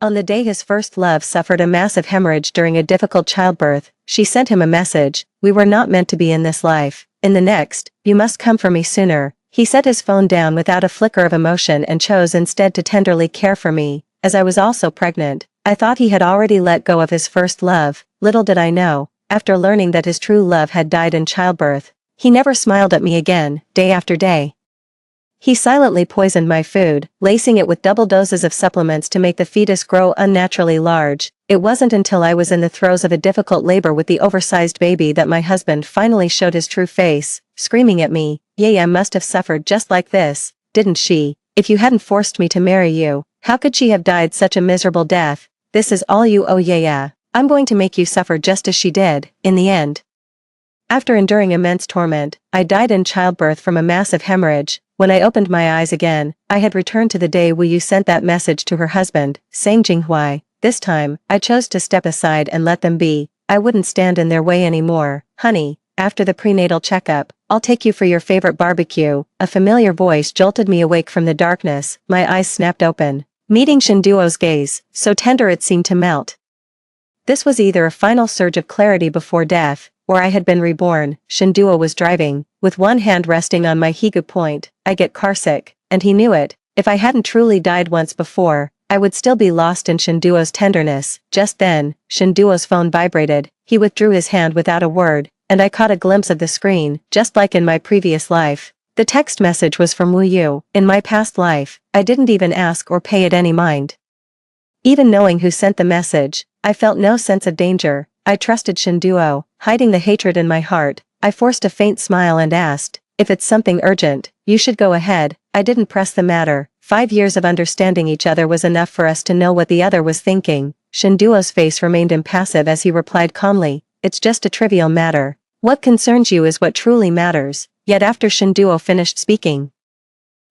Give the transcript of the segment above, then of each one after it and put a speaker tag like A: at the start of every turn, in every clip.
A: On the day his first love suffered a massive hemorrhage during a difficult childbirth, she sent him a message: "We were not meant to be in this life. In the next, you must come for me sooner." He set his phone down without a flicker of emotion and chose instead to tenderly care for me, as I was also pregnant. I thought he had already let go of his first love. Little did I know, after learning that his true love had died in childbirth, he never smiled at me again, day after day. He silently poisoned my food, lacing it with double doses of supplements to make the fetus grow unnaturally large. It wasn't until I was in the throes of a difficult labor with the oversized baby that my husband finally showed his true face, screaming at me, "Yaya must have suffered just like this, didn't she? If you hadn't forced me to marry you, how could she have died such a miserable death? This is all you owe, Yaya. I'm going to make you suffer just as she did, in the end." After enduring immense torment, I died in childbirth from a massive hemorrhage. When I opened my eyes again, I had returned to the day Wu Yu sent that message to her husband, saying Jinghuai. This time, I chose to step aside and let them be. I wouldn't stand in their way anymore. "Honey, after the prenatal checkup, I'll take you for your favorite barbecue." A familiar voice jolted me awake from the darkness. My eyes snapped open, meeting Shinduo's gaze, so tender it seemed to melt. This was either a final surge of clarity before death, or I had been reborn. Shinduo was driving, with one hand resting on my higu point. I get carsick, and he knew it. If I hadn't truly died once before, I would still be lost in Shinduo's tenderness. Just then, Shinduo's phone vibrated. He withdrew his hand without a word, and I caught a glimpse of the screen, just like in my previous life. The text message was from Wu Yu. In my past life, I didn't even ask or pay it any mind. Even knowing who sent the message, I felt no sense of danger. I trusted Shinduo, hiding the hatred in my heart. I forced a faint smile and asked, "If it's something urgent, you should go ahead." I didn't press the matter. 5 years of understanding each other was enough for us to know what the other was thinking. Shinduo's face remained impassive as he replied calmly, "It's just a trivial matter. What concerns you is what truly matters." Yet after Shinduo finished speaking,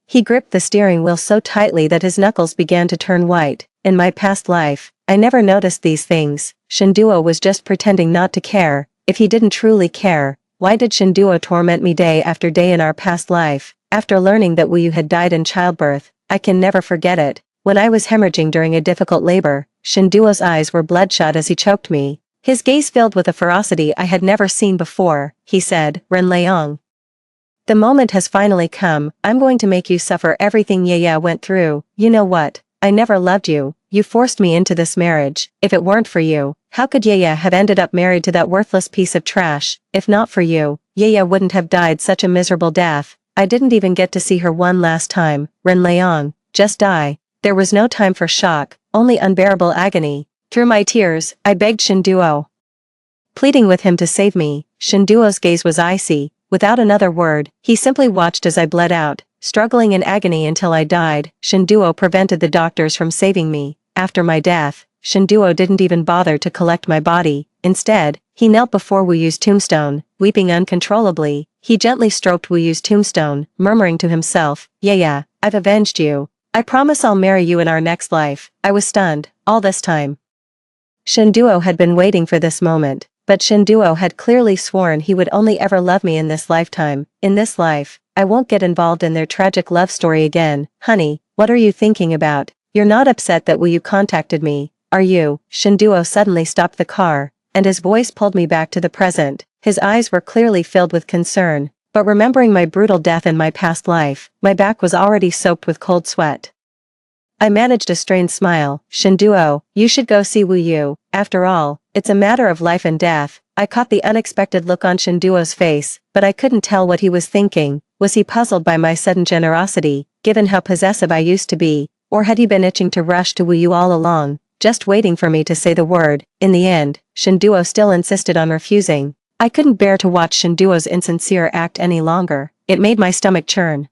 A: he gripped the steering wheel so tightly that his knuckles began to turn white. In my past life, I never noticed these things. Shinduo was just pretending not to care. If he didn't truly care, why did Shinduo torment me day after day in our past life? After learning that Wu Yu had died in childbirth, I can never forget it. When I was hemorrhaging during a difficult labor, Shinduo's eyes were bloodshot as he choked me. His gaze filled with a ferocity I had never seen before. He said, "Ren Leong, the moment has finally come. I'm going to make you suffer everything Yaya went through. You know what? I never loved you. You forced me into this marriage. If it weren't for you, how could Yaya have ended up married to that worthless piece of trash? If not for you, Yaya wouldn't have died such a miserable death. I didn't even get to see her one last time. Ren Leong, just die." There was no time for shock, only unbearable agony. Through my tears, I begged Shinduo, pleading with him to save me. Shinduo's gaze was icy. Without another word, he simply watched as I bled out, struggling in agony until I died. Shinduo prevented the doctors from saving me. After my death, Shinduo didn't even bother to collect my body. Instead, he knelt before Wu Yu's tombstone, weeping uncontrollably. He gently stroked Wu Yu's tombstone, murmuring to himself, "Yaya, I've avenged you. I promise I'll marry you in our next life." I was stunned. All this time, Shinduo had been waiting for this moment. But Shinduo had clearly sworn he would only ever love me in this lifetime. In this life, I won't get involved in their tragic love story again. "Honey, what are you thinking about? You're not upset that Wu Yu contacted me, are you?" Shinduo suddenly stopped the car, and his voice pulled me back to the present. His eyes were clearly filled with concern, but remembering my brutal death in my past life, my back was already soaked with cold sweat. I managed a strained smile. "Shinduo, you should go see Wu Yu. After all, it's a matter of life and death." I caught the unexpected look on Shinduo's face, but I couldn't tell what he was thinking. Was he puzzled by my sudden generosity, given how possessive I used to be, or had he been itching to rush to Wu Yu all along, just waiting for me to say the word? In the end, Shinduo still insisted on refusing. I couldn't bear to watch Shinduo's insincere act any longer. It made my stomach churn.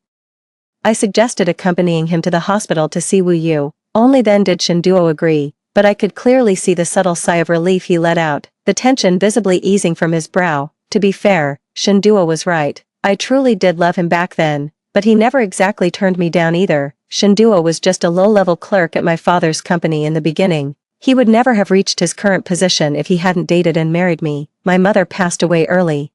A: I suggested accompanying him to the hospital to see Wu Yu. Only then did Shinduo agree, but I could clearly see the subtle sigh of relief he let out, the tension visibly easing from his brow. To be fair, Shinduo was right. I truly did love him back then, but he never exactly turned me down either. Shinduo was just a low-level clerk at my father's company in the beginning. He would never have reached his current position if he hadn't dated and married me. My mother passed away early,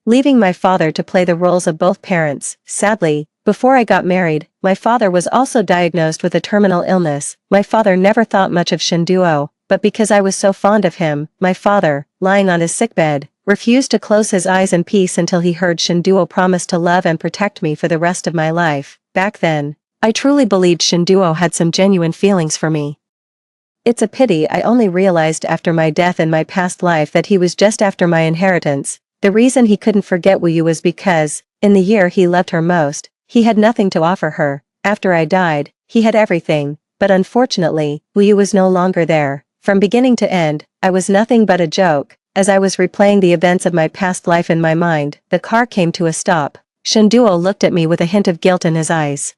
A: leaving my father to play the roles of both parents. Sadly, Before I got married, my father was also diagnosed with a terminal illness. My father never thought much of Shinduo, but because I was so fond of him, my father, lying on his sickbed, refused to close his eyes in peace until he heard Shinduo promise to love and protect me for the rest of my life. Back then, I truly believed Shinduo had some genuine feelings for me. It's a pity I only realized after my death in my past life that he was just after my inheritance. The reason he couldn't forget Wu Yu was because, in the year he loved her most, he had nothing to offer her. After I died, he had everything, but unfortunately, Wu Yu was no longer there. From beginning to end, I was nothing but a joke. As I was replaying the events of my past life in my mind, the car came to a stop. Shinduo looked at me with a hint of guilt in his eyes.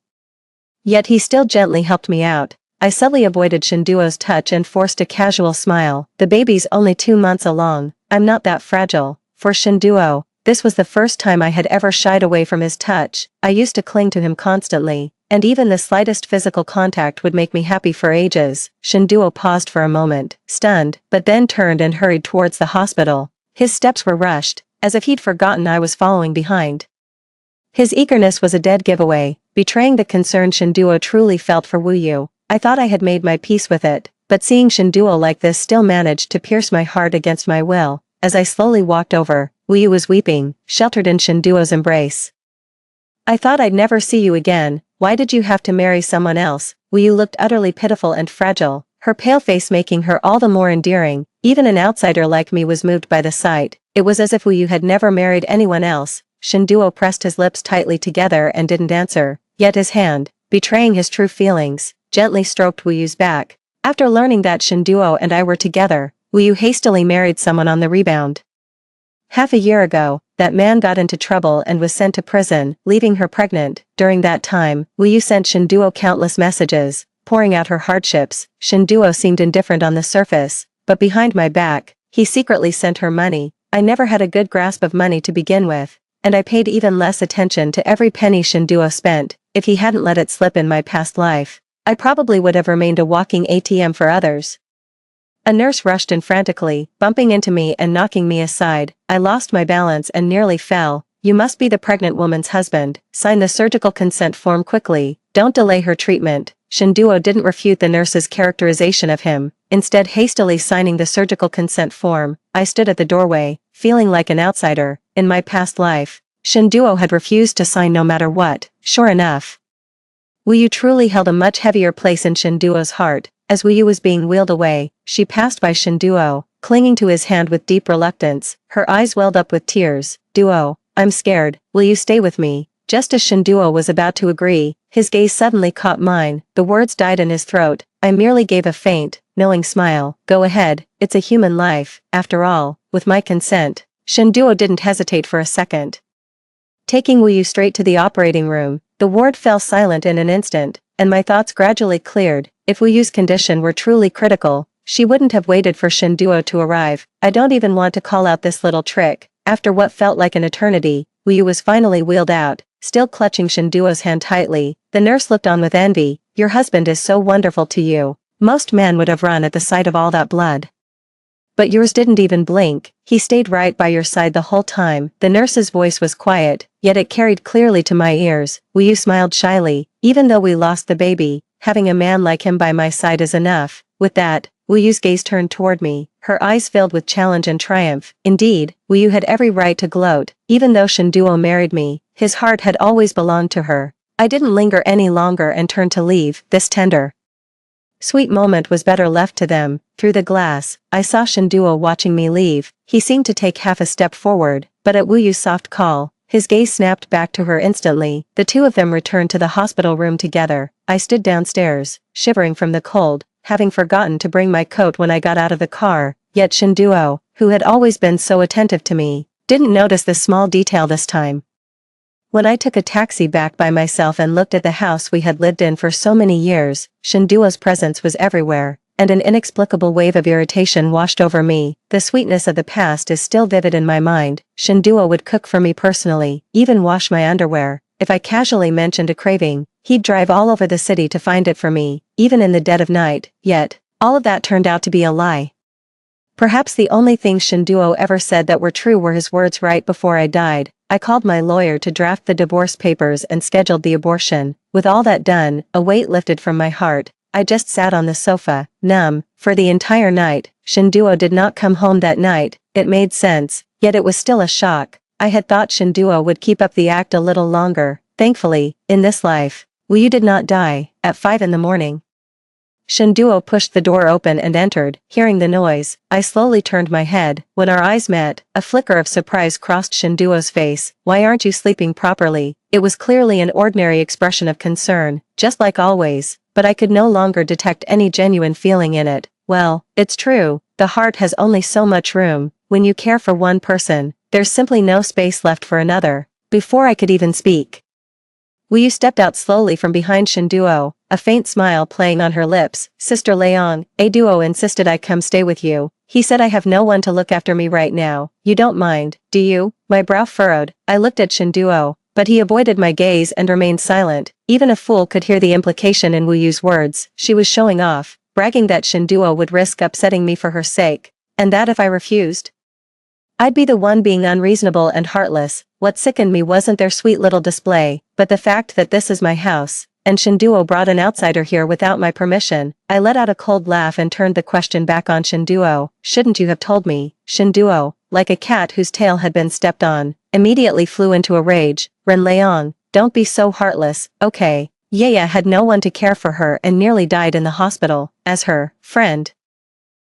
A: Yet he still gently helped me out. I subtly avoided Shinduo's touch and forced a casual smile. The baby's only 2 months along. I'm not that fragile. For Shinduo, this was the first time I had ever shied away from his touch. I used to cling to him constantly, and even the slightest physical contact would make me happy for ages. Shinduo paused for a moment, stunned, but then turned and hurried towards the hospital. His steps were rushed, as if he'd forgotten I was following behind. His eagerness was a dead giveaway, betraying the concern Shinduo truly felt for Wu Yu. I thought I had made my peace with it, but seeing Shinduo like this still managed to pierce my heart against my will. As I slowly walked over, Wu Yu was weeping, sheltered in Shinduo's embrace. I thought I'd never see you again. Why did you have to marry someone else? Wu Yu looked utterly pitiful and fragile, her pale face making her all the more endearing. Even an outsider like me was moved by the sight. It was as if Wu Yu had never married anyone else. Shinduo pressed his lips tightly together and didn't answer, yet his hand, betraying his true feelings, gently stroked Wu Yu's back. After learning that Shinduo and I were together, Wu Yu hastily married someone on the rebound. Half a year ago, that man got into trouble and was sent to prison, leaving her pregnant. During that time, Wu Yu sent Shinduo countless messages, pouring out her hardships. Shinduo seemed indifferent on the surface, but behind my back, he secretly sent her money. I never had a good grasp of money to begin with, and I paid even less attention to every penny Shinduo spent. If he hadn't let it slip in my past life, I probably would have remained a walking ATM for others. A nurse rushed in frantically, bumping into me and knocking me aside. I lost my balance and nearly fell. You must be the pregnant woman's husband. Sign the surgical consent form quickly. Don't delay her treatment. Shinduo didn't refute the nurse's characterization of him, instead hastily signing the surgical consent form. I stood at the doorway, feeling like an outsider. In my past life, Shinduo had refused to sign no matter what. Sure enough, Wu Yu truly held a much heavier place in Shinduo's heart. As Wu Yu was being wheeled away, she passed by Shinduo, clinging to his hand with deep reluctance. Her eyes welled up with tears. Duo, I'm scared. Will you stay with me? Just as Shinduo was about to agree, his gaze suddenly caught mine. The words died in his throat. I merely gave a faint, knowing smile. Go ahead, it's a human life, after all, with my consent. Shinduo didn't hesitate for a second. Taking Wu Yu straight to the operating room, the ward fell silent in an instant, and my thoughts gradually cleared. If Wu Yu's condition were truly critical, she wouldn't have waited for Shinduo to arrive. I don't even want to call out this little trick. After what felt like an eternity, Wu Yu was finally wheeled out, still clutching Shinduo's hand tightly. The nurse looked on with envy. Your husband is so wonderful to you. Most men would have run at the sight of all that blood. But yours didn't even blink. He stayed right by your side the whole time. The nurse's voice was quiet, yet it carried clearly to my ears. Wu Yu smiled shyly. Even though we lost the baby, having a man like him by my side is enough. With that, Wu Yu's gaze turned toward me, her eyes filled with challenge and triumph. Indeed, Wu Yu had every right to gloat. Even though Shinduo married me, his heart had always belonged to her. I didn't linger any longer and turned to leave. This tender, sweet moment was better left to them. Through the glass, I saw Shinduo watching me leave. He seemed to take half a step forward, but at Wu Yu's soft call, his gaze snapped back to her instantly. The two of them returned to the hospital room together. I stood downstairs, shivering from the cold, having forgotten to bring my coat when I got out of the car. Yet Shinduo, who had always been so attentive to me, didn't notice this small detail this time. When I took a taxi back by myself and looked at the house we had lived in for so many years, Shinduo's presence was everywhere, and an inexplicable wave of irritation washed over me. The sweetness of the past is still vivid in my mind. Shinduo would cook for me personally, even wash my underwear. If I casually mentioned a craving, he'd drive all over the city to find it for me, even in the dead of night. Yet, all of that turned out to be a lie. Perhaps the only things Shinduo ever said that were true were his words right before I died. I called my lawyer to draft the divorce papers and scheduled the abortion. With all that done, a weight lifted from my heart. I just sat on the sofa, numb, for the entire night. Shinduo did not come home that night. It made sense, yet it was still a shock. I had thought Shinduo would keep up the act a little longer. Thankfully, in this life, you did not die. At 5 in the morning. Shinduo pushed the door open and entered. Hearing the noise, I slowly turned my head. When our eyes met, a flicker of surprise crossed Shinduo's face. "Why aren't you sleeping properly?" It was clearly an ordinary expression of concern, just like always, but I could no longer detect any genuine feeling in it. Well, it's true, the heart has only so much room. When you care for one person, there's simply no space left for another. Before I could even speak, Wu stepped out slowly from behind Shinduo, a faint smile playing on her lips. "Sister Leong, a duo insisted I come stay with you. He said I have no one to look after me right now. You don't mind, do you?" My brow furrowed. I looked at Shinduo, but he avoided my gaze and remained silent. Even a fool could hear the implication in Wu Yu's words. She was showing off, bragging that Shinduo would risk upsetting me for her sake, and that if I refused, I'd be the one being unreasonable and heartless. What sickened me wasn't their sweet little display, but the fact that this is my house, and Shinduo brought an outsider here without my permission. I let out a cold laugh and turned the question back on Shinduo. "Shouldn't you have told me?" Shinduo, like a cat whose tail had been stepped on, immediately flew into a rage. "Ren Leong, don't be so heartless, okay? Yaya had no one to care for her and nearly died in the hospital. As her friend,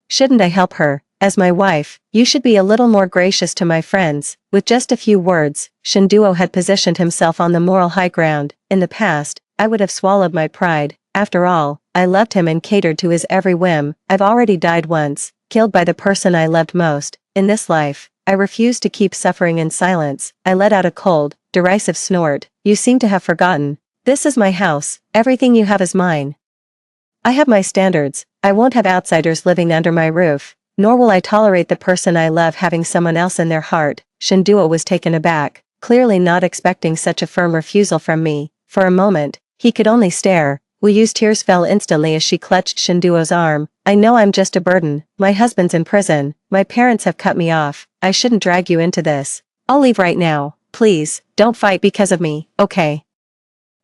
A: shouldn't I help her? As my wife, you should be a little more gracious to my friends." With just a few words, Shinduo had positioned himself on the moral high ground. In the past, I would have swallowed my pride. After all, I loved him and catered to his every whim. I've already died once, killed by the person I loved most. In this life, I refused to keep suffering in silence. I let out a cold, derisive snort. "You seem to have forgotten. This is my house. Everything you have is mine. I have my standards. I won't have outsiders living under my roof. Nor will I tolerate the person I love having someone else in their heart." Shinduo was taken aback, clearly not expecting such a firm refusal from me. For a moment, he could only stare. Wu Yu's tears fell instantly as she clutched Shinduo's arm. "I know I'm just a burden. My husband's in prison. My parents have cut me off. I shouldn't drag you into this. I'll leave right now. Please, don't fight because of me, okay?"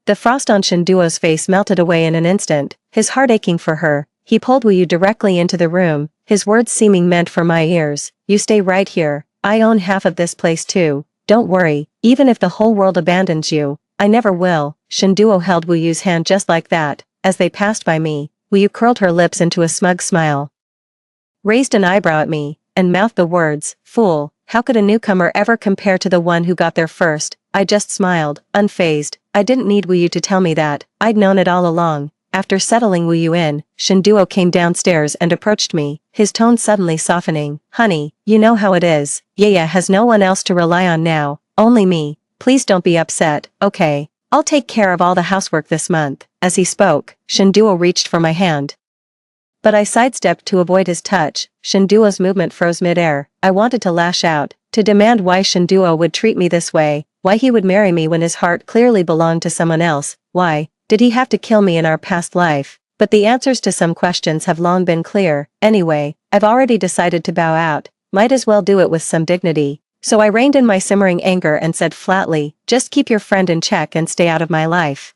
A: The frost on Shinduo's face melted away in an instant, his heart aching for her. He pulled Wu Yu directly into the room, his words seeming meant for my ears. "You stay right here. I own half of this place too. Don't worry, even if the whole world abandons you, I never will." Shinduo held Wu Yu's hand just like that. As they passed by me, Wu Yu curled her lips into a smug smile, raised an eyebrow at me, and mouthed the words, "Fool, how could a newcomer ever compare to the one who got there first?" I just smiled, unfazed. I didn't need Wu Yu to tell me that. I'd known it all along. After settling Wu Yu in, Shinduo came downstairs and approached me, his tone suddenly softening. "Honey, you know how it is. Yaya has no one else to rely on now, only me. Please don't be upset, okay? I'll take care of all the housework this month." As he spoke, Shinduo reached for my hand, but I sidestepped to avoid his touch. Shinduo's movement froze midair. I wanted to lash out, to demand why Shinduo would treat me this way, why he would marry me when his heart clearly belonged to someone else. Why did he have to kill me in our past life? But the answers to some questions have long been clear. Anyway, I've already decided to bow out. Might as well do it with some dignity. So I reined in my simmering anger and said flatly, "Just keep your friend in check and stay out of my life."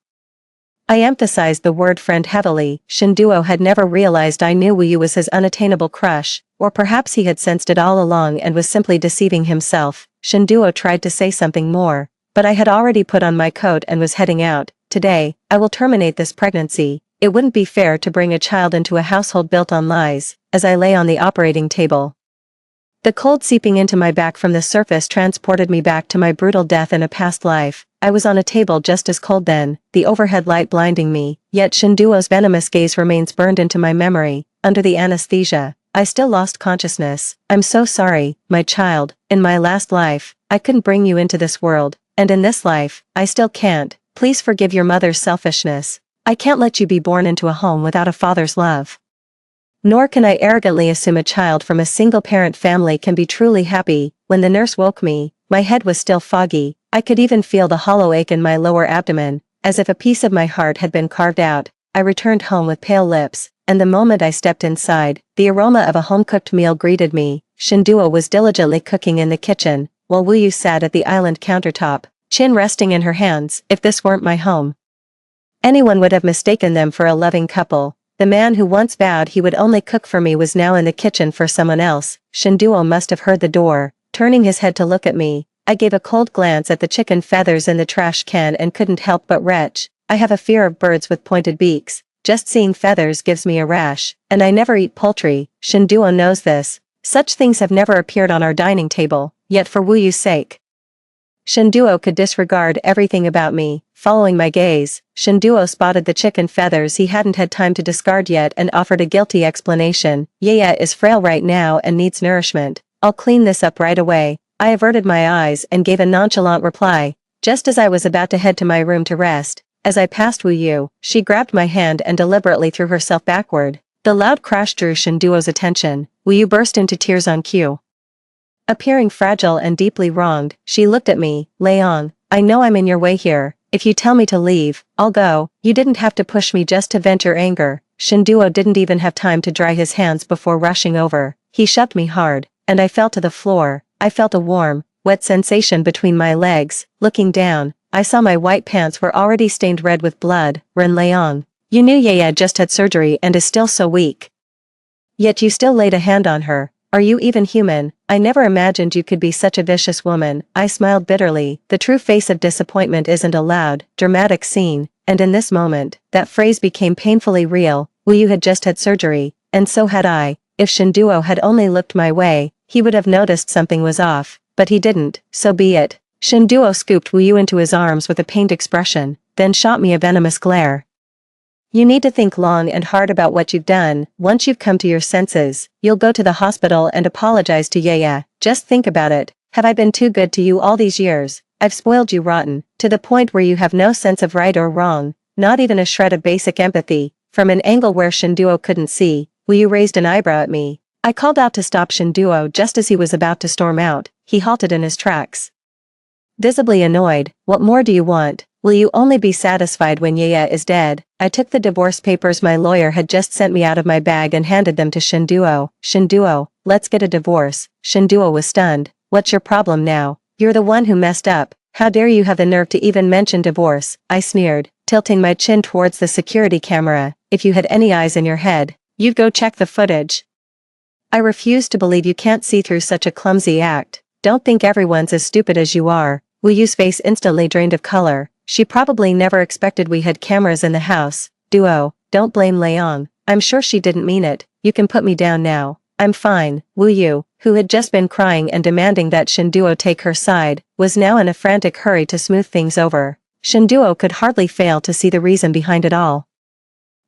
A: I emphasized the word friend heavily. Shinduo had never realized I knew Wu Yu was his unattainable crush, or perhaps he had sensed it all along and was simply deceiving himself. Shinduo tried to say something more, but I had already put on my coat and was heading out. "Today, I will terminate this pregnancy. It wouldn't be fair to bring a child into a household built on lies." As I lay on the operating table, the cold seeping into my back from the surface transported me back to my brutal death in a past life. I was on a table just as cold then, the overhead light blinding me, yet Shinduo's venomous gaze remains burned into my memory. Under the anesthesia, I still lost consciousness. "I'm so sorry, my child. In my last life, I couldn't bring you into this world, and in this life, I still can't. Please forgive your mother's selfishness. I can't let you be born into a home without a father's love. Nor can I arrogantly assume a child from a single-parent family can be truly happy." When the nurse woke me, my head was still foggy. I could even feel the hollow ache in my lower abdomen, as if a piece of my heart had been carved out. I returned home with pale lips, and the moment I stepped inside, the aroma of a home-cooked meal greeted me. Shinduo was diligently cooking in the kitchen, while Wu Yu sat at the island countertop, chin resting in her hands. If this weren't my home, anyone would have mistaken them for a loving couple. The man who once vowed he would only cook for me was now in the kitchen for someone else. Shinduo must have heard the door, turning his head to look at me. I gave a cold glance at the chicken feathers in the trash can and couldn't help but retch. I have a fear of birds with pointed beaks. Just seeing feathers gives me a rash, and I never eat poultry. Shinduo knows this. Such things have never appeared on our dining table, yet for Wu Yu's sake, Shinduo could disregard everything about me. Following my gaze, Shinduo spotted the chicken feathers he hadn't had time to discard yet and offered a guilty explanation. Yaya is frail right now and needs nourishment. I'll clean this up right away. I averted my eyes and gave a nonchalant reply, just as I was about to head to my room to rest. As I passed Wu Yu, she grabbed my hand and deliberately threw herself backward. The loud crash drew Shinduo's attention. Wu Yu burst into tears on cue. Appearing fragile and deeply wronged, she looked at me. Leong, I know I'm in your way here. If you tell me to leave, I'll go. You didn't have to push me just to vent your anger. Shinduo didn't even have time to dry his hands before rushing over. He shoved me hard, and I fell to the floor. I felt a warm, wet sensation between my legs. Looking down, I saw my white pants were already stained red with blood. Ren Leong, you knew Yaya just had surgery and is still so weak. Yet you still laid a hand on her. Are you even human? I never imagined you could be such a vicious woman. I smiled bitterly. The true face of disappointment isn't a loud, dramatic scene, and in this moment, that phrase became painfully real. Wu Yu had just had surgery, and so had I. If Shinduo had only looked my way, he would have noticed something was off, but he didn't. So be it. Shinduo scooped Wu Yu into his arms with a pained expression, then shot me a venomous glare. You need to think long and hard about what you've done. Once you've come to your senses, you'll go to the hospital and apologize to Yaya. Just think about it. Have I been too good to you all these years? I've spoiled you rotten, to the point where you have no sense of right or wrong, not even a shred of basic empathy. From an angle where Shinduo couldn't see, Wu Yu raised an eyebrow at me. I called out to stop Shinduo just as he was about to storm out. He halted in his tracks, visibly annoyed. What more do you want? Will you only be satisfied when Yaya is dead? I took the divorce papers my lawyer had just sent me out of my bag and handed them to Shinduo. Shinduo, let's get a divorce. Shinduo was stunned. What's your problem now? You're the one who messed up. How dare you have the nerve to even mention divorce? I sneered, tilting my chin towards the security camera. If you had any eyes in your head, you'd go check the footage. I refuse to believe you can't see through such a clumsy act. Don't think everyone's as stupid as you are. Wu Yu's face instantly drained of color. She probably never expected we had cameras in the house. Duo, don't blame Leong. I'm sure she didn't mean it. You can put me down now. I'm fine. Wu Yu, who had just been crying and demanding that Shinduo take her side, was now in a frantic hurry to smooth things over. Shinduo could hardly fail to see the reason behind it all.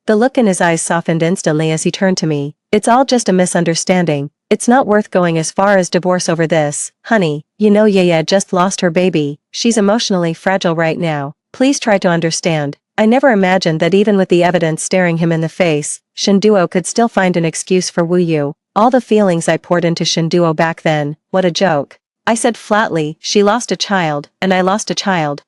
A: The look in his eyes softened instantly as he turned to me. It's all just a misunderstanding. It's not worth going as far as divorce over this. Honey, you know Yaya just lost her baby. She's emotionally fragile right now. Please try to understand. I never imagined that even with the evidence staring him in the face, Shinduo could still find an excuse for Wu Yu. All the feelings I poured into Shinduo back then, what a joke. I said flatly, she lost a child, and I lost a child.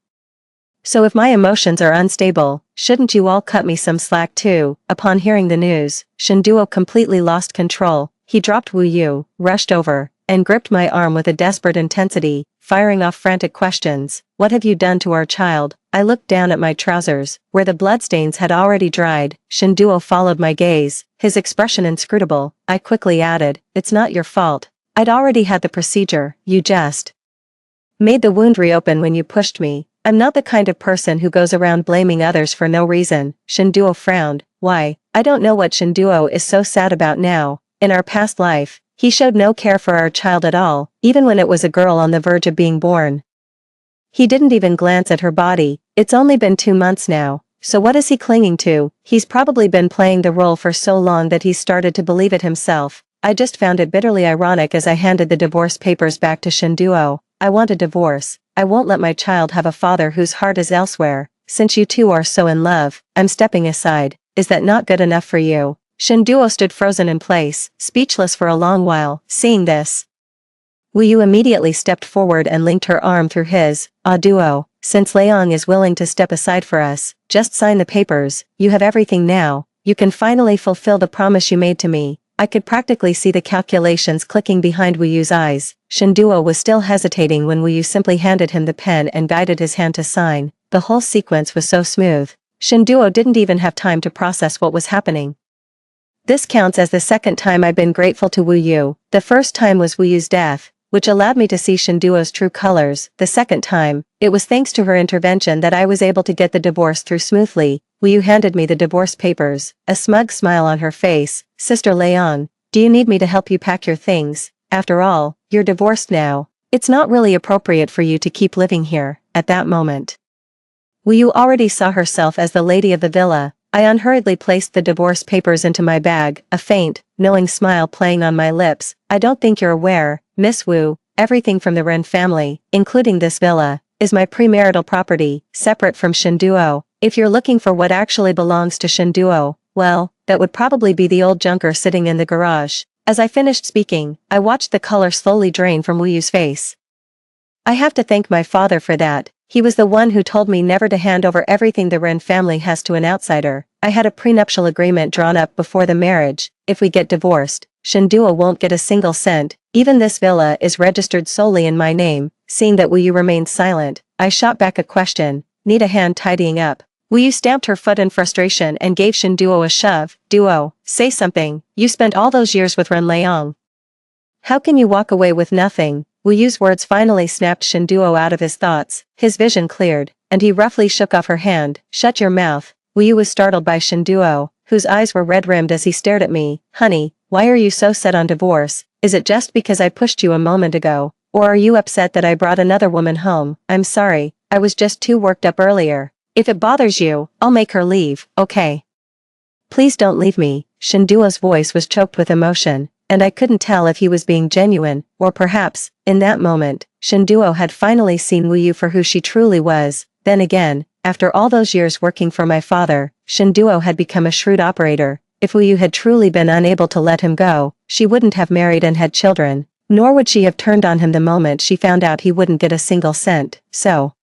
A: So if my emotions are unstable, shouldn't you all cut me some slack too? Upon hearing the news, Shinduo completely lost control. He dropped Wu Yu, rushed over, and gripped my arm with a desperate intensity, firing off frantic questions. What have you done to our child? I looked down at my trousers, where the bloodstains had already dried. Shinduo followed my gaze, his expression inscrutable. I quickly added, it's not your fault. I'd already had the procedure, you just made the wound reopen when you pushed me. I'm not the kind of person who goes around blaming others for no reason. Shinduo frowned. Why? I don't know what Shinduo is so sad about now. In our past life, he showed no care for our child at all, even when it was a girl on the verge of being born. He didn't even glance at her body. It's only been 2 months now, so what is he clinging to? He's probably been playing the role for so long that he's started to believe it himself. I just found it bitterly ironic as I handed the divorce papers back to Shinduo. I want a divorce. I won't let my child have a father whose heart is elsewhere. Since you two are so in love, I'm stepping aside. Is that not good enough for you? Shinduo stood frozen in place, speechless for a long while. Seeing this, Wu Yu immediately stepped forward and linked her arm through his. Duo, since Leong is willing to step aside for us, just sign the papers. You have everything now. You can finally fulfill the promise you made to me. I could practically see the calculations clicking behind Wu Yu's eyes. Shinduo was still hesitating when Wu Yu simply handed him the pen and guided his hand to sign. The whole sequence was so smooth. Shinduo didn't even have time to process what was happening. This counts as the second time I've been grateful to Wu Yu. The first time was Wu Yu's death, which allowed me to see Shinduo's true colors. The second time, it was thanks to her intervention that I was able to get the divorce through smoothly. Wu Yu handed me the divorce papers, a smug smile on her face. Sister Leon, do you need me to help you pack your things? After all, you're divorced now. It's not really appropriate for you to keep living here. At that moment, Wu Yu already saw herself as the lady of the villa. I unhurriedly placed the divorce papers into my bag, a faint, knowing smile playing on my lips. I don't think you're aware, Miss Wu, everything from the Ren family, including this villa, is my premarital property, separate from Shinduo. If you're looking for what actually belongs to Shinduo, well, that would probably be the old junker sitting in the garage. As I finished speaking, I watched the color slowly drain from Wu Yu's face. I have to thank my father for that. He was the one who told me never to hand over everything the Ren family has to an outsider. I had a prenuptial agreement drawn up before the marriage. If we get divorced, Shinduo won't get a single cent. Even this villa is registered solely in my name. Seeing that Wu Yu remained silent, I shot back a question. Need a hand tidying up? Wu Yu stamped her foot in frustration and gave Shinduo a shove. Duo, say something. You spent all those years with Ren Leong. How can you walk away with nothing? Wu Yu's words finally snapped Shinduo out of his thoughts. His vision cleared, and he roughly shook off her hand. Shut your mouth. Wu Yu was startled by Shinduo, whose eyes were red-rimmed as he stared at me. Honey, why are you so set on divorce? Is it just because I pushed you a moment ago? Or are you upset that I brought another woman home? I'm sorry, I was just too worked up earlier. If it bothers you, I'll make her leave, okay? Please don't leave me. Shinduo's voice was choked with emotion, and I couldn't tell if he was being genuine, or perhaps, in that moment, Shinduo had finally seen Wu Yu for who she truly was. Then again, after all those years working for my father, Shinduo had become a shrewd operator. If Wu Yu had truly been unable to let him go, she wouldn't have married and had children, nor would she have turned on him the moment she found out he wouldn't get a single cent. So,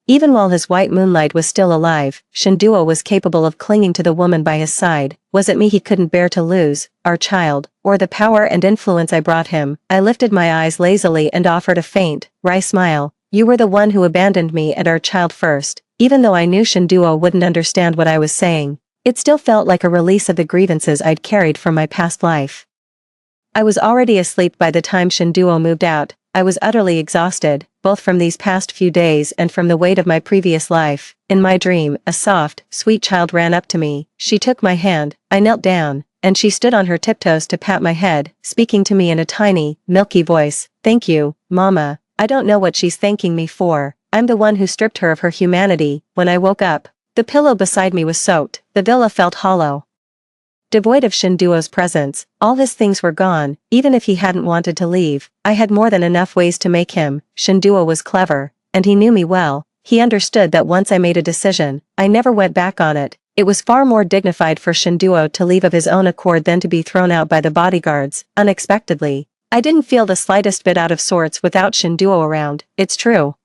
A: even while his white moonlight was still alive, Shinduo was capable of clinging to the woman by his side. Was it me he couldn't bear to lose, our child, or the power and influence I brought him? I lifted my eyes lazily and offered a faint, wry smile. You were the one who abandoned me and our child first. Even though I knew Shinduo wouldn't understand what I was saying, it still felt like a release of the grievances I'd carried from my past life. I was already asleep by the time Shinduo moved out. I was utterly exhausted, both from these past few days and from the weight of my previous life. In my dream, a soft, sweet child ran up to me. She took my hand, I knelt down, and she stood on her tiptoes to pat my head, speaking to me in a tiny, milky voice. Thank you, Mama. I don't know what she's thanking me for. I'm the one who stripped her of her humanity. When I woke up, the pillow beside me was soaked. The villa felt hollow. Devoid of Shinduo's presence, all his things were gone. Even if he hadn't wanted to leave, I had more than enough ways to make him. Shinduo was clever, and he knew me well. He understood that once I made a decision, I never went back on it. It was far more dignified for Shinduo to leave of his own accord than to be thrown out by the bodyguards, unexpectedly. I didn't feel the slightest bit out of sorts without Shinduo around. It's true.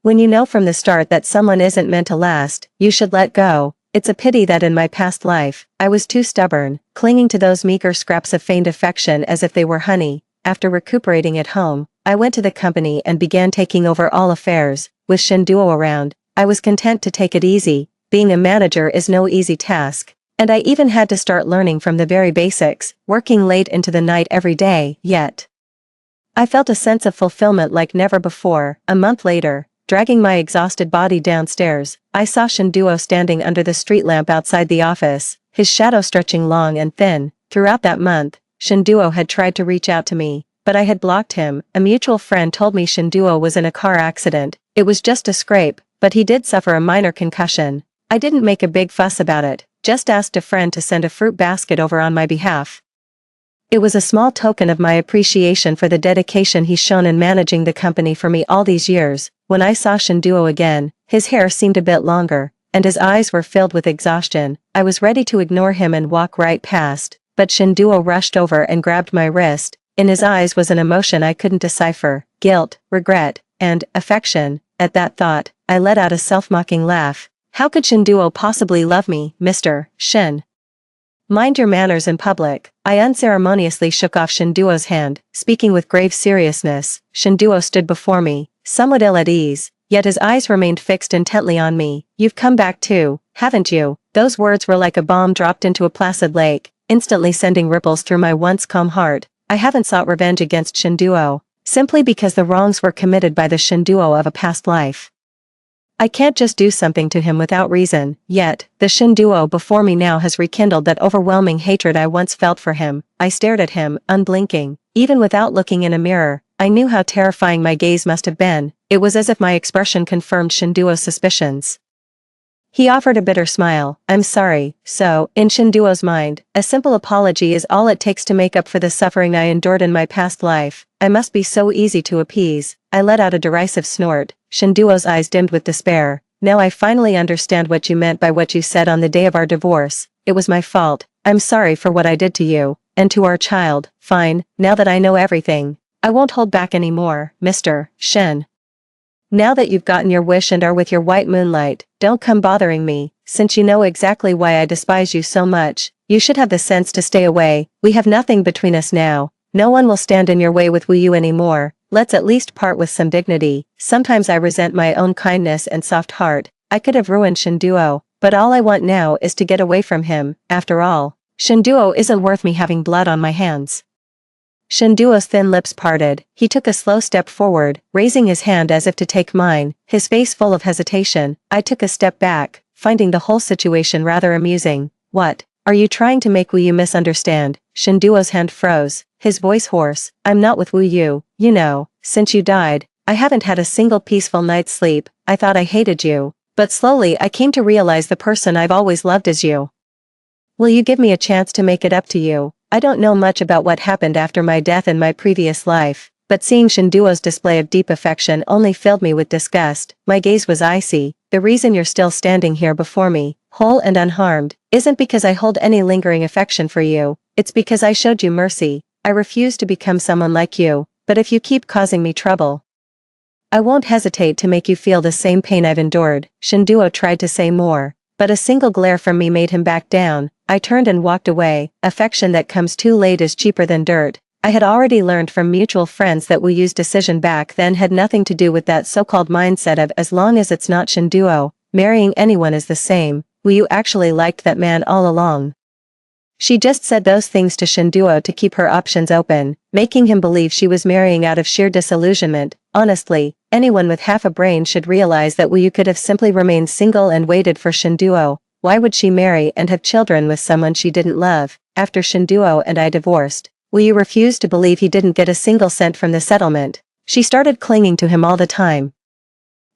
A: When you know from the start that someone isn't meant to last, you should let go. It's a pity that in my past life, I was too stubborn, clinging to those meager scraps of feigned affection as if they were honey. After recuperating at home, I went to the company and began taking over all affairs. With Shinduo around, I was content to take it easy. Being a manager is no easy task, and I even had to start learning from the very basics, working late into the night every day. Yet I felt a sense of fulfillment like never before. A month later, dragging my exhausted body downstairs, I saw Shinduo standing under the street lamp outside the office, his shadow stretching long and thin. Throughout that month, Shinduo had tried to reach out to me, but I had blocked him. A mutual friend told me Shinduo was in a car accident. It was just a scrape, but he did suffer a minor concussion. I didn't make a big fuss about it, just asked a friend to send a fruit basket over on my behalf. It was a small token of my appreciation for the dedication he's shown in managing the company for me all these years. When I saw Shinduo again, his hair seemed a bit longer, and his eyes were filled with exhaustion. I was ready to ignore him and walk right past, but Shinduo rushed over and grabbed my wrist. In his eyes was an emotion I couldn't decipher: guilt, regret, and affection. At that thought, I let out a self-mocking laugh. How could Shinduo possibly love me, Mr. Shin? Mind your manners in public. I unceremoniously shook off Shinduo's hand, speaking with grave seriousness. Shinduo stood before me, somewhat ill at ease, yet his eyes remained fixed intently on me. You've come back too, haven't you? Those words were like a bomb dropped into a placid lake, instantly sending ripples through my once calm heart. I haven't sought revenge against Shinduo, simply because the wrongs were committed by the Shinduo of a past life. I can't just do something to him without reason, yet, the Shinduo before me now has rekindled that overwhelming hatred I once felt for him. I stared at him, unblinking. Even without looking in a mirror, I knew how terrifying my gaze must have been. It was as if my expression confirmed Shinduo's suspicions. He offered a bitter smile. I'm sorry. So, in Shinduo's mind, a simple apology is all it takes to make up for the suffering I endured in my past life. I must be so easy to appease. I let out a derisive snort. Shinduo's eyes dimmed with despair. Now I finally understand what you meant by what you said on the day of our divorce. It was my fault. I'm sorry for what I did to you, and to our child. Fine, now that I know everything, I won't hold back anymore, Mr. Shen. Now that you've gotten your wish and are with your white moonlight, don't come bothering me. Since you know exactly why I despise you so much, you should have the sense to stay away. We have nothing between us now. No one will stand in your way with Wu Yu anymore. Let's at least part with some dignity. Sometimes I resent my own kindness and soft heart. I could have ruined Shinduo, but all I want now is to get away from him. After all, Shinduo isn't worth me having blood on my hands. Shinduo's thin lips parted. He took a slow step forward, raising his hand as if to take mine, his face full of hesitation. I took a step back, finding the whole situation rather amusing. What? Are you trying to make Wu Yu misunderstand? Shinduo's hand froze, his voice hoarse. I'm not with Wu Yu. You know, since you died, I haven't had a single peaceful night's sleep. I thought I hated you, but slowly I came to realize the person I've always loved is you. Will you give me a chance to make it up to you? I don't know much about what happened after my death in my previous life, but seeing Shinduo's display of deep affection only filled me with disgust. My gaze was icy. The reason you're still standing here before me, whole and unharmed, isn't because I hold any lingering affection for you. It's because I showed you mercy. I refuse to become someone like you, but if you keep causing me trouble, I won't hesitate to make you feel the same pain I've endured. Shinduo tried to say more, but a single glare from me made him back down. I turned and walked away. Affection that comes too late is cheaper than dirt. I had already learned from mutual friends that Wu Yu's decision back then had nothing to do with that so-called mindset of as long as it's not Shinduo, marrying anyone is the same. Wu Yu actually liked that man all along. She just said those things to Shinduo to keep her options open, making him believe she was marrying out of sheer disillusionment. Honestly, anyone with half a brain should realize that Wu Yu could have simply remained single and waited for Shinduo. Why would she marry and have children with someone she didn't love? After Shinduo and I divorced, Wu Yu refused to believe he didn't get a single cent from the settlement. She started clinging to him all the time.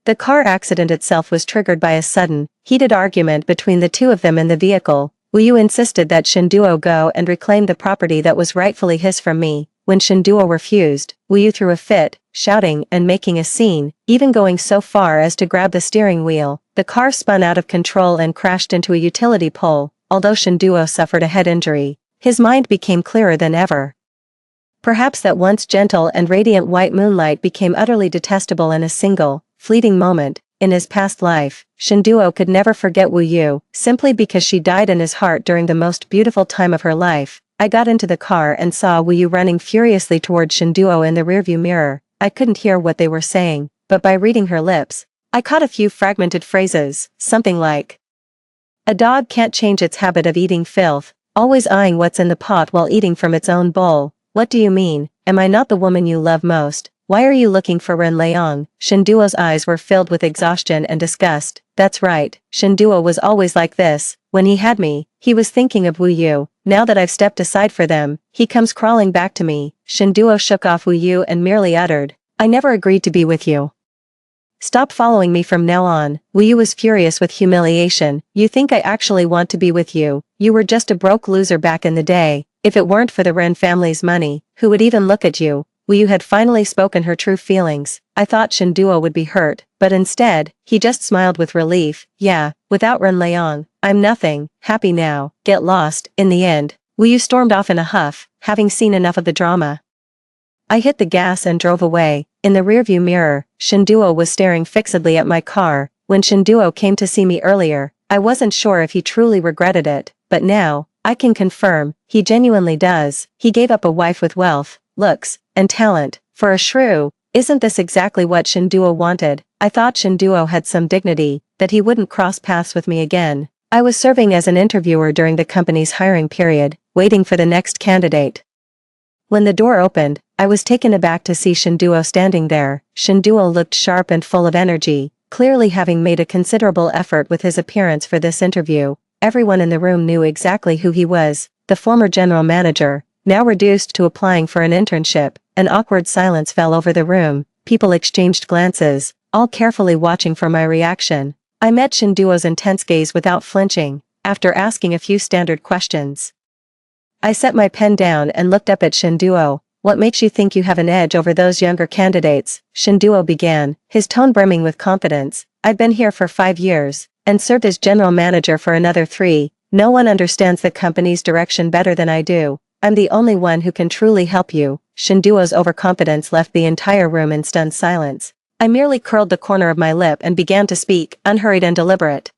A: The car accident itself was triggered by a sudden, heated argument between the two of them in the vehicle. Wu Yu insisted that Shinduo go and reclaim the property that was rightfully his from me. When Shinduo refused, Wu Yu threw a fit, shouting and making a scene, even going so far as to grab the steering wheel. The car spun out of control and crashed into a utility pole. Although Shinduo suffered a head injury, his mind became clearer than ever. Perhaps that once gentle and radiant white moonlight became utterly detestable in a single, fleeting moment. In his past life, Shinduo could never forget Wu Yu, simply because she died in his heart during the most beautiful time of her life. I got into the car and saw Wu Yu running furiously toward Shinduo in the rearview mirror. I couldn't hear what they were saying, but by reading her lips, I caught a few fragmented phrases, something like, "A dog can't change its habit of eating filth, always eyeing what's in the pot while eating from its own bowl. What do you mean? Am I not the woman you love most? Why are you looking for Ren Leong?" Shinduo's eyes were filled with exhaustion and disgust. That's right, Shinduo was always like this. When he had me, he was thinking of Wu Yu. Now that I've stepped aside for them, he comes crawling back to me. Shinduo shook off Wu Yu and merely uttered, "I never agreed to be with you. Stop following me from now on." Wu Yu was furious with humiliation. "You think I actually want to be with you? You were just a broke loser back in the day. If it weren't for the Ren family's money, who would even look at you?" Wu Yu had finally spoken her true feelings. I thought Shinduo would be hurt, but instead, he just smiled with relief. "Yeah, without Ren Leong, I'm nothing. Happy now. Get lost." In the end, Wu Yu stormed off in a huff, having seen enough of the drama. I hit the gas and drove away. In the rearview mirror, Shinduo was staring fixedly at my car. When Shinduo came to see me earlier, I wasn't sure if he truly regretted it, but now, I can confirm, he genuinely does. He gave up a wife with wealth, looks, and talent, for a shrew. Isn't this exactly what Shinduo wanted? I thought Shinduo had some dignity, that he wouldn't cross paths with me again. I was serving as an interviewer during the company's hiring period, waiting for the next candidate. When the door opened, I was taken aback to see Shinduo standing there. Shinduo looked sharp and full of energy, clearly having made a considerable effort with his appearance for this interview. Everyone in the room knew exactly who he was, the former general manager, now reduced to applying for an internship. An awkward silence fell over the room, people exchanged glances, all carefully watching for my reaction. I met Shinduo's intense gaze without flinching, after asking a few standard questions. I set my pen down and looked up at Shinduo. What makes you think you have an edge over those younger candidates? Shinduo began, his tone brimming with confidence. I've been here for 5 years, and served as general manager for another 3. No one understands the company's direction better than I do. I'm the only one who can truly help you. Shinduo's overconfidence left the entire room in stunned silence. I merely curled the corner of my lip and began to speak, unhurried and deliberate.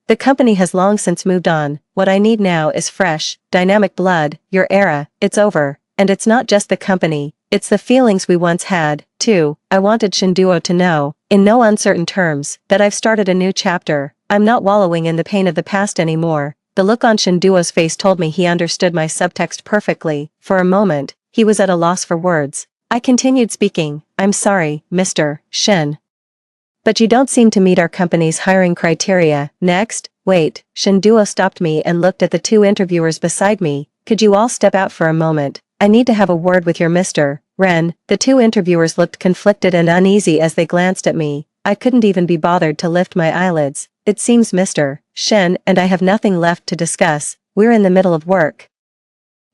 A: The company has long since moved on. What I need now is fresh, dynamic blood. Your era, it's over. And it's not just the company, it's the feelings we once had, too. I wanted Shinduo to know, in no uncertain terms, that I've started a new chapter. I'm not wallowing in the pain of the past anymore. The look on Shinduo's face told me he understood my subtext perfectly. For a moment, he was at a loss for words. I continued speaking. I'm sorry, Mr. Shin. But you don't seem to meet our company's hiring criteria. Next, wait. Shinduo stopped me and looked at the 2 interviewers beside me. Could you all step out for a moment? I need to have a word with your Mr. Ren. The 2 interviewers looked conflicted and uneasy as they glanced at me. I couldn't even be bothered to lift my eyelids. It seems Mr. Shen and I have nothing left to discuss. We're in the middle of work.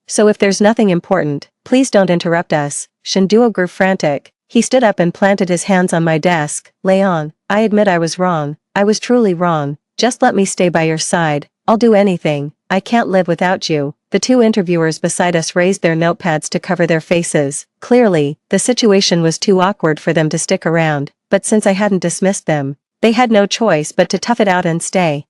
A: So if there's nothing important, please don't interrupt us. Shinduo grew frantic. He stood up and planted his hands on my desk. Leon, I admit I was wrong. I was truly wrong. Just let me stay by your side. I'll do anything. I can't live without you. The 2 interviewers beside us raised their notepads to cover their faces. Clearly, the situation was too awkward for them to stick around, but since I hadn't dismissed them, they had no choice but to tough it out and stay.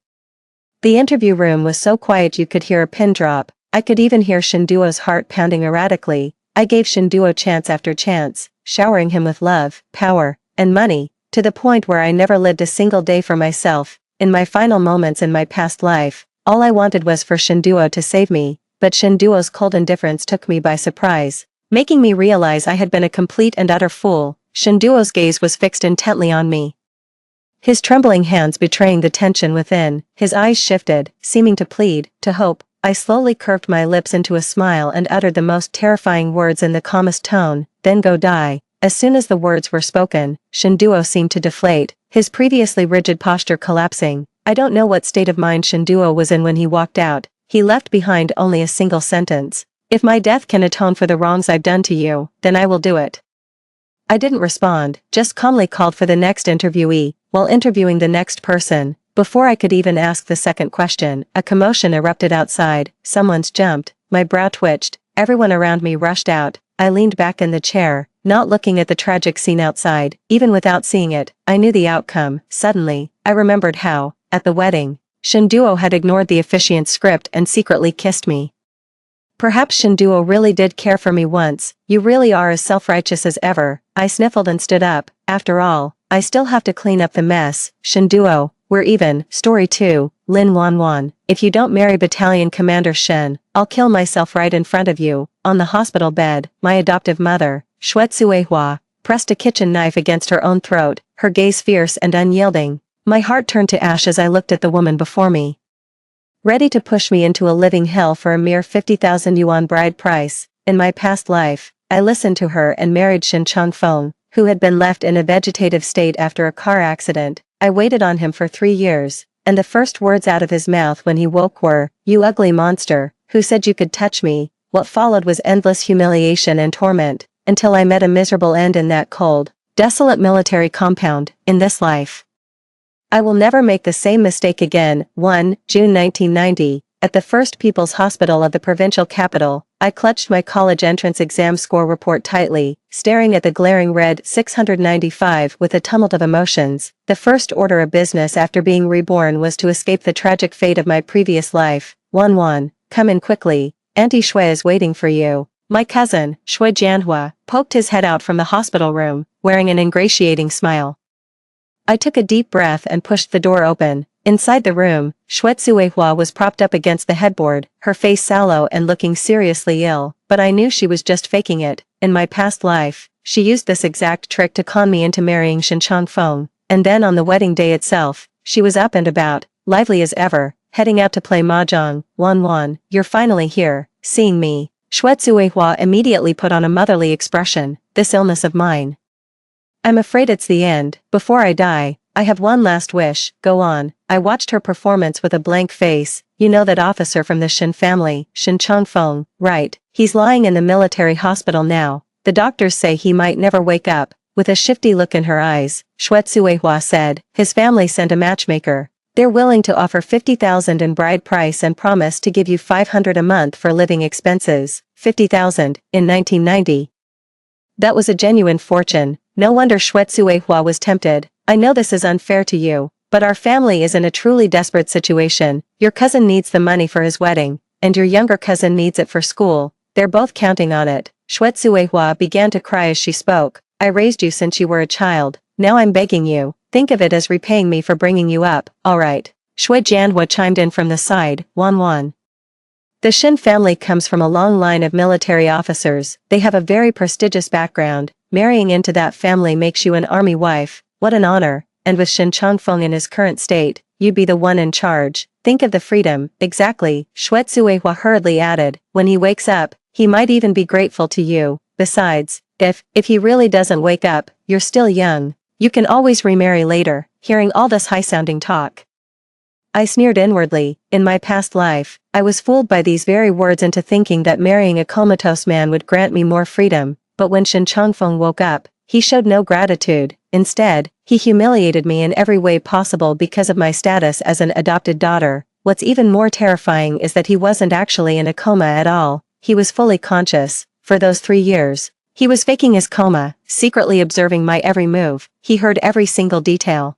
A: The interview room was so quiet you could hear a pin drop. I could even hear Shinduo's heart pounding erratically. I gave Shinduo chance after chance, showering him with love, power, and money, to the point where I never lived a single day for myself. In my final moments in my past life, all I wanted was for Shinduo to save me, but Shinduo's cold indifference took me by surprise, making me realize I had been a complete and utter fool. Shinduo's gaze was fixed intently on me, his trembling hands betraying the tension within. His eyes shifted, seeming to plead, to hope. I slowly curved my lips into a smile and uttered the most terrifying words in the calmest tone, then go die. As soon as the words were spoken, Shinduo seemed to deflate, his previously rigid posture collapsing. I don't know what state of mind Shinduo was in when he walked out. He left behind only a single sentence. If my death can atone for the wrongs I've done to you, then I will do it. I didn't respond, just calmly called for the next interviewee, while interviewing the next person. Before I could even ask the second question, a commotion erupted outside. Someone's jumped. My brow twitched. Everyone around me rushed out. I leaned back in the chair, not looking at the tragic scene outside. Even without seeing it, I knew the outcome. Suddenly, I remembered how, at the wedding, Shinduo had ignored the officiant's script and secretly kissed me. Perhaps Shinduo really did care for me once. You really are as self-righteous as ever. I sniffled and stood up. After all, I still have to clean up the mess. Shinduo, we're even. Story 2, Lin Wanwan. If you don't marry Battalion Commander Shen, I'll kill myself right in front of you. On the hospital bed, my adoptive mother, Shuetsuehua, pressed a kitchen knife against her own throat, her gaze fierce and unyielding. My heart turned to ash as I looked at the woman before me, ready to push me into a living hell for a mere 50,000 yuan bride price. In my past life, I listened to her and married Shin Changfeng, who had been left in a vegetative state after a car accident. I waited on him for 3 years, and the first words out of his mouth when he woke were, "You ugly monster, who said you could touch me?" What followed was endless humiliation and torment, until I met a miserable end in that cold, desolate military compound. In this life, I will never make the same mistake again. 1 June 1990, at the First People's Hospital of the provincial capital, I clutched my college entrance exam score report tightly, staring at the glaring red 695 with a tumult of emotions. The first order of business after being reborn was to escape the tragic fate of my previous life. 1-1. come in quickly, Auntie Shui is waiting for you. My cousin, Shui Jianhua, poked his head out from the hospital room, wearing an ingratiating smile. I took a deep breath and pushed the door open. Inside the room, Shui Zuihua was propped up against the headboard, her face sallow and looking seriously ill, but I knew she was just faking it. In my past life, she used this exact trick to con me into marrying Shen Changfeng, and then on the wedding day itself, she was up and about, lively as ever, heading out to play mahjong. Wan, you're finally here, seeing me. Shui Zuihua immediately put on a motherly expression, this illness of mine. I'm afraid it's the end. Before I die, I have one last wish. Go on. I watched her performance with a blank face. You know that officer from the Shen family, Shen Changfeng, right? He's lying in the military hospital now. The doctors say he might never wake up. With a shifty look in her eyes, Shui Zuihua said, his family sent a matchmaker. They're willing to offer 50,000 in bride price and promise to give you 500 a month for living expenses. 50,000, in 1990. That was a genuine fortune. No wonder Shui Zuihua was tempted. I know this is unfair to you, but our family is in a truly desperate situation. Your cousin needs the money for his wedding, and your younger cousin needs it for school. They're both counting on it. Shui Zuihua began to cry as she spoke. I raised you since you were a child. Now I'm begging you. Think of it as repaying me for bringing you up. Alright. Shui Jianhua chimed in from the side. Wan. The Shen family comes from a long line of military officers. They have a very prestigious background. Marrying into that family makes you an army wife. What an honor. And with Shen Changfeng in his current state, you'd be the one in charge. Think of the freedom. Exactly. Shui Zuihua hurriedly added. When he wakes up, he might even be grateful to you. Besides, if he really doesn't wake up, you're still young. You can always remarry later. Hearing all this high-sounding talk, I sneered inwardly. In my past life, I was fooled by these very words into thinking that marrying a comatose man would grant me more freedom, but when Shen Changfeng woke up, he showed no gratitude. Instead, he humiliated me in every way possible because of my status as an adopted daughter. What's even more terrifying is that he wasn't actually in a coma at all. He was fully conscious. For those 3 years, he was faking his coma, secretly observing my every move. He heard every single detail.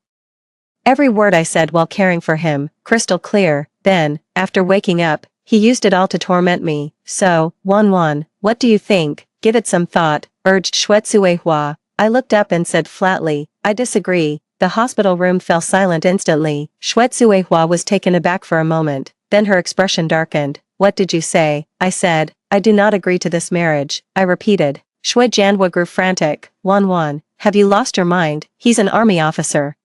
A: Every word I said while caring for him, crystal clear. Then, after waking up, he used it all to torment me. So, Wan, what do you think? Give it some thought, urged Shui Zuihua. I looked up and said flatly, I disagree. The hospital room fell silent instantly. Shui Zuihua was taken aback for a moment, then her expression darkened. What did you say? I said, I do not agree to this marriage. I repeated. Shui Jianhua grew frantic. Wan, have you lost your mind? He's an army officer.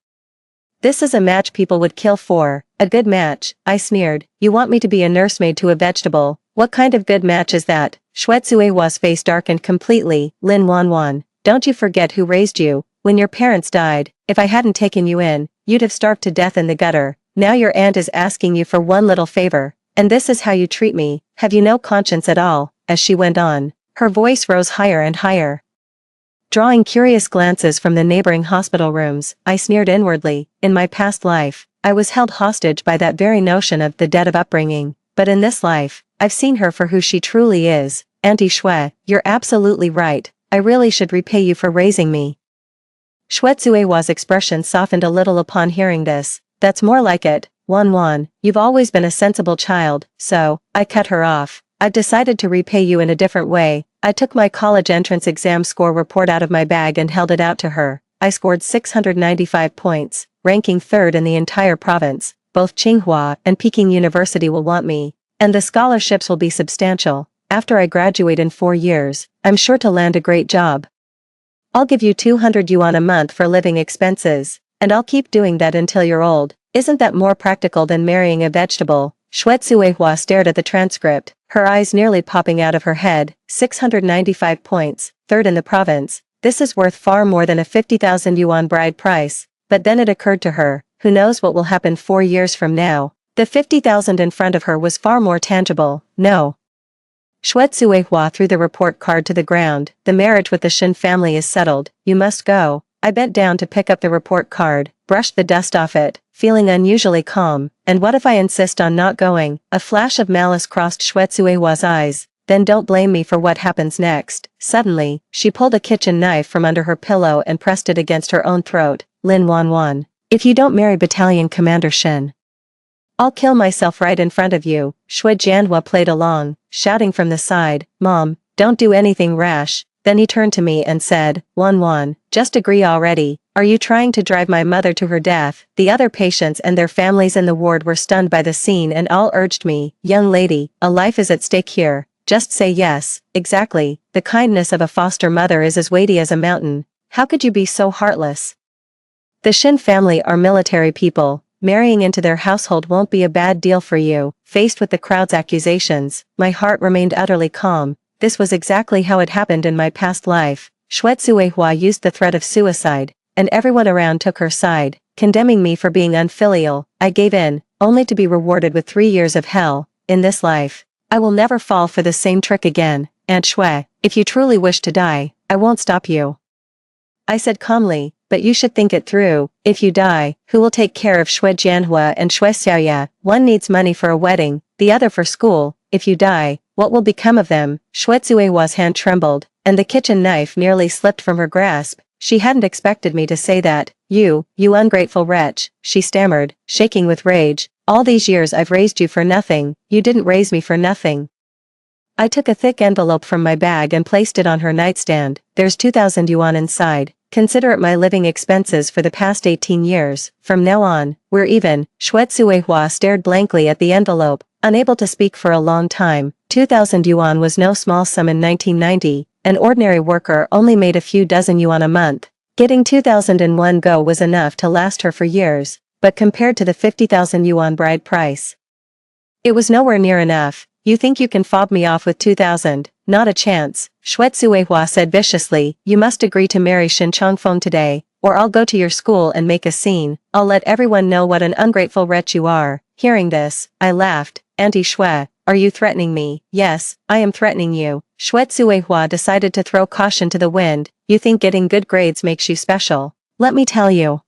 A: This is a match people would kill for. A good match, I sneered. You want me to be a nursemaid to a vegetable? What kind of good match is that? Shui Zuihua's face darkened completely. Lin Wan, don't you forget who raised you. When your parents died, if I hadn't taken you in, you'd have starved to death in the gutter. Now your aunt is asking you for one little favor, and this is how you treat me. Have you no conscience at all? As she went on, her voice rose higher and higher. Drawing curious glances from the neighboring hospital rooms, I sneered inwardly. In my past life, I was held hostage by that very notion of the debt of upbringing, but in this life, I've seen her for who she truly is. Auntie Shui, you're absolutely right. I really should repay you for raising me. Shui Zuihua's expression softened a little upon hearing this. That's more like it. Wan, you've always been a sensible child, so, I cut her off. I've decided to repay you in a different way. I took my college entrance exam score report out of my bag and held it out to her. I scored 695 points, ranking 3rd in the entire province. Both Tsinghua and Peking University will want me, and the scholarships will be substantial. After I graduate in 4 years, I'm sure to land a great job. I'll give you 200 yuan a month for living expenses, and I'll keep doing that until you're old. Isn't that more practical than marrying a vegetable? Shui Zuihua stared at the transcript, her eyes nearly popping out of her head. 695 points, 3rd in the province. This is worth far more than a 50,000 yuan bride price. But then it occurred to her, who knows what will happen 4 years from now? The 50,000 in front of her was far more tangible. No. Shui Zuihua threw the report card to the ground. The marriage with the Shen family is settled. You must go. I bent down to pick up the report card, brushed the dust off it, feeling unusually calm. And what if I insist on not going? A flash of malice crossed Shui Zuihua's eyes. Then don't blame me for what happens next. Suddenly, she pulled a kitchen knife from under her pillow and pressed it against her own throat. Lin Wan, if you don't marry Battalion Commander Shen, I'll kill myself right in front of you. Shui Jianhua played along, shouting from the side, Mom, don't do anything rash. Then he turned to me and said, Wan, just agree already. Are you trying to drive my mother to her death? The other patients and their families in the ward were stunned by the scene and all urged me, young lady, a life is at stake here. Just say yes. Exactly. The kindness of a foster mother is as weighty as a mountain. How could you be so heartless? The Shin family are military people. Marrying into their household won't be a bad deal for you. Faced with the crowd's accusations, my heart remained utterly calm. This was exactly how it happened in my past life. Xuezuehua used the threat of suicide, and everyone around took her side, condemning me for being unfilial. I gave in, only to be rewarded with 3 years of hell. In this life, I will never fall for the same trick again. Aunt Shui, if you truly wish to die, I won't stop you. I said calmly, but you should think it through. If you die, who will take care of Shui Jianhua and Shui Xiaoya? One needs money for a wedding, the other for school. If you die, what will become of them? Shui Zuehua's hand trembled, and the kitchen knife nearly slipped from her grasp. She hadn't expected me to say that. You ungrateful wretch, she stammered, shaking with rage. All these years I've raised you for nothing. You didn't raise me for nothing. I took a thick envelope from my bag and placed it on her nightstand. There's 2,000 yuan inside. Consider it my living expenses for the past 18 years. From now on, we're even. Shui Zuehua stared blankly at the envelope, unable to speak for a long time. 2,000 yuan was no small sum in 1990. An ordinary worker only made a few dozen yuan a month. Getting 2,000 in one go was enough to last her for years, but compared to the 50,000 yuan bride price, it was nowhere near enough. You think you can fob me off with 2,000? Not a chance. Shui Zuehua said viciously, you must agree to marry Shin Chongfeng today, or I'll go to your school and make a scene. I'll let everyone know what an ungrateful wretch you are. Hearing this, I laughed. Auntie Shui, are you threatening me? Yes, I am threatening you. Shui Zuehua decided to throw caution to the wind. You think getting good grades makes you special? Let me tell you.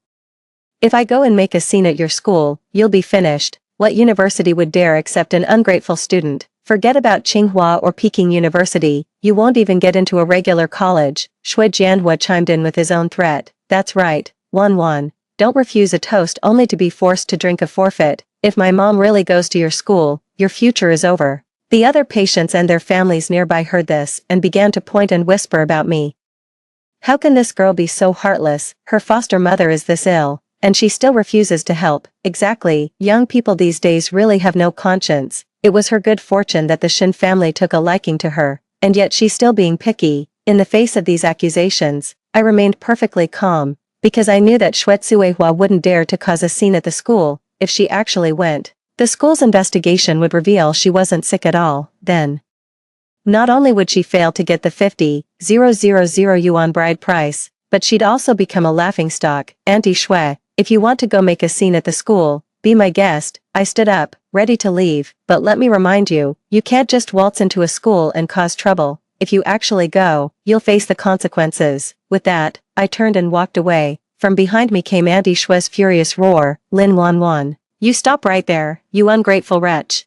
A: If I go and make a scene at your school, you'll be finished. What university would dare accept an ungrateful student? Forget about Tsinghua or Peking University, you won't even get into a regular college. Shui Jianhua chimed in with his own threat. That's right, Wan. Don't refuse a toast only to be forced to drink a forfeit. If my mom really goes to your school, your future is over. The other patients and their families nearby heard this and began to point and whisper about me. How can this girl be so heartless? Her foster mother is this ill, and she still refuses to help. Exactly, young people these days really have no conscience. It was her good fortune that the Shin family took a liking to her, and yet she's still being picky. In the face of these accusations, I remained perfectly calm, because I knew that Shui Zuehua wouldn't dare to cause a scene at the school. If she actually went, the school's investigation would reveal she wasn't sick at all. Then, not only would she fail to get the 50,000 yuan bride price, but she'd also become a laughingstock. Auntie Shui, if you want to go make a scene at the school, be my guest. I stood up, ready to leave, but let me remind you, you can't just waltz into a school and cause trouble. If you actually go, you'll face the consequences. With that, I turned and walked away. From behind me came Auntie Shui's furious roar, Lin Wan. You stop right there, you ungrateful wretch.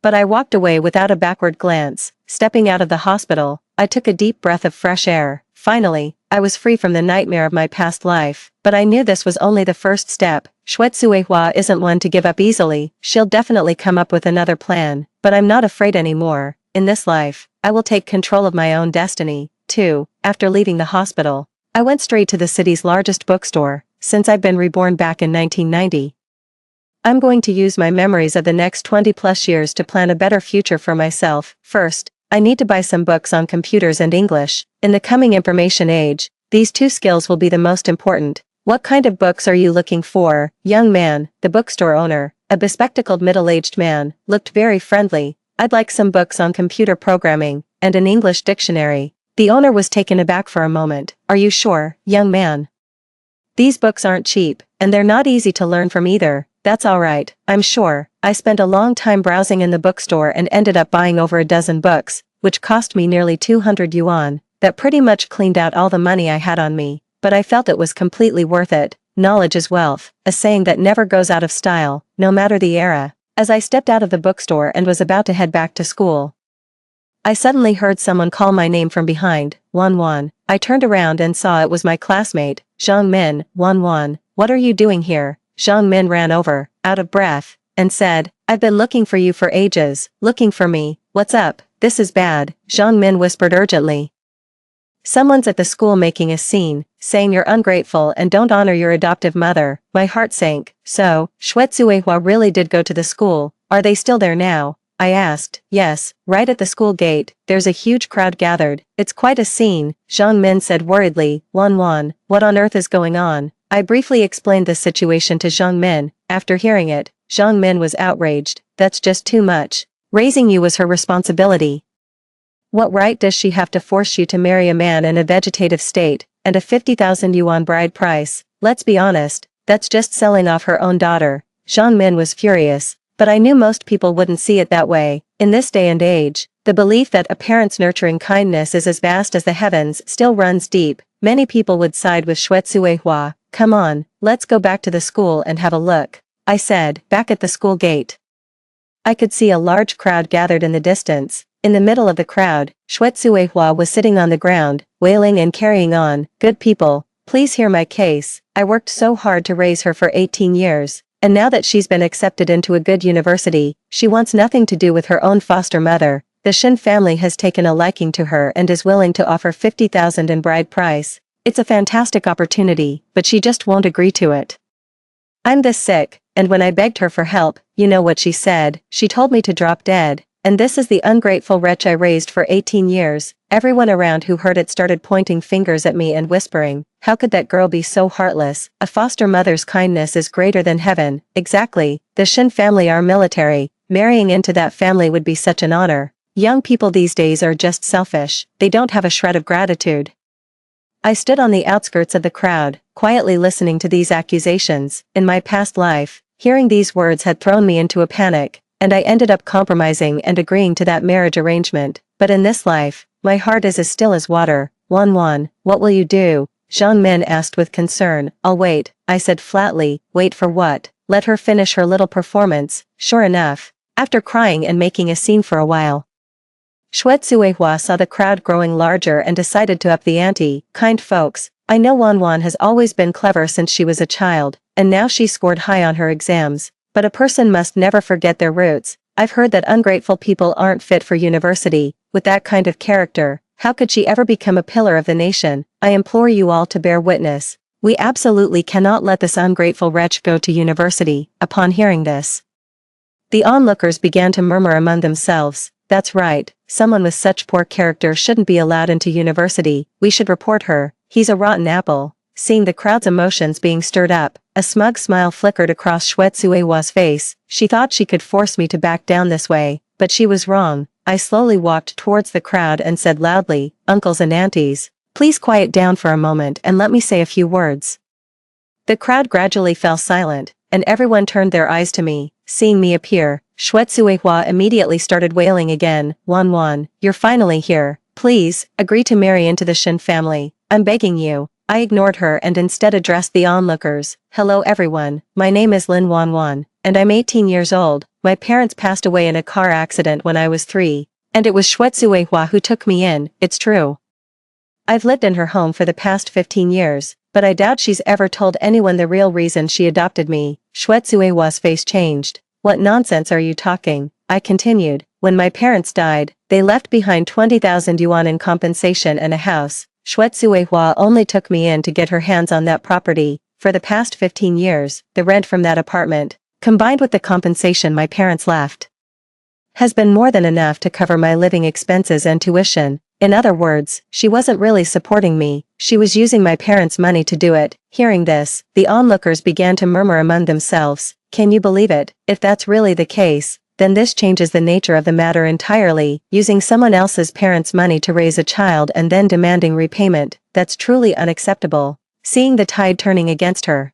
A: But I walked away without a backward glance. Stepping out of the hospital, I took a deep breath of fresh air. Finally, I was free from the nightmare of my past life. But I knew this was only the first step. Shui Zuehua isn't one to give up easily. She'll definitely come up with another plan. But I'm not afraid anymore. In this life, I will take control of my own destiny. 2. After leaving the hospital, I went straight to the city's largest bookstore. Since I've been reborn back in 1990, I'm going to use my memories of the next 20 plus years to plan a better future for myself. First, I need to buy some books on computers and English. In the coming information age, these two skills will be the most important. What kind of books are you looking for, young man? The bookstore owner, a bespectacled middle-aged man, looked very friendly. I'd like some books on computer programming, and an English dictionary. The owner was taken aback for a moment. Are you sure, young man? These books aren't cheap, and they're not easy to learn from either. That's alright, I'm sure. I spent a long time browsing in the bookstore and ended up buying over a dozen books, which cost me nearly 200 yuan. That pretty much cleaned out all the money I had on me, but I felt it was completely worth it. Knowledge is wealth, a saying that never goes out of style, no matter the era. As I stepped out of the bookstore and was about to head back to school, I suddenly heard someone call my name from behind, Wan. I turned around and saw it was my classmate, Zhang Min. Wan, what are you doing here? Zhang Min ran over, out of breath, and said, "I've been looking for you for ages, looking for me, what's up, this is bad," Zhang Min whispered urgently. "Someone's at the school making a scene, saying you're ungrateful and don't honor your adoptive mother." My heart sank. "So, Xuezuehua really did go to the school, are they still there now?" I asked. "Yes, right at the school gate, there's a huge crowd gathered, it's quite a scene," Zhang Min said worriedly. "Wan, what on earth is going on?" I briefly explained this situation to Zhang Min. After hearing it, Zhang Min was outraged. "That's just too much. Raising you was her responsibility. What right does she have to force you to marry a man in a vegetative state, and a 50,000 yuan bride price? Let's be honest, that's just selling off her own daughter." Zhang Min was furious, but I knew most people wouldn't see it that way. In this day and age, the belief that a parent's nurturing kindness is as vast as the heavens still runs deep. Many people would side with Xuezuehua. "Come on, let's go back to the school and have a look," I said. Back at the school gate, I could see a large crowd gathered in the distance. In the middle of the crowd, Xuezuehua was sitting on the ground, wailing and carrying on. "Good people, please hear my case. I worked so hard to raise her for 18 years. And now that she's been accepted into a good university, she wants nothing to do with her own foster mother. The Shin family has taken a liking to her and is willing to offer 50,000 in bride price. It's a fantastic opportunity, but she just won't agree to it. I'm this sick, and when I begged her for help, you know what she said. She told me to drop dead. And this is the ungrateful wretch I raised for 18 years. Everyone around who heard it started pointing fingers at me and whispering, how could that girl be so heartless? A foster mother's kindness is greater than heaven. Exactly, the Shin family are military. Marrying into that family would be such an honor. Young people these days are just selfish. They don't have a shred of gratitude. I stood on the outskirts of the crowd, quietly listening to these accusations. In my past life, hearing these words had thrown me into a panic, and I ended up compromising and agreeing to that marriage arrangement. But in this life, my heart is as still as water. Wan, what will you do? Zhang Min asked with concern. I'll wait, I said flatly. Wait for what? Let her finish her little performance. Sure enough, after crying and making a scene for a while, Xuezuehua saw the crowd growing larger and decided to up the ante. Kind folks, I know Wan has always been clever since she was a child, and now she scored high on her exams. But a person must never forget their roots. I've heard that ungrateful people aren't fit for university. With that kind of character, how could she ever become a pillar of the nation? I implore you all to bear witness. We absolutely cannot let this ungrateful wretch go to university. Upon hearing this, the onlookers began to murmur among themselves. That's right, someone with such poor character shouldn't be allowed into university. We should report her. He's a rotten apple. Seeing the crowd's emotions being stirred up, a smug smile flickered across Xuezuehua's face. She thought she could force me to back down this way, but she was wrong. I slowly walked towards the crowd and said loudly, uncles and aunties, please quiet down for a moment and let me say a few words. The crowd gradually fell silent, and everyone turned their eyes to me. Seeing me appear, Xuezuehua immediately started wailing again. Wan, you're finally here. Please, agree to marry into the Shin family. I'm begging you. I ignored her and instead addressed the onlookers. Hello everyone, my name is Lin Wan, and I'm 18 years old. My parents passed away in a car accident when I was 3, and it was Xuezuehua who took me in. It's true. I've lived in her home for the past 15 years, but I doubt she's ever told anyone the real reason she adopted me. Xuezuehua's face changed. What nonsense are you talking? I continued. When my parents died, they left behind 20,000 yuan in compensation and a house. Xuezuehua only took me in to get her hands on that property. For the past 15 years, the rent from that apartment, combined with the compensation my parents left, has been more than enough to cover my living expenses and tuition. In other words, she wasn't really supporting me, she was using my parents' money to do it. Hearing this, the onlookers began to murmur among themselves. Can you believe it? If that's really the case, then this changes the nature of the matter entirely. Using someone else's parents' money to raise a child and then demanding repayment, that's truly unacceptable. Seeing the tide turning against her,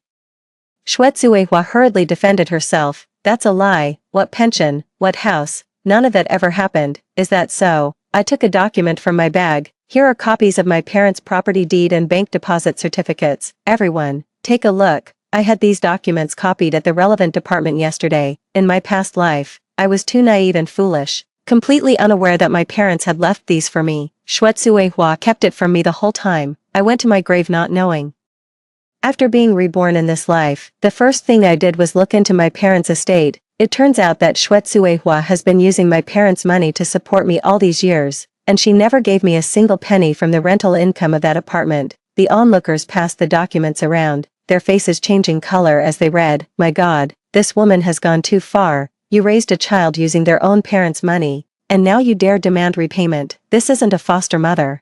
A: Xuezuehua hurriedly defended herself. That's a lie. What pension? What house? None of that ever happened. Is that so? I took a document from my bag. Here are copies of my parents' property deed and bank deposit certificates. Everyone, take a look. I had these documents copied at the relevant department yesterday. In my past life, I was too naive and foolish, completely unaware that my parents had left these for me. Xuezuehua kept it from me the whole time. I went to my grave not knowing. After being reborn in this life, the first thing I did was look into my parents' estate. It turns out that Xuetsuehua has been using my parents' money to support me all these years, and she never gave me a single penny from the rental income of that apartment. The onlookers passed the documents around, their faces changing color as they read, "My God, this woman has gone too far. You raised a child using their own parents' money, and now you dare demand repayment. This isn't a foster mother.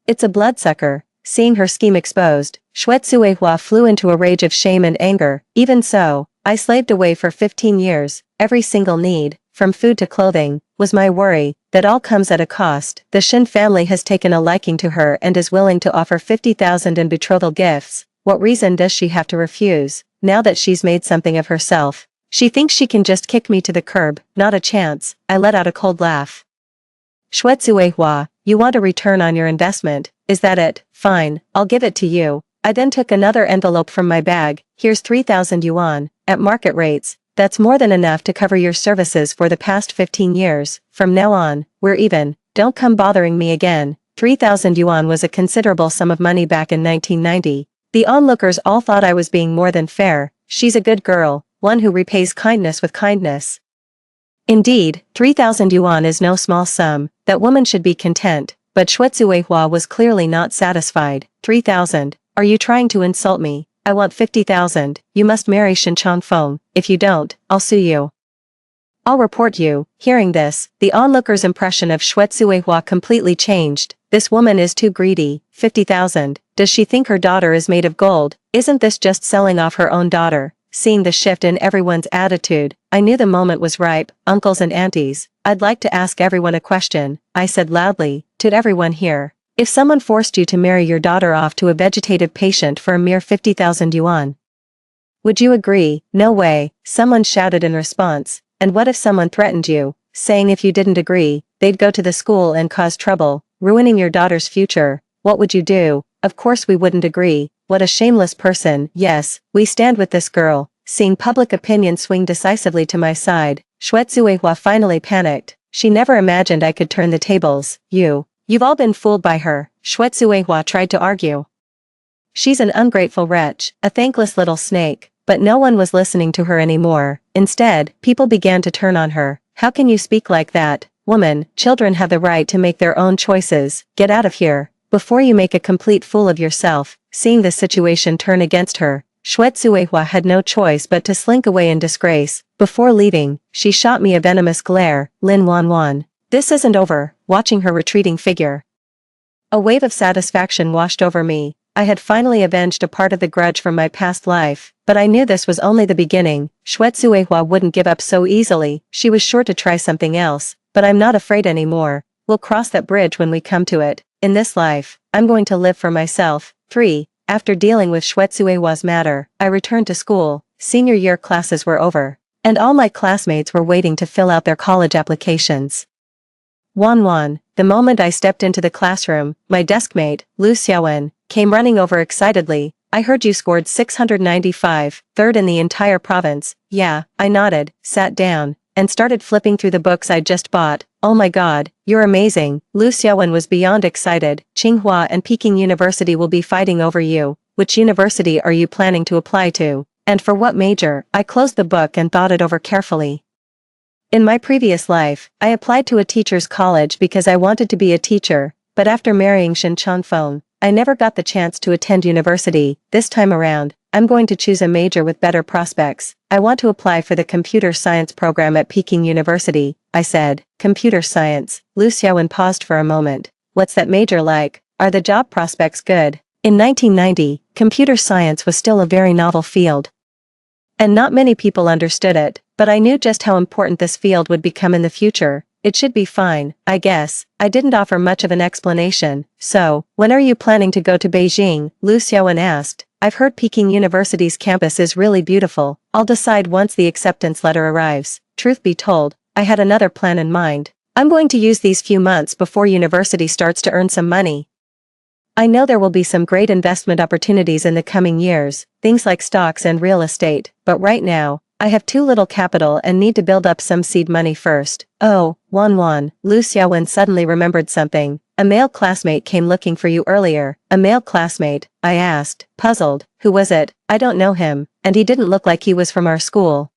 A: It's a bloodsucker." Seeing her scheme exposed, Xuetsuehua flew into a rage of shame and anger. "Even so, I slaved away for 15 years, every single need, from food to clothing, was my worry. That all comes at a cost. The Shin family has taken a liking to her and is willing to offer 50,000 in betrothal gifts. What reason does she have to refuse, now that she's made something of herself? She thinks she can just kick me to the curb. Not a chance." I let out a cold laugh. "Xuetsuehua, you want a return on your investment, is that it? Fine, I'll give it to you." I then took another envelope from my bag. "Here's 3,000 yuan, at market rates. That's more than enough to cover your services for the past 15 years. From now on, we're even. Don't come bothering me again." 3,000 yuan was a considerable sum of money back in 1990. The onlookers all thought I was being more than fair. She's a good girl, one who repays kindness with kindness. Indeed, 3,000 yuan is no small sum. That woman should be content. But Xuetsuehua was clearly not satisfied. 3,000? Are you trying to insult me? I want 50,000. You must marry Shin Changfeng. If you don't, I'll sue you. I'll report you." Hearing this, the onlookers' impression of Xuetsuehua completely changed. This woman is too greedy. 50,000. Does she think her daughter is made of gold? Isn't this just selling off her own daughter? Seeing the shift in everyone's attitude, I knew the moment was ripe. "Uncles and aunties, I'd like to ask everyone a question," I said loudly, to everyone here. "If someone forced you to marry your daughter off to a vegetative patient for a mere 50,000 yuan, would you agree?" "No way," someone shouted in response. "And what if someone threatened you, saying if you didn't agree, they'd go to the school and cause trouble, ruining your daughter's future? What would you do?" "Of course we wouldn't agree. What a shameless person." "Yes, we stand with this girl." Seeing public opinion swing decisively to my side, Xuetsuehua finally panicked. She never imagined I could turn the tables. You've all been fooled by her," Xuetsuehua tried to argue. "She's an ungrateful wretch, a thankless little snake." But no one was listening to her anymore. Instead, people began to turn on her. "How can you speak like that? Woman, children have the right to make their own choices. Get out of here, before you make a complete fool of yourself." Seeing the situation turn against her, Xuetsuehua had no choice but to slink away in disgrace. Before leaving, she shot me a venomous glare. "Lin Wanwan, this isn't over." Watching her retreating figure, a wave of satisfaction washed over me. I had finally avenged a part of the grudge from my past life, but I knew this was only the beginning. Xuetsuehua wouldn't give up so easily. She was sure to try something else, but I'm not afraid anymore. We'll cross that bridge when we come to it. In this life, I'm going to live for myself. 3. After dealing with Xuetsuehua's matter, I returned to school. Senior year classes were over, and all my classmates were waiting to fill out their college applications. Wanwan, the moment I stepped into the classroom, my deskmate, Lu Xiaowen, came running over excitedly. "I heard you scored 695, third in the entire province." "Yeah," I nodded, sat down, and started flipping through the books I'd just bought. "Oh my God, you're amazing." Lu Xiaowen was beyond excited. "Tsinghua and Peking University will be fighting over you. Which university are you planning to apply to? And for what major?" I closed the book and thought it over carefully. In my previous life, I applied to a teacher's college because I wanted to be a teacher, but after marrying Shin Changfeng, I never got the chance to attend university. This time around, I'm going to choose a major with better prospects. I want to apply for the computer science program at Peking University, I said. Computer science. Lu Xiaowen paused for a moment. What's that major like? Are the job prospects good? In 1990, computer science was still a very novel field, and not many people understood it, but I knew just how important this field would become in the future. It should be fine, I guess. I didn't offer much of an explanation. "So, when are you planning to go to Beijing?" Lu Xiaowen asked. "I've heard Peking University's campus is really beautiful. I'll decide once the acceptance letter arrives." Truth be told, I had another plan in mind. I'm going to use these few months before university starts to earn some money. I know there will be some great investment opportunities in the coming years, things like stocks and real estate, but right now, I have too little capital and need to build up some seed money first. "Oh, Wanwan," Lu Xiaowen suddenly remembered something. "A male classmate came looking for you earlier." "A male classmate?" I asked, puzzled. "Who was it?" "I don't know him, and he didn't look like he was from our school."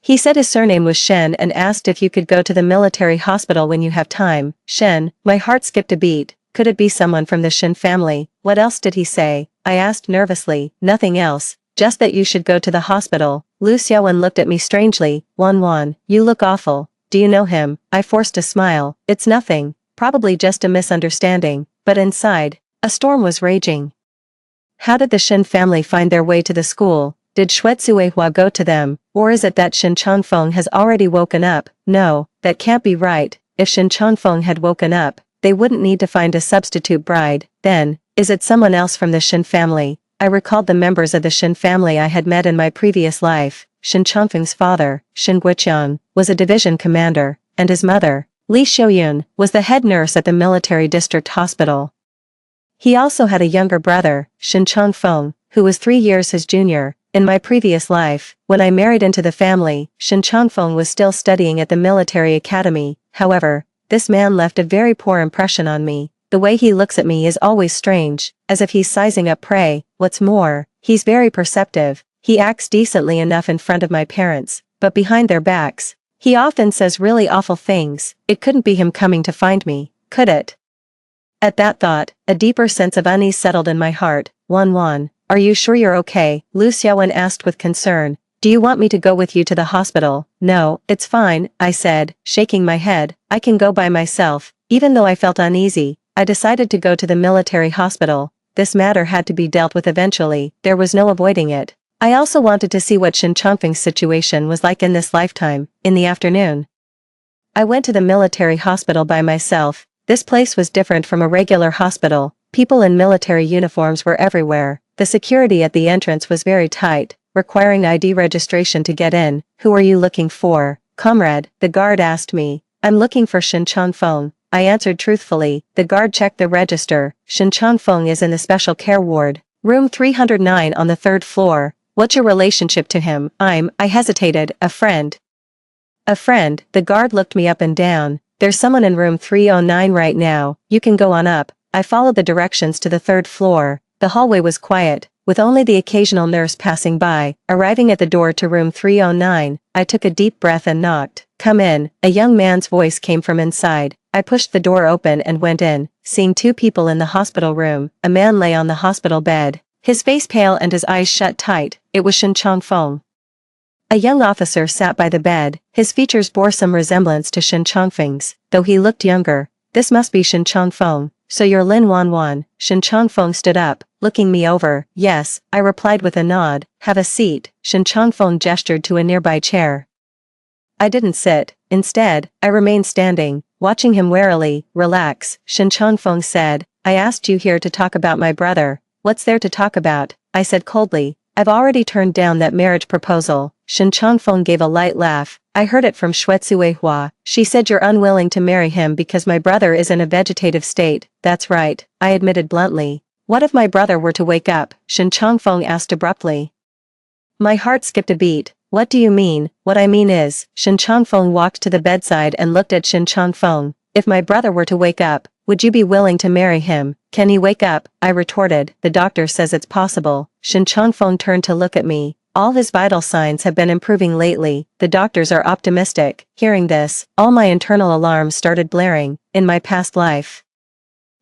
A: He said his surname was Shen and asked if you could go to the military hospital when you have time. Shen, my heart skipped a beat. Could it be someone from the Shen family? What else did he say? I asked nervously. Nothing else. Just that you should go to the hospital. Lu Xiaowen looked at me strangely. Wan, you look awful. Do you know him? I forced a smile. It's nothing. Probably just a misunderstanding. But inside, a storm was raging. How did the Shen family find their way to the school? Did Xuezuehua go to them, or is it that Shen Changfeng has already woken up? No, that can't be right. If Shen Changfeng had woken up, they wouldn't need to find a substitute bride. Then, is it someone else from the Shen family? I recalled the members of the Shen family I had met in my previous life. Shen Changfeng's father, Shen Guoqiang, was a division commander, and his mother, Li Xiaoyun, was the head nurse at the military district hospital. He also had a younger brother, Shen Changfeng, who was 3 years his junior. In my previous life, when I married into the family, Shen Changfeng was still studying at the military academy. However, this man left a very poor impression on me. The way he looks at me is always strange, as if he's sizing up prey. What's more, he's very perceptive. He acts decently enough in front of my parents, but behind their backs, he often says really awful things. It couldn't be him coming to find me, could it? At that thought, a deeper sense of unease settled in my heart. Wan, are you sure you're okay? Lu Xiaowen asked with concern. Do you want me to go with you to the hospital? No, it's fine, I said, shaking my head. I can go by myself. Even though I felt uneasy, I decided to go to the military hospital. This matter had to be dealt with eventually. There was no avoiding it. I also wanted to see what Shen Changfeng's situation was like in this lifetime. In the afternoon, I went to the military hospital by myself. This place was different from a regular hospital. People in military uniforms were everywhere. The security at the entrance was very tight, requiring ID registration to get in. Who are you looking for? Comrade, the guard asked me. I'm looking for Shen Changfeng. I answered truthfully. The guard checked the register. Shen Changfeng is in the special care ward, room 309 on the 3rd floor. What's your relationship to him? I hesitated. A friend. A friend, the guard looked me up and down. There's someone in room 309 right now. You can go on up. I followed the directions to the 3rd floor. The hallway was quiet, with only the occasional nurse passing by. Arriving at the door to room 309, I took a deep breath and knocked. Come in. A young man's voice came from inside. I pushed the door open and went in, seeing 2 people in the hospital room. A man lay on the hospital bed, his face pale and his eyes shut tight. It was Shen Changfeng. A young officer sat by the bed. His features bore some resemblance to Shen Changfeng's, though he looked younger. This must be Shen Changfeng. So you're Lin Wan. Shen Changfeng stood up, looking me over. Yes, I replied with a nod. Have a seat. Shen Changfeng gestured to a nearby chair. I didn't sit. Instead, I remained standing, watching him warily. Relax, Shen Changfeng said. I asked you here to talk about my brother. What's there to talk about? I said coldly. I've already turned down that marriage proposal. Shen Changfeng gave a light laugh. I heard it from Xuezuehua. She said you're unwilling to marry him because my brother is in a vegetative state. That's right, I admitted bluntly. What if my brother were to wake up? Shen Changfeng asked abruptly. My heart skipped a beat. What do you mean? What I mean is, Shen Changfeng walked to the bedside and looked at Shen Changfeng. If my brother were to wake up, would you be willing to marry him? Can he wake up? I retorted. The doctor says it's possible. Shen Changfeng turned to look at me. All his vital signs have been improving lately. The doctors are optimistic. Hearing this, all my internal alarms started blaring. In my past life,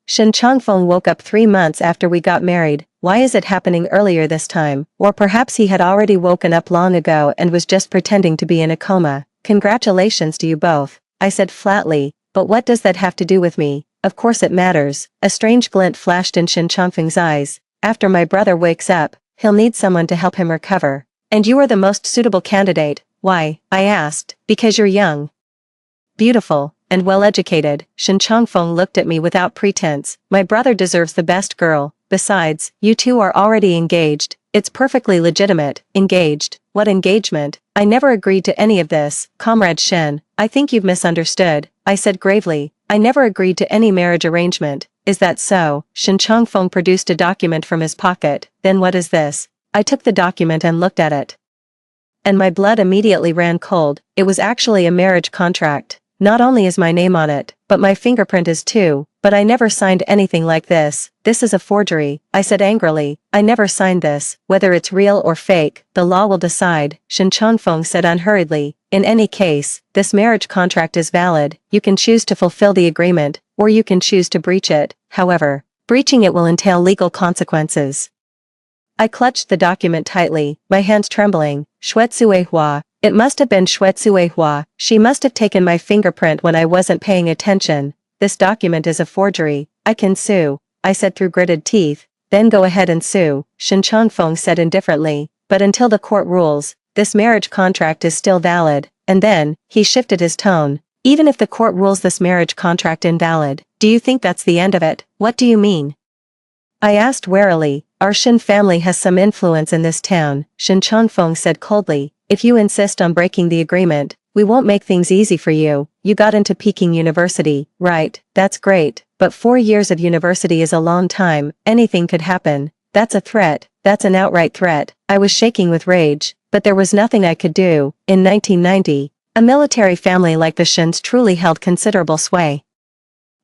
A: Shen Changfeng woke up 3 months after we got married. Why is it happening earlier this time? Or perhaps he had already woken up long ago and was just pretending to be in a coma. Congratulations to you both, I said flatly. But what does that have to do with me? Of course it matters. A strange glint flashed in Shen Changfeng's eyes. After my brother wakes up, he'll need someone to help him recover. And you are the most suitable candidate. Why? I asked. Because you're young, beautiful, and well-educated. Shen Changfeng looked at me without pretense. My brother deserves the best girl. Besides, you two are already engaged. It's perfectly legitimate. Engaged? What engagement? I never agreed to any of this. Comrade Shen, I think you've misunderstood, I said gravely. I never agreed to any marriage arrangement. Is that so? Shen Changfeng produced a document from his pocket. Then what is this? I took the document and looked at it. And my blood immediately ran cold. It was actually a marriage contract. Not only is my name on it, but my fingerprint is too. but I never signed anything like this. This is a forgery, I said angrily. I never signed this. Whether it's real or fake, the law will decide, Shen Changfeng said unhurriedly. In any case, this marriage contract is valid. You can choose to fulfill the agreement, or you can choose to breach it. However, breaching it will entail legal consequences. I clutched the document tightly, my hands trembling. Shuetsue Hua. It must have been Shuetsue Hua. She must have taken my fingerprint when I wasn't paying attention. This document is a forgery. I can sue, I said through gritted teeth. Then go ahead and sue, Shen Changfeng said indifferently. But until the court rules, this marriage contract is still valid. And then, he shifted his tone. Even if the court rules this marriage contract invalid, do you think that's the end of it? What do you mean? I asked warily. Our Shen family has some influence in this town, Shen Changfeng said coldly. If you insist on breaking the agreement, we won't make things easy for you. You got into Peking University, right? That's great, but 4 years of university is a long time. Anything could happen. That's a threat. That's an outright threat. I was shaking with rage, but there was nothing I could do. In 1990, a military family like the Shens truly held considerable sway.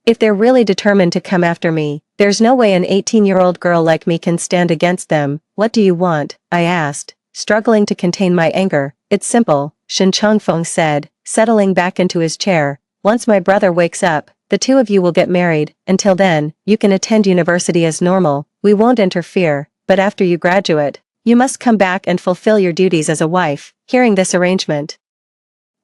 A: If they're really determined to come after me, there's no way an 18-year-old girl like me can stand against them. What do you want? I asked, struggling to contain my anger. It's simple, Shen Changfeng said, settling back into his chair. Once my brother wakes up, the two of you will get married. Until then, you can attend university as normal. We won't interfere, but after you graduate, you must come back and fulfill your duties as a wife. Hearing this arrangement,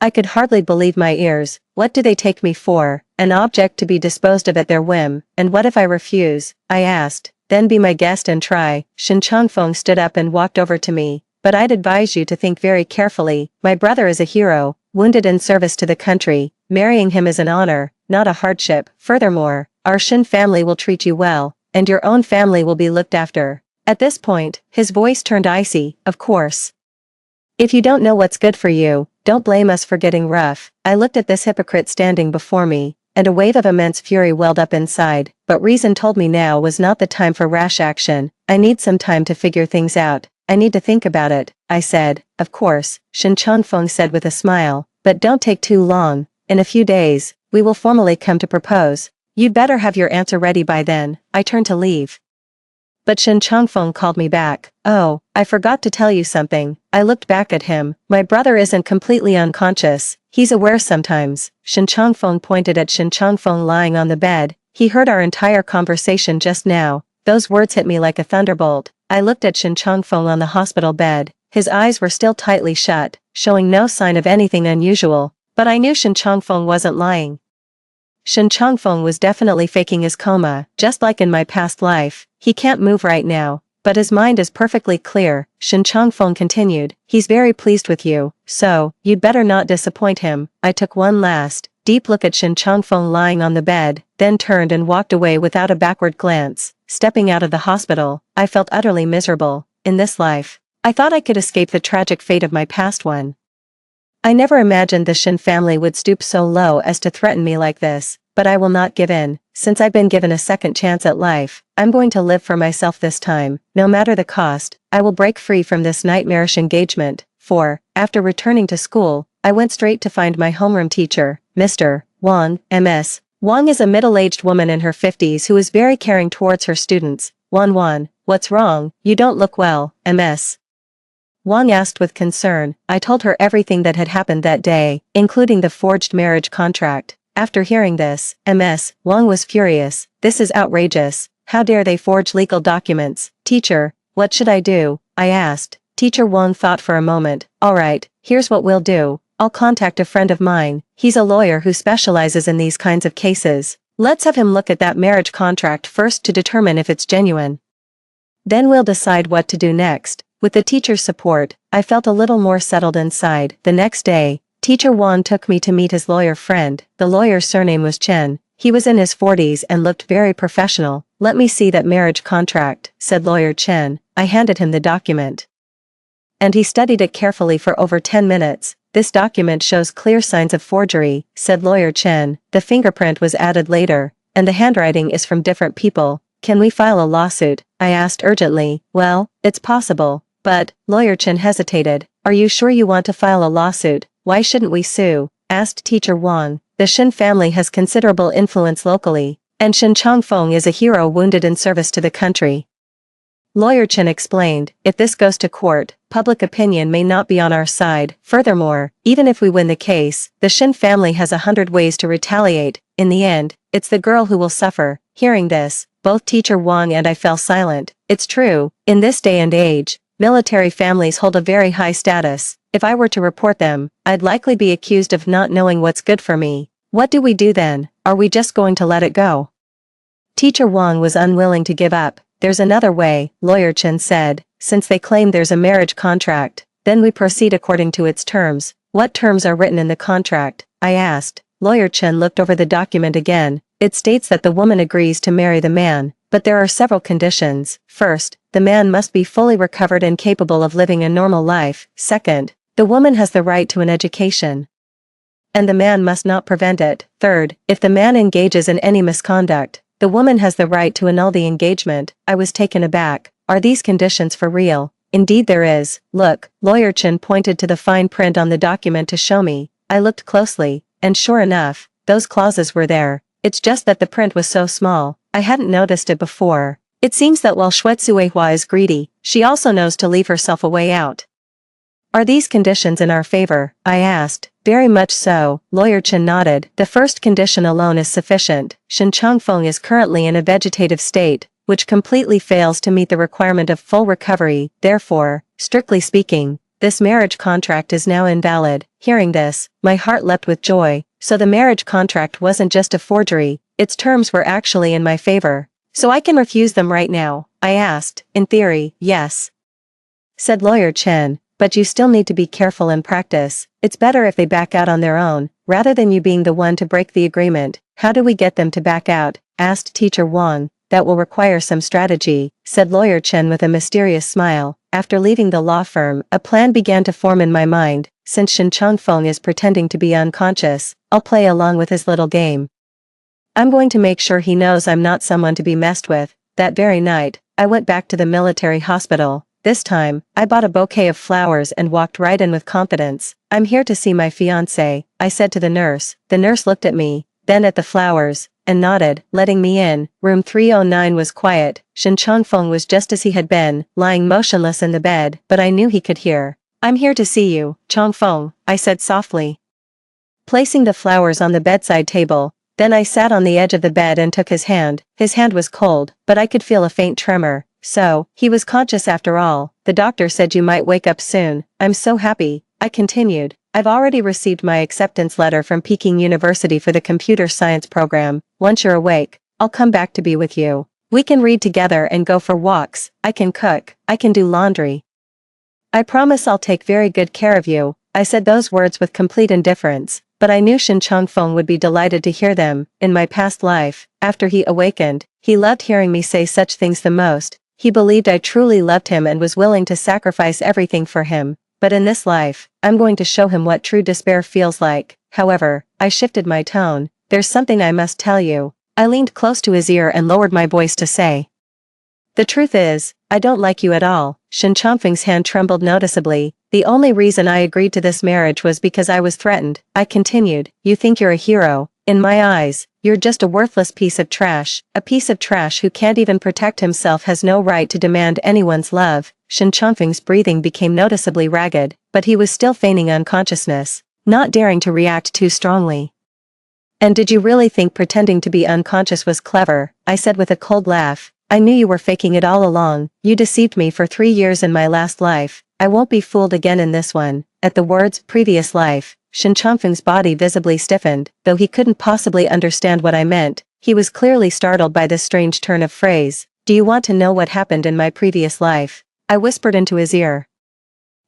A: I could hardly believe my ears. What do they take me for? An object to be disposed of at their whim. And what if I refuse? I asked. Then be my guest and try. Shen Changfeng stood up and walked over to me. But I'd advise you to think very carefully. My brother is a hero, wounded in service to the country. Marrying him is an honor, not a hardship. Furthermore, our Shen family will treat you well, and your own family will be looked after. At this point, his voice turned icy. Of course. If you don't know what's good for you, don't blame us for getting rough. I looked at this hypocrite standing before me, and a wave of immense fury welled up inside, but reason told me now was not the time for rash action. I need some time to figure things out. I need to think about it, I said. Of course, Shen Changfeng said with a smile, but don't take too long. In a few days, we will formally come to propose. You'd better have your answer ready by then. I turned to leave. But Shen Changfeng called me back. Oh, I forgot to tell you something. I looked back at him. My brother isn't completely unconscious. He's aware sometimes. Shen Changfeng pointed at Shen Changfeng lying on the bed. He heard our entire conversation just now. Those words hit me like a thunderbolt. I looked at Shen Changfeng on the hospital bed. His eyes were still tightly shut, showing no sign of anything unusual. But I knew Shen Changfeng wasn't lying. Shen Changfeng was definitely faking his coma, just like in my past life. He can't move right now, but his mind is perfectly clear. Shen Changfeng continued. He's very pleased with you, so, you'd better not disappoint him. I took one last, deep look at Shen Changfeng lying on the bed, then turned and walked away without a backward glance. Stepping out of the hospital, I felt utterly miserable. In this life, I thought I could escape the tragic fate of my past one. I never imagined the Shen family would stoop so low as to threaten me like this, but I will not give in. Since I've been given a second chance at life, I'm going to live for myself this time. No matter the cost, I will break free from this nightmarish engagement. For, after returning to school, I went straight to find my homeroom teacher, Mr. Wang, MS. Wang is a middle-aged woman in her 50s who is very caring towards her students. Wan, what's wrong? You don't look well, MS. Wang asked with concern. I told her everything that had happened that day, including the forged marriage contract. After hearing this, MS. Wang was furious. This is outrageous. How dare they forge legal documents? Teacher, what should I do? I asked. Teacher Wang thought for a moment. Alright, here's what we'll do. I'll contact a friend of mine. He's a lawyer who specializes in these kinds of cases. Let's have him look at that marriage contract first to determine if it's genuine. Then we'll decide what to do next. With the teacher's support, I felt a little more settled inside. The next day, Teacher Wan took me to meet his lawyer friend. The lawyer's surname was Chen. He was in his 40s and looked very professional. Let me see that marriage contract, said lawyer Chen. I handed him the document. And he studied it carefully for over 10 minutes. This document shows clear signs of forgery, said lawyer Chen. The fingerprint was added later, and the handwriting is from different people. Can we file a lawsuit? I asked urgently. Well, it's possible. But, lawyer Chen hesitated. Are you sure you want to file a lawsuit? Why shouldn't we sue? Asked teacher Wang. The Shen family has considerable influence locally. And Shin Changfeng is a hero wounded in service to the country. Lawyer Chen explained, if this goes to court, public opinion may not be on our side. Furthermore, even if we win the case, the Shin family has 100 ways to retaliate. In the end, it's the girl who will suffer. Hearing this, both Teacher Wang and I fell silent. It's true, in this day and age, military families hold a very high status. If I were to report them, I'd likely be accused of not knowing what's good for me. What do we do then? Are we just going to let it go? Teacher Wang was unwilling to give up. There's another way, Lawyer Chen said. Since they claim there's a marriage contract, then we proceed according to its terms. What terms are written in the contract? I asked. Lawyer Chen looked over the document again. It states that the woman agrees to marry the man, but there are several conditions. First, the man must be fully recovered and capable of living a normal life. Second, the woman has the right to an education, and the man must not prevent it. Third, if the man engages in any misconduct, the woman has the right to annul the engagement. I was taken aback. Are these conditions for real? Indeed there is. Look, Lawyer Chen pointed to the fine print on the document to show me. I looked closely, and sure enough, those clauses were there. It's just that the print was so small, I hadn't noticed it before. It seems that while Xuezuehua is greedy, she also knows to leave herself a way out. Are these conditions in our favor? I asked. Very much so, Lawyer Chen nodded. The first condition alone is sufficient. Shin Changfeng is currently in a vegetative state, which completely fails to meet the requirement of full recovery. Therefore, strictly speaking, this marriage contract is now invalid. Hearing this, my heart leapt with joy. So the marriage contract wasn't just a forgery, its terms were actually in my favor. So I can refuse them right now? I asked. In theory, yes, said Lawyer Chen. But you still need to be careful in practice. It's better if they back out on their own, rather than you being the one to break the agreement. How do we get them to back out? Asked Teacher Wang. That will require some strategy, said Lawyer Chen with a mysterious smile. After leaving the law firm, a plan began to form in my mind. Since Shin Changfeng is pretending to be unconscious, I'll play along with his little game. I'm going to make sure he knows I'm not someone to be messed with. That very night, I went back to the military hospital. This time, I bought a bouquet of flowers and walked right in with confidence. I'm here to see my fiancé, I said to the nurse. The nurse looked at me, then at the flowers, and nodded, letting me in. Room 309 was quiet. Shin Changfeng was just as he had been, lying motionless in the bed, but I knew he could hear. I'm here to see you, Changfeng, I said softly, placing the flowers on the bedside table. Then I sat on the edge of the bed and took his hand. His hand was cold, but I could feel a faint tremor. So, he was conscious after all. The doctor said you might wake up soon. I'm so happy, I continued. I've already received my acceptance letter from Peking University for the computer science program. Once you're awake, I'll come back to be with you. We can read together and go for walks. I can cook. I can do laundry. I promise I'll take very good care of you. I said those words with complete indifference, but I knew Shin Changfeng would be delighted to hear them. In my past life, after he awakened, he loved hearing me say such things the most. He believed I truly loved him and was willing to sacrifice everything for him. But in this life, I'm going to show him what true despair feels like. However, I shifted my tone. There's something I must tell you. I leaned close to his ear and lowered my voice to say, the truth is, I don't like you at all. Shin Changfeng's hand trembled noticeably. The only reason I agreed to this marriage was because I was threatened. I continued, you think you're a hero. In my eyes, you're just a worthless piece of trash. A piece of trash who can't even protect himself has no right to demand anyone's love. Shin Changfeng's breathing became noticeably ragged, but he was still feigning unconsciousness, not daring to react too strongly. And did you really think pretending to be unconscious was clever? I said with a cold laugh. I knew you were faking it all along. You deceived me for 3 years in my last life. I won't be fooled again in this one. At the words previous life, Shin Changfeng's body visibly stiffened. Though he couldn't possibly understand what I meant, he was clearly startled by this strange turn of phrase. Do you want to know what happened in my previous life? I whispered into his ear.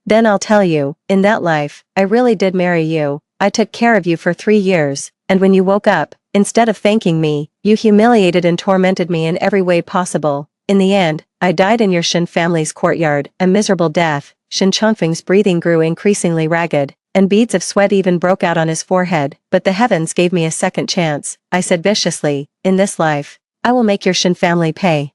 A: Then I'll tell you, in that life, I really did marry you. I took care of you for 3 years, and when you woke up, instead of thanking me, you humiliated and tormented me in every way possible. In the end, I died in your Shin family's courtyard, a miserable death. Shin Changfeng's breathing grew increasingly ragged, and beads of sweat even broke out on his forehead. But the heavens gave me a second chance, I said viciously. In this life, I will make your Shin family pay.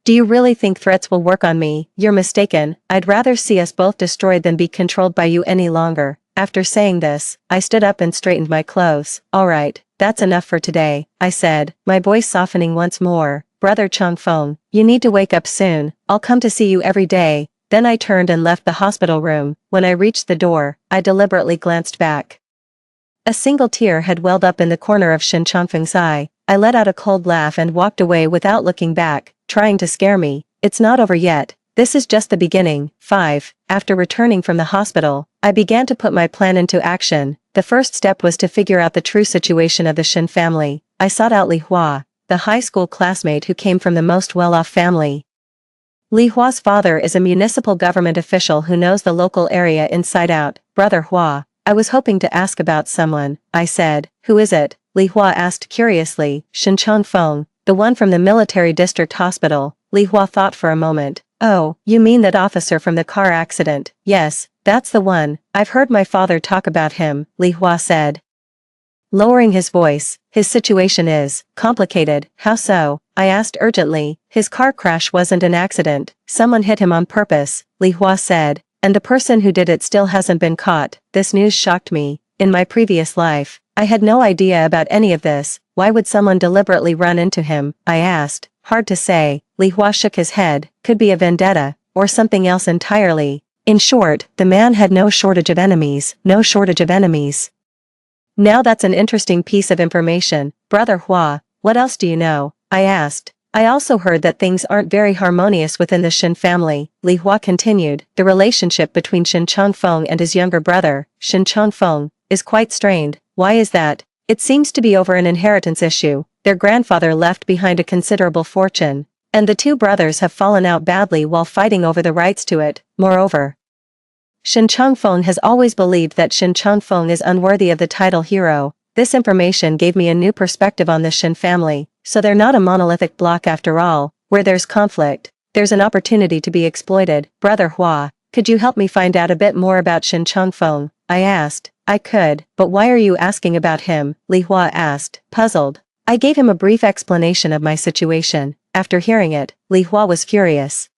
A: Do you really think threats will work on me? You're mistaken. I'd rather see us both destroyed than be controlled by you any longer. After saying this, I stood up and straightened my clothes. Alright, that's enough for today, I said, my voice softening once more. Brother Changfeng, you need to wake up soon, I'll come to see you every day. Then I turned and left the hospital room. When I reached the door, I deliberately glanced back. A single tear had welled up in the corner of Shen Changfeng's eye. I let out a cold laugh and walked away without looking back, trying to scare me. It's not over yet. This is just the beginning. 5. After returning from the hospital, I began to put my plan into action. The first step was to figure out the true situation of the Shen family. I sought out Li Hua, the high school classmate who came from the most well-off family. Li Hua's father is a municipal government official who knows the local area inside out. Brother Hua, I was hoping to ask about someone, I said. Who is it? Li Hua asked curiously. Shen Changfeng, the one from the military district hospital. Li Hua thought for a moment. Oh, you mean that officer from the car accident? Yes, that's the one. I've heard my father talk about him, Li Hua said, lowering his voice. His situation is complicated. How so? I asked urgently. His car crash wasn't an accident. Someone hit him on purpose, Li Hua said, and the person who did it still hasn't been caught. This news shocked me. In my previous life, I had no idea about any of this. Why would someone deliberately run into him? I asked. Hard to say. Li Hua shook his head. Could be a vendetta, or something else entirely. In short, the man had no shortage of enemies. No shortage of enemies. Now that's an interesting piece of information. Brother Hua, what else do you know? I asked. I also heard that things aren't very harmonious within the Shen family, Li Hua continued. The relationship between Shen Changfeng and his younger brother, Shen Changfeng, is quite strained. Why is that? It seems to be over an inheritance issue. Their grandfather left behind a considerable fortune, and the two brothers have fallen out badly while fighting over the rights to it. Moreover, Shen Changfeng has always believed that Shen Changfeng is unworthy of the title hero. This information gave me a new perspective on the Shen family, so they're not a monolithic block after all. Where there's conflict, there's an opportunity to be exploited. Brother Hua, could you help me find out a bit more about Shen Changfeng? I asked. I could, but why are you asking about him? Li Hua asked, puzzled. I gave him a brief explanation of my situation. After hearing it, Li Hua was furious.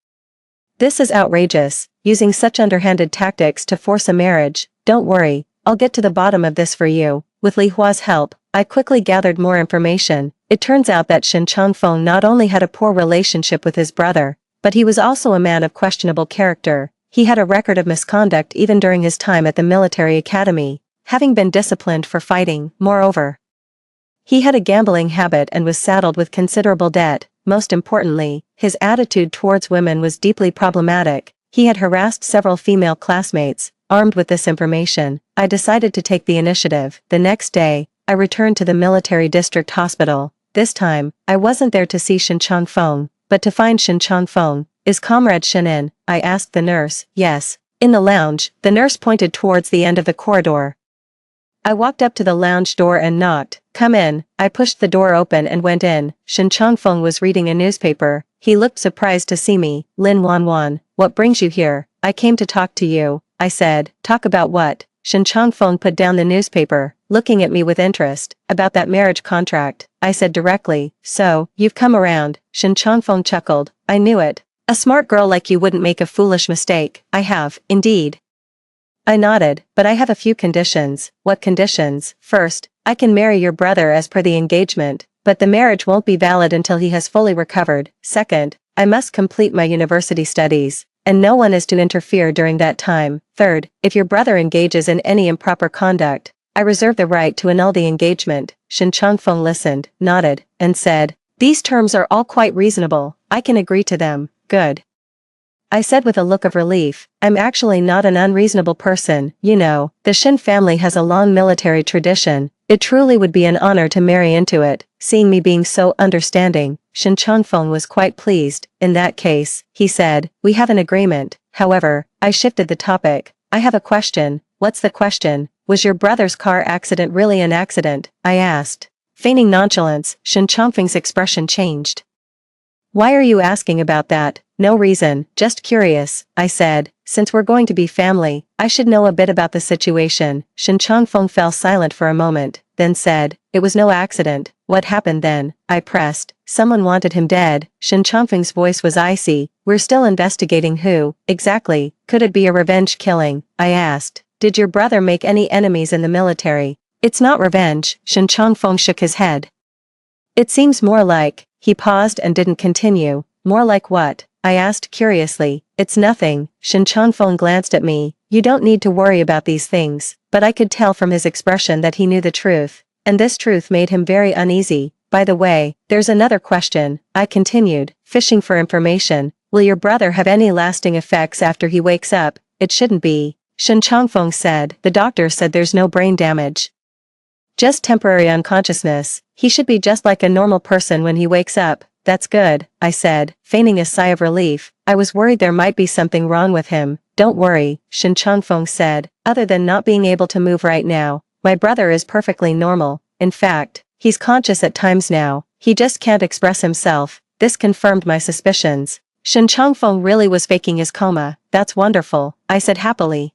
A: This is outrageous, using such underhanded tactics to force a marriage. Don't worry, I'll get to the bottom of this for you. With Li Hua's help, I quickly gathered more information. It turns out that Shen Changfeng not only had a poor relationship with his brother, but he was also a man of questionable character. He had a record of misconduct even during his time at the military academy, having been disciplined for fighting. Moreover, he had a gambling habit and was saddled with considerable debt. Most importantly, his attitude towards women was deeply problematic. He had harassed several female classmates. Armed with this information, I decided to take the initiative. The next day, I returned to the military district hospital. This time, I wasn't there to see Shen Changfeng, but to find Shen Changfeng. Is Comrade Shen in? I asked the nurse. Yes. In the lounge, the nurse pointed towards the end of the corridor. I walked up to the lounge door and knocked. Come in. I pushed the door open and went in. Shen Changfeng was reading a newspaper. He looked surprised to see me. Lin Wanwan, what brings you here? I came to talk to you, I said. Talk about what? Shen Changfeng put down the newspaper, looking at me with interest. About that marriage contract, I said directly. So, you've come around. Shen Changfeng chuckled. I knew it. A smart girl like you wouldn't make a foolish mistake. I have, indeed. I nodded, but I have a few conditions. What conditions? First, I can marry your brother as per the engagement, but the marriage won't be valid until he has fully recovered. Second, I must complete my university studies, and no one is to interfere during that time. Third, if your brother engages in any improper conduct, I reserve the right to annul the engagement. Shen Changfeng listened, nodded, and said, these terms are all quite reasonable. I can agree to them. Good. I said with a look of relief. I'm actually not an unreasonable person. You know, the Shen family has a long military tradition. It truly would be an honor to marry into it. Seeing me being so understanding, Shen Changfeng was quite pleased. In that case, he said, we have an agreement. However, I shifted the topic. I have a question. What's the question? Was your brother's car accident really an accident? I asked. Feigning nonchalance, Shen Changfeng's expression changed. Why are you asking about that? No reason, just curious, I said. Since we're going to be family, I should know a bit about the situation. Shen Changfeng fell silent for a moment, then said, it was no accident. What happened then? I pressed. Someone wanted him dead. Shen Changfeng's voice was icy. We're still investigating who, exactly. Could it be a revenge killing? I asked. Did your brother make any enemies in the military? It's not revenge, Shen Changfeng shook his head. It seems more like, he paused and didn't continue. More like what? I asked curiously. It's nothing, Shen Changfeng glanced at me. You don't need to worry about these things. But I could tell from his expression that he knew the truth. And this truth made him very uneasy. By the way, there's another question, I continued, fishing for information. Will your brother have any lasting effects after he wakes up? It shouldn't be, Shen Changfeng said. The doctor said there's no brain damage. Just temporary unconsciousness. He should be just like a normal person when he wakes up. That's good, I said, feigning a sigh of relief. I was worried there might be something wrong with him. Don't worry, Shen Changfeng said, other than not being able to move right now. My brother is perfectly normal. In fact, he's conscious at times now. He just can't express himself. This confirmed my suspicions. Shen Changfeng really was faking his coma. That's wonderful, I said happily.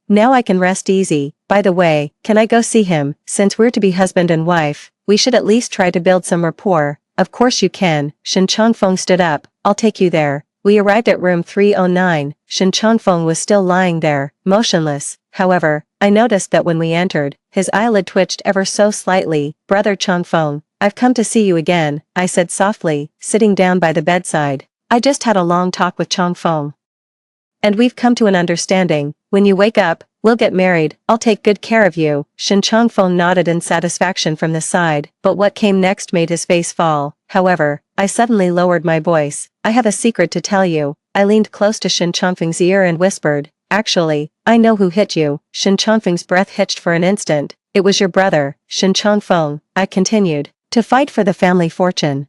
A: Now I can rest easy. By the way, can I go see him? Since we're to be husband and wife, we should at least try to build some rapport. Of course you can. Shen Changfeng stood up. I'll take you there. We arrived at room 309. Shen Changfeng was still lying there, motionless. However, I noticed that when we entered, his eyelid twitched ever so slightly. Brother Changfeng, I've come to see you again, I said softly, sitting down by the bedside. I just had a long talk with Changfeng. And we've come to an understanding. When you wake up, we'll get married. I'll take good care of you. Shen Changfeng nodded in satisfaction from the side, but what came next made his face fall. However, I suddenly lowered my voice. I have a secret to tell you. I leaned close to Shen Changfeng's ear and whispered, actually, I know who hit you. Shen Changfeng's breath hitched for an instant. It was your brother, Shen Changfeng, I continued, to fight for the family fortune.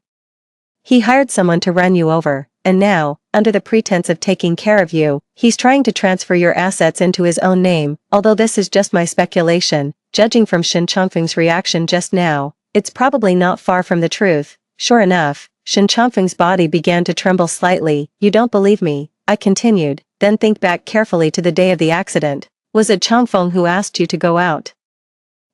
A: He hired someone to run you over, and now, under the pretense of taking care of you, he's trying to transfer your assets into his own name. Although this is just my speculation, judging from Shen Changfeng's reaction just now, it's probably not far from the truth. Sure enough, Shen Changfeng's body began to tremble slightly. You don't believe me, I continued, then think back carefully to the day of the accident. Was it Changfeng who asked you to go out?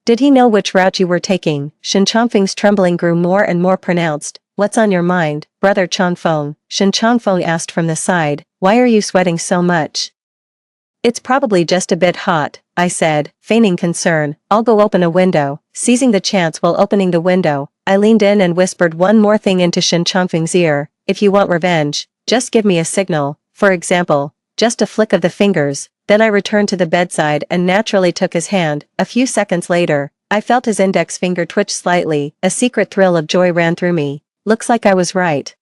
A: Did he know which route you were taking? Shen Changfeng's trembling grew more and more pronounced. What's on your mind, brother Changfeng? Shen Changfeng asked from the side. Why are you sweating so much? It's probably just a bit hot, I said, feigning concern. I'll go open a window. Seizing the chance while opening the window, I leaned in and whispered one more thing into Shen Changfeng's ear. If you want revenge, just give me a signal. For example, just a flick of the fingers. Then I returned to the bedside and naturally took his hand. A few seconds later, I felt his index finger twitch slightly. A secret thrill of joy ran through me. Looks like I was right.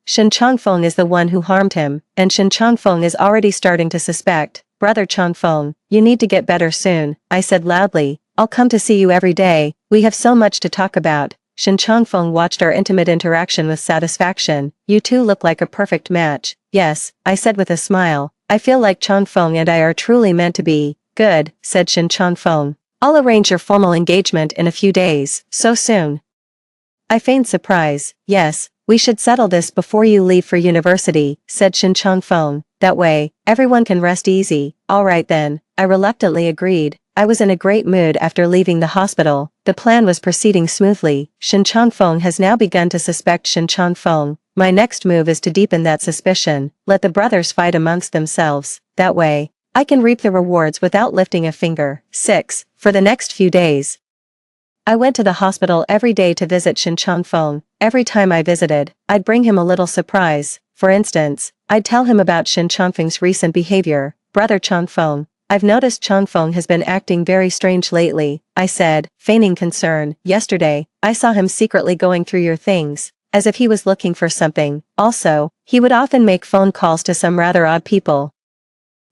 A: Shen Changfeng is the one who harmed him, and Shen Changfeng is already starting to suspect. Brother Changfeng, you need to get better soon, I said loudly. I'll come to see you every day. We have so much to talk about. Shen Changfeng watched our intimate interaction with satisfaction. You two look like a perfect match. Yes, I said with a smile. I feel like Changfeng and I are truly meant to be. Good, said Shen Changfeng. I'll arrange your formal engagement in a few days. So soon? I feigned surprise. Yes, we should settle this before you leave for university, said Shen Changfeng. That way, everyone can rest easy. All right then, I reluctantly agreed. I was in a great mood after leaving the hospital. The plan was proceeding smoothly. Shen Changfeng has now begun to suspect Shen Changfeng. My next move is to deepen that suspicion. Let the brothers fight amongst themselves. That way, I can reap the rewards without lifting a finger. 6. For the next few days, I went to the hospital every day to visit Shen Changfeng. Every time I visited, I'd bring him a little surprise. For instance, I'd tell him about Shen Changfeng's recent behavior. Brother Changfeng, I've noticed Changfeng has been acting very strange lately, I said, feigning concern. Yesterday, I saw him secretly going through your things, as if he was looking for something. Also, he would often make phone calls to some rather odd people,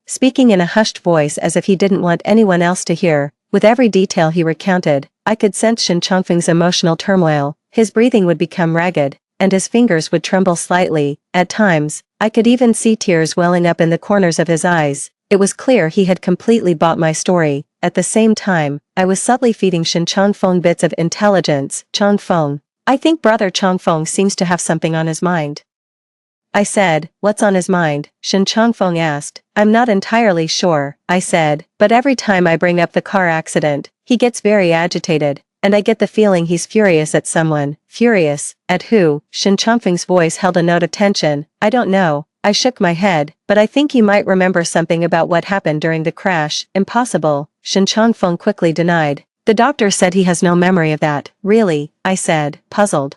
A: speaking in a hushed voice as if he didn't want anyone else to hear. With every detail he recounted, I could sense Shen Changfeng's emotional turmoil. His breathing would become ragged, and his fingers would tremble slightly. At times, I could even see tears welling up in the corners of his eyes. It was clear he had completely bought my story. At the same time, I was subtly feeding Shen Changfeng bits of intelligence. Changfeng, I think brother Changfeng seems to have something on his mind. I said, what's on his mind? Shen Changfeng asked. I'm not entirely sure, I said, but every time I bring up the car accident, he gets very agitated, and I get the feeling he's furious at someone. Furious? At who? Shen Changfeng's voice held a note of tension. I don't know, I shook my head, but I think you might remember something about what happened during the crash. Impossible, Shen Changfeng quickly denied. The doctor said he has no memory of that. Really? I said, puzzled.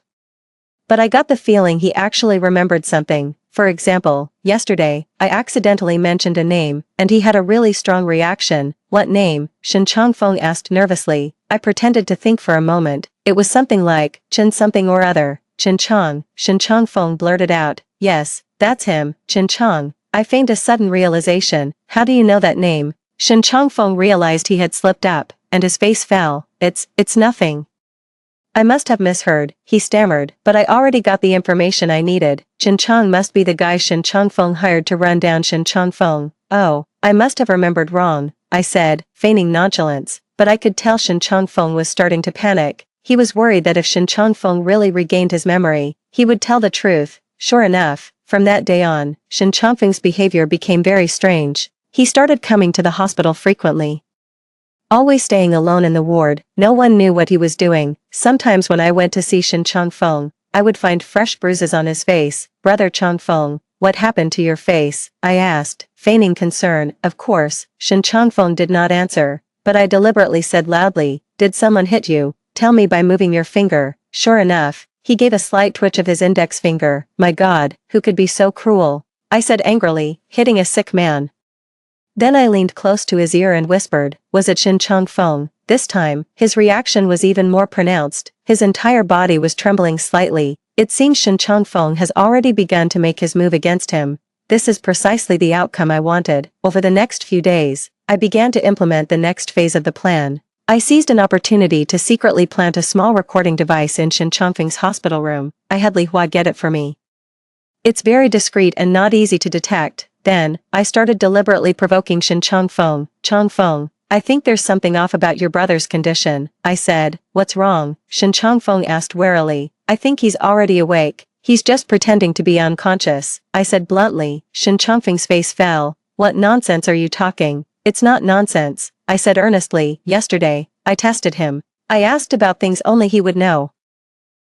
A: But I got the feeling he actually remembered something. For example, yesterday, I accidentally mentioned a name, and he had a really strong reaction. What name? Shen Changfeng asked nervously. I pretended to think for a moment. It was something like, Chen something or other. Chen Chang. Shen Changfeng blurted out. Yes, that's him, Chen Chang. I feigned a sudden realization. How do you know that name? Shen Changfeng realized he had slipped up, and his face fell. It's nothing. I must have misheard, he stammered, but I already got the information I needed. Chen Chang must be the guy Shen Changfeng hired to run down Shen Changfeng. Oh, I must have remembered wrong, I said, feigning nonchalance, but I could tell Shen Changfeng was starting to panic. He was worried that if Shen Changfeng really regained his memory, he would tell the truth. Sure enough, from that day on, Shen Changfeng's behavior became very strange. He started coming to the hospital frequently. Always staying alone in the ward, no one knew what he was doing. Sometimes when I went to see Shen Changfeng, I would find fresh bruises on his face. Brother Changfeng, what happened to your face? I asked, feigning concern. Of course, Shen Changfeng did not answer, but I deliberately said loudly, did someone hit you? Tell me by moving your finger. Sure enough, he gave a slight twitch of his index finger. My God, who could be so cruel? I said angrily, hitting a sick man. Then I leaned close to his ear and whispered, was it Shen Changfeng? This time, his reaction was even more pronounced. His entire body was trembling slightly. It seems Shen Changfeng has already begun to make his move against him. This is precisely the outcome I wanted. Over the next few days, I began to implement the next phase of the plan. I seized an opportunity to secretly plant a small recording device in Shen Changfeng's hospital room. I had Li Hua get it for me. It's very discreet and not easy to detect. Then, I started deliberately provoking Shen Changfeng. Changfeng, I think there's something off about your brother's condition, I said. What's wrong? Shen Changfeng asked warily. I think he's already awake. He's just pretending to be unconscious, I said bluntly. Shen Changfeng's face fell. What nonsense are you talking? It's not nonsense, I said earnestly. Yesterday, I tested him. I asked about things only he would know.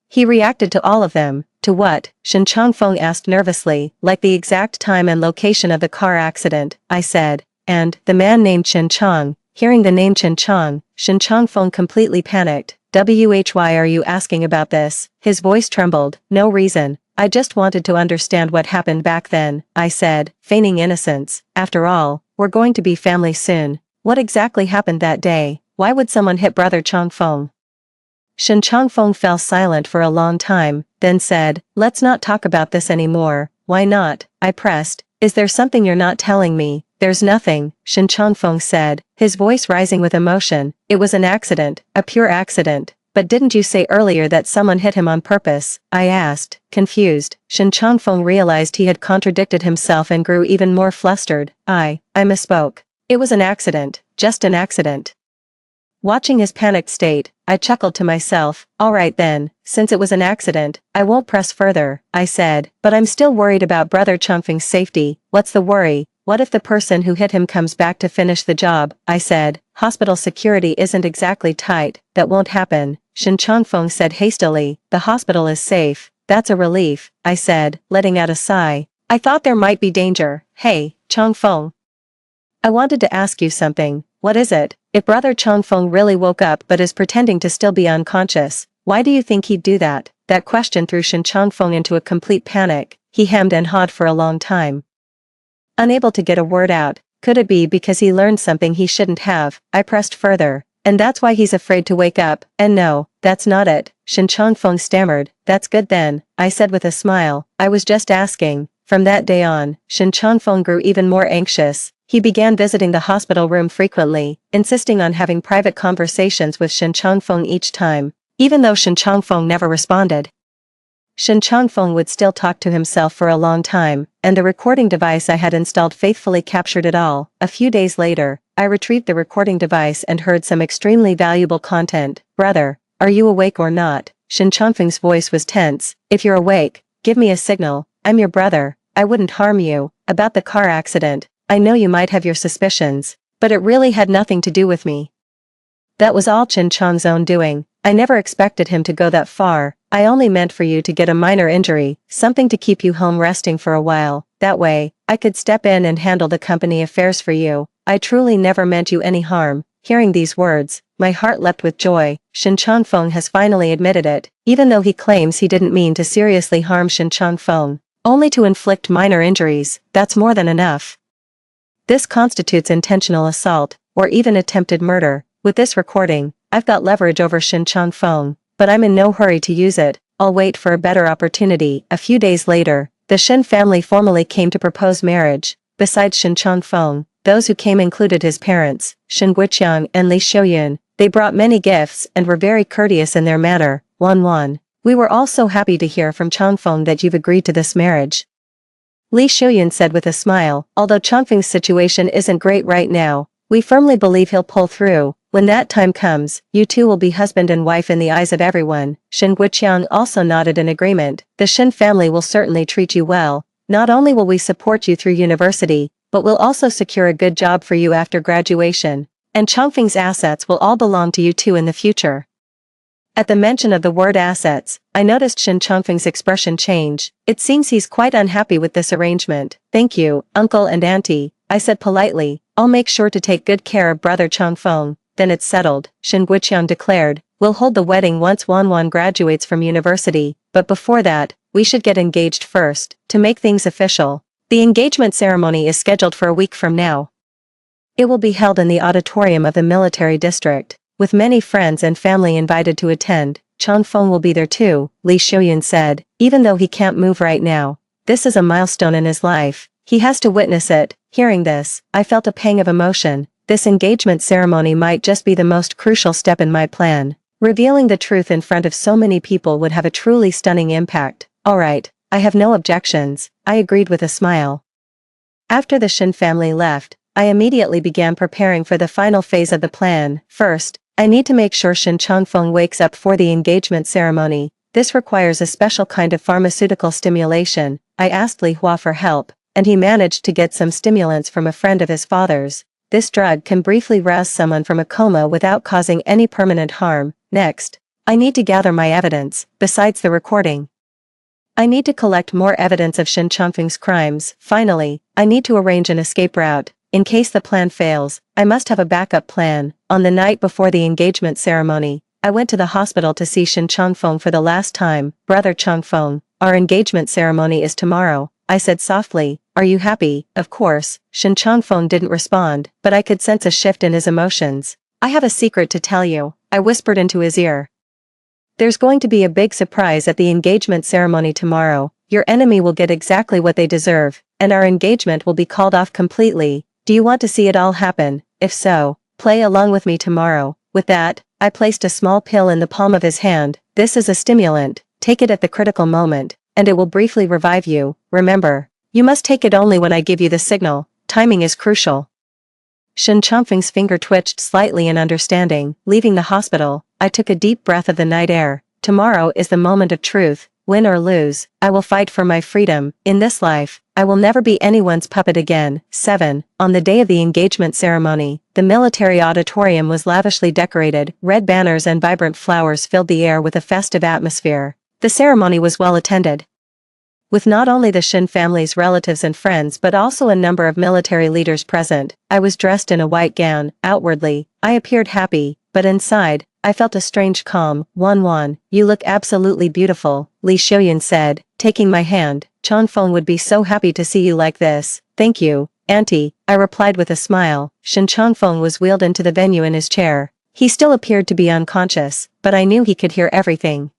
A: He reacted to all of them. To what? Shen Changfeng asked nervously. Like the exact time and location of the car accident, I said. And, the man named Chen Chang. Hearing the name Chen Chang, Shen Changfeng completely panicked. Why are you asking about this? His voice trembled. No reason. I just wanted to understand what happened back then, I said, feigning innocence. After all, we're going to be family soon. What exactly happened that day? Why would someone hit Brother Changfeng? Shen Changfeng fell silent for a long time, then said, let's not talk about this anymore. Why not? I pressed. Is there something you're not telling me? There's nothing, Shen Changfeng said, his voice rising with emotion. It was an accident, a pure accident. But didn't you say earlier that someone hit him on purpose? I asked, confused. Shen Changfeng realized he had contradicted himself and grew even more flustered. I misspoke. It was an accident, just an accident. Watching his panicked state, I chuckled to myself. All right then, since it was an accident, I won't press further, I said, but I'm still worried about Brother Changfeng's safety. What's the worry? What if the person who hit him comes back to finish the job? I said. Hospital security isn't exactly tight. That won't happen, Shen Changfeng said hastily. The hospital is safe. That's a relief, I said, letting out a sigh. I thought there might be danger. Hey, Changfeng. I wanted to ask you something. What is it? If Brother Changfeng really woke up but is pretending to still be unconscious, why do you think he'd do that? That question threw Shen Changfeng into a complete panic. He hemmed and hawed for a long time, unable to get a word out. Could it be because he learned something he shouldn't have? I pressed further. And that's why he's afraid to wake up. And no, that's not it, Shen Changfeng stammered. That's good then, I said with a smile. I was just asking. From that day on, Shen Changfeng grew even more anxious. He began visiting the hospital room frequently, insisting on having private conversations with Shen Changfeng each time. Even though Shen Changfeng never responded, Shen Changfeng would still talk to himself for a long time, and the recording device I had installed faithfully captured it all. A few days later, I retrieved the recording device and heard some extremely valuable content. Brother, are you awake or not? Shen Changfeng's voice was tense. If you're awake, give me a signal. I'm your brother. I wouldn't harm you. About the car accident, I know you might have your suspicions, but it really had nothing to do with me. That was all Chen Chang's own doing. I never expected him to go that far. I only meant for you to get a minor injury, something to keep you home resting for a while. That way, I could step in and handle the company affairs for you. I truly never meant you any harm." Hearing these words, my heart leapt with joy. Shin Changfeng has finally admitted it, even though he claims he didn't mean to seriously harm Shin Changfeng. Only to inflict minor injuries, that's more than enough. This constitutes intentional assault, or even attempted murder. With this recording, I've got leverage over Shin Changfeng, but I'm in no hurry to use it. I'll wait for a better opportunity. A few days later, the Shin family formally came to propose marriage. Besides Shin Changfeng, those who came included his parents, Shin Guiqiang and Li Xiuyun. They brought many gifts and were very courteous in their manner. Wan. We were all so happy to hear from Changfeng that you've agreed to this marriage. Li Xiuyun said with a smile, although Changfeng's situation isn't great right now, we firmly believe he'll pull through. When that time comes, you two will be husband and wife in the eyes of everyone. Shin Guiqiang also nodded in agreement. The Shin family will certainly treat you well. Not only will we support you through university, but we'll also secure a good job for you after graduation. And Changfeng's assets will all belong to you two in the future. At the mention of the word assets, I noticed Shin Changfeng's expression change. It seems he's quite unhappy with this arrangement. "Thank you, uncle and auntie," I said politely. "I'll make sure to take good care of brother Changfeng." "Then it's settled," Shin Guiqiang declared. "We'll hold the wedding once Wan graduates from university, but before that, we should get engaged first, to make things official. The engagement ceremony is scheduled for a week from now. It will be held in the auditorium of the military district, with many friends and family invited to attend. Changfeng will be there too," Li Xiuyun said, "even though he can't move right now. This is a milestone in his life. He has to witness it." Hearing this, I felt a pang of emotion. This engagement ceremony might just be the most crucial step in my plan. Revealing the truth in front of so many people would have a truly stunning impact. "Alright, I have no objections," I agreed with a smile. After the Shin family left, I immediately began preparing for the final phase of the plan. First, I need to make sure Shin Changfeng wakes up for the engagement ceremony. This requires a special kind of pharmaceutical stimulation. I asked Li Hua for help, and he managed to get some stimulants from a friend of his father's. This drug can briefly rouse someone from a coma without causing any permanent harm. Next, I need to gather my evidence, besides the recording. I need to collect more evidence of Shin Changfeng's crimes. Finally, I need to arrange an escape route. In case the plan fails, I must have a backup plan. On the night before the engagement ceremony, I went to the hospital to see Shin Changfeng for the last time. "Brother Changfeng, our engagement ceremony is tomorrow," I said softly. "Are you happy?" Of course, Shin Changfeng didn't respond, but I could sense a shift in his emotions. "I have a secret to tell you," I whispered into his ear. "There's going to be a big surprise at the engagement ceremony tomorrow. Your enemy will get exactly what they deserve, and our engagement will be called off completely. Do you want to see it all happen? If so, play along with me tomorrow." With that, I placed a small pill in the palm of his hand. "This is a stimulant. Take it at the critical moment, and it will briefly revive you. Remember, you must take it only when I give you the signal. Timing is crucial." Shin Changfeng's finger twitched slightly in understanding. Leaving the hospital, I took a deep breath of the night air. Tomorrow is the moment of truth. Win or lose, I will fight for my freedom. In this life, I will never be anyone's puppet again. 7. On the day of the engagement ceremony, the military auditorium was lavishly decorated. Red banners and vibrant flowers filled the air with a festive atmosphere. The ceremony was well attended, with not only the Shin family's relatives and friends but also a number of military leaders present. I was dressed in a white gown. Outwardly, I appeared happy, but inside, I felt a strange calm. "Wan, you look absolutely beautiful," Li Xiuyun said, taking my hand. "Changfeng would be so happy to see you like this." "Thank you, auntie," I replied with a smile. Shin Changfeng was wheeled into the venue in his chair. He still appeared to be unconscious, but I knew he could hear everything.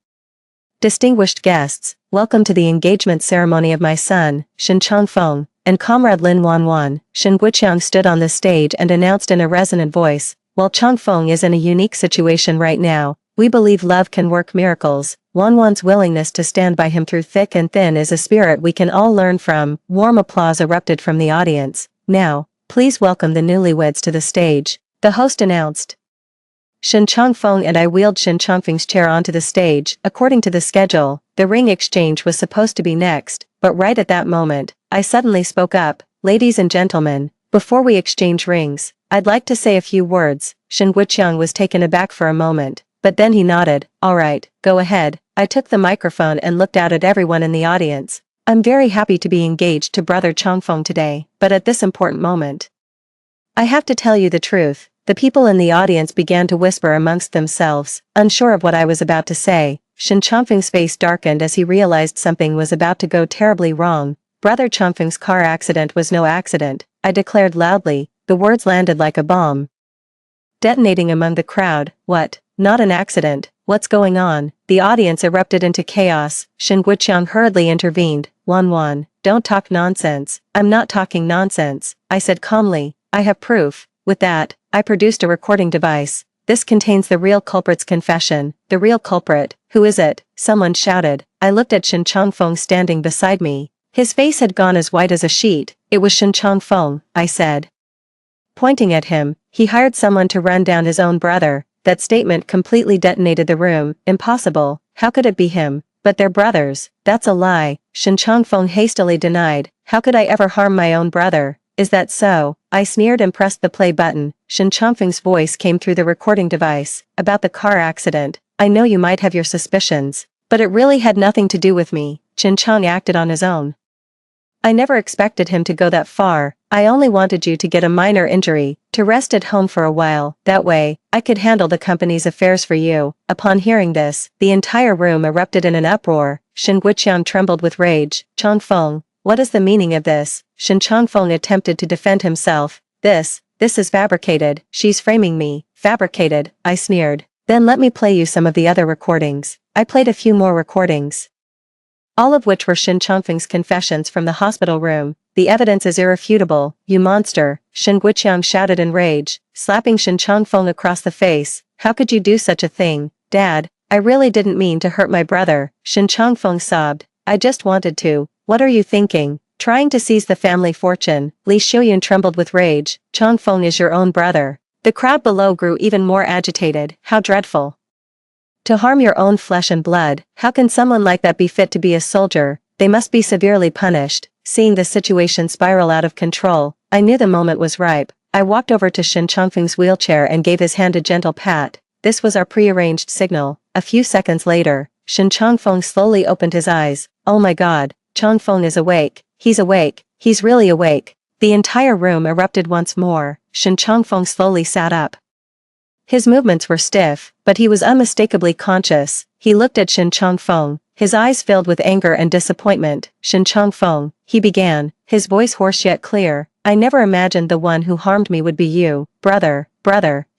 A: "Distinguished guests, welcome to the engagement ceremony of my son, Shin Changfeng, and comrade Lin Wan." Shin Guiqiang stood on the stage and announced in a resonant voice, "While Changfeng is in a unique situation right now, we believe love can work miracles. Wan's willingness to stand by him through thick and thin is a spirit we can all learn from." Warm applause erupted from the audience. "Now, please welcome the newlyweds to the stage," the host announced. Shin Changfeng and I wheeled Shin Changfeng's chair onto the stage. According to the schedule, the ring exchange was supposed to be next, but right at that moment, I suddenly spoke up. "Ladies and gentlemen, before we exchange rings, I'd like to say a few words." Shin Guiqiang was taken aback for a moment. but then he nodded. All right, go ahead. I took the microphone and looked out at everyone in the audience. I'm very happy to be engaged to Brother Changfeng today, but at this important moment, I have to tell you the truth. The people in the audience began to whisper amongst themselves, unsure of what I was about to say. Shen Changfeng's face darkened as he realized something was about to go terribly wrong. Brother Changfeng's car accident was no accident, I declared loudly. The words landed like a bomb, detonating among the crowd. What? Not an accident? What's going on? The audience erupted into chaos. Shen Guiqiang hurriedly intervened. Wan, don't talk nonsense. I'm not talking nonsense, I said calmly. I have proof. With that, I produced a recording device. This contains the real culprit's confession. The real culprit. Who is it? Someone shouted. I looked at Shen Changfeng standing beside me. His face had gone as white as a sheet. It was Shen Changfeng, I said, pointing at him. He hired someone to run down his own brother. That statement completely detonated the room. Impossible. How could it be him? But they're brothers. That's a lie, Shen Changfeng hastily denied. How could I ever harm my own brother? Is that so? I sneered and pressed the play button. Shen Changfeng's voice came through the recording device. About the car accident. I know you might have your suspicions, but it really had nothing to do with me. Chen Chang acted on his own. I never expected him to go that far. I only wanted you to get a minor injury, to rest at home for a while. That way, I could handle the company's affairs for you. Upon hearing this, the entire room erupted in an uproar. Shen Guiqiang trembled with rage. Changfeng, what is the meaning of this? Shen Changfeng attempted to defend himself. This is fabricated. She's framing me. Fabricated, I sneered. Then let me play you some of the other recordings. I played a few more recordings, all of which were Shen Changfeng's confessions from the hospital room. The evidence is irrefutable, you monster, Shen Guiqiang shouted in rage, slapping Shen Changfeng across the face. How could you do such a thing? Dad, I really didn't mean to hurt my brother, Shen Changfeng sobbed. I just wanted to. What are you thinking? Trying to seize the family fortune. Li Xiuyun trembled with rage. Changfeng is your own brother. The crowd below grew even more agitated. How dreadful. To harm your own flesh and blood. How can someone like that be fit to be a soldier? They must be severely punished. Seeing the situation spiral out of control, I knew the moment was ripe. I walked over to Shen Changfeng's wheelchair and gave his hand a gentle pat. This was our prearranged signal. A few seconds later, Shen Changfeng slowly opened his eyes. Oh my god, Changfeng is awake. He's awake. He's really awake. The entire room erupted once more. Shen Changfeng slowly sat up. His movements were stiff, but he was unmistakably conscious. He looked at Shen Changfeng, his eyes filled with anger and disappointment. Shen Changfeng, he began, his voice hoarse yet clear. I never imagined the one who harmed me would be you, brother.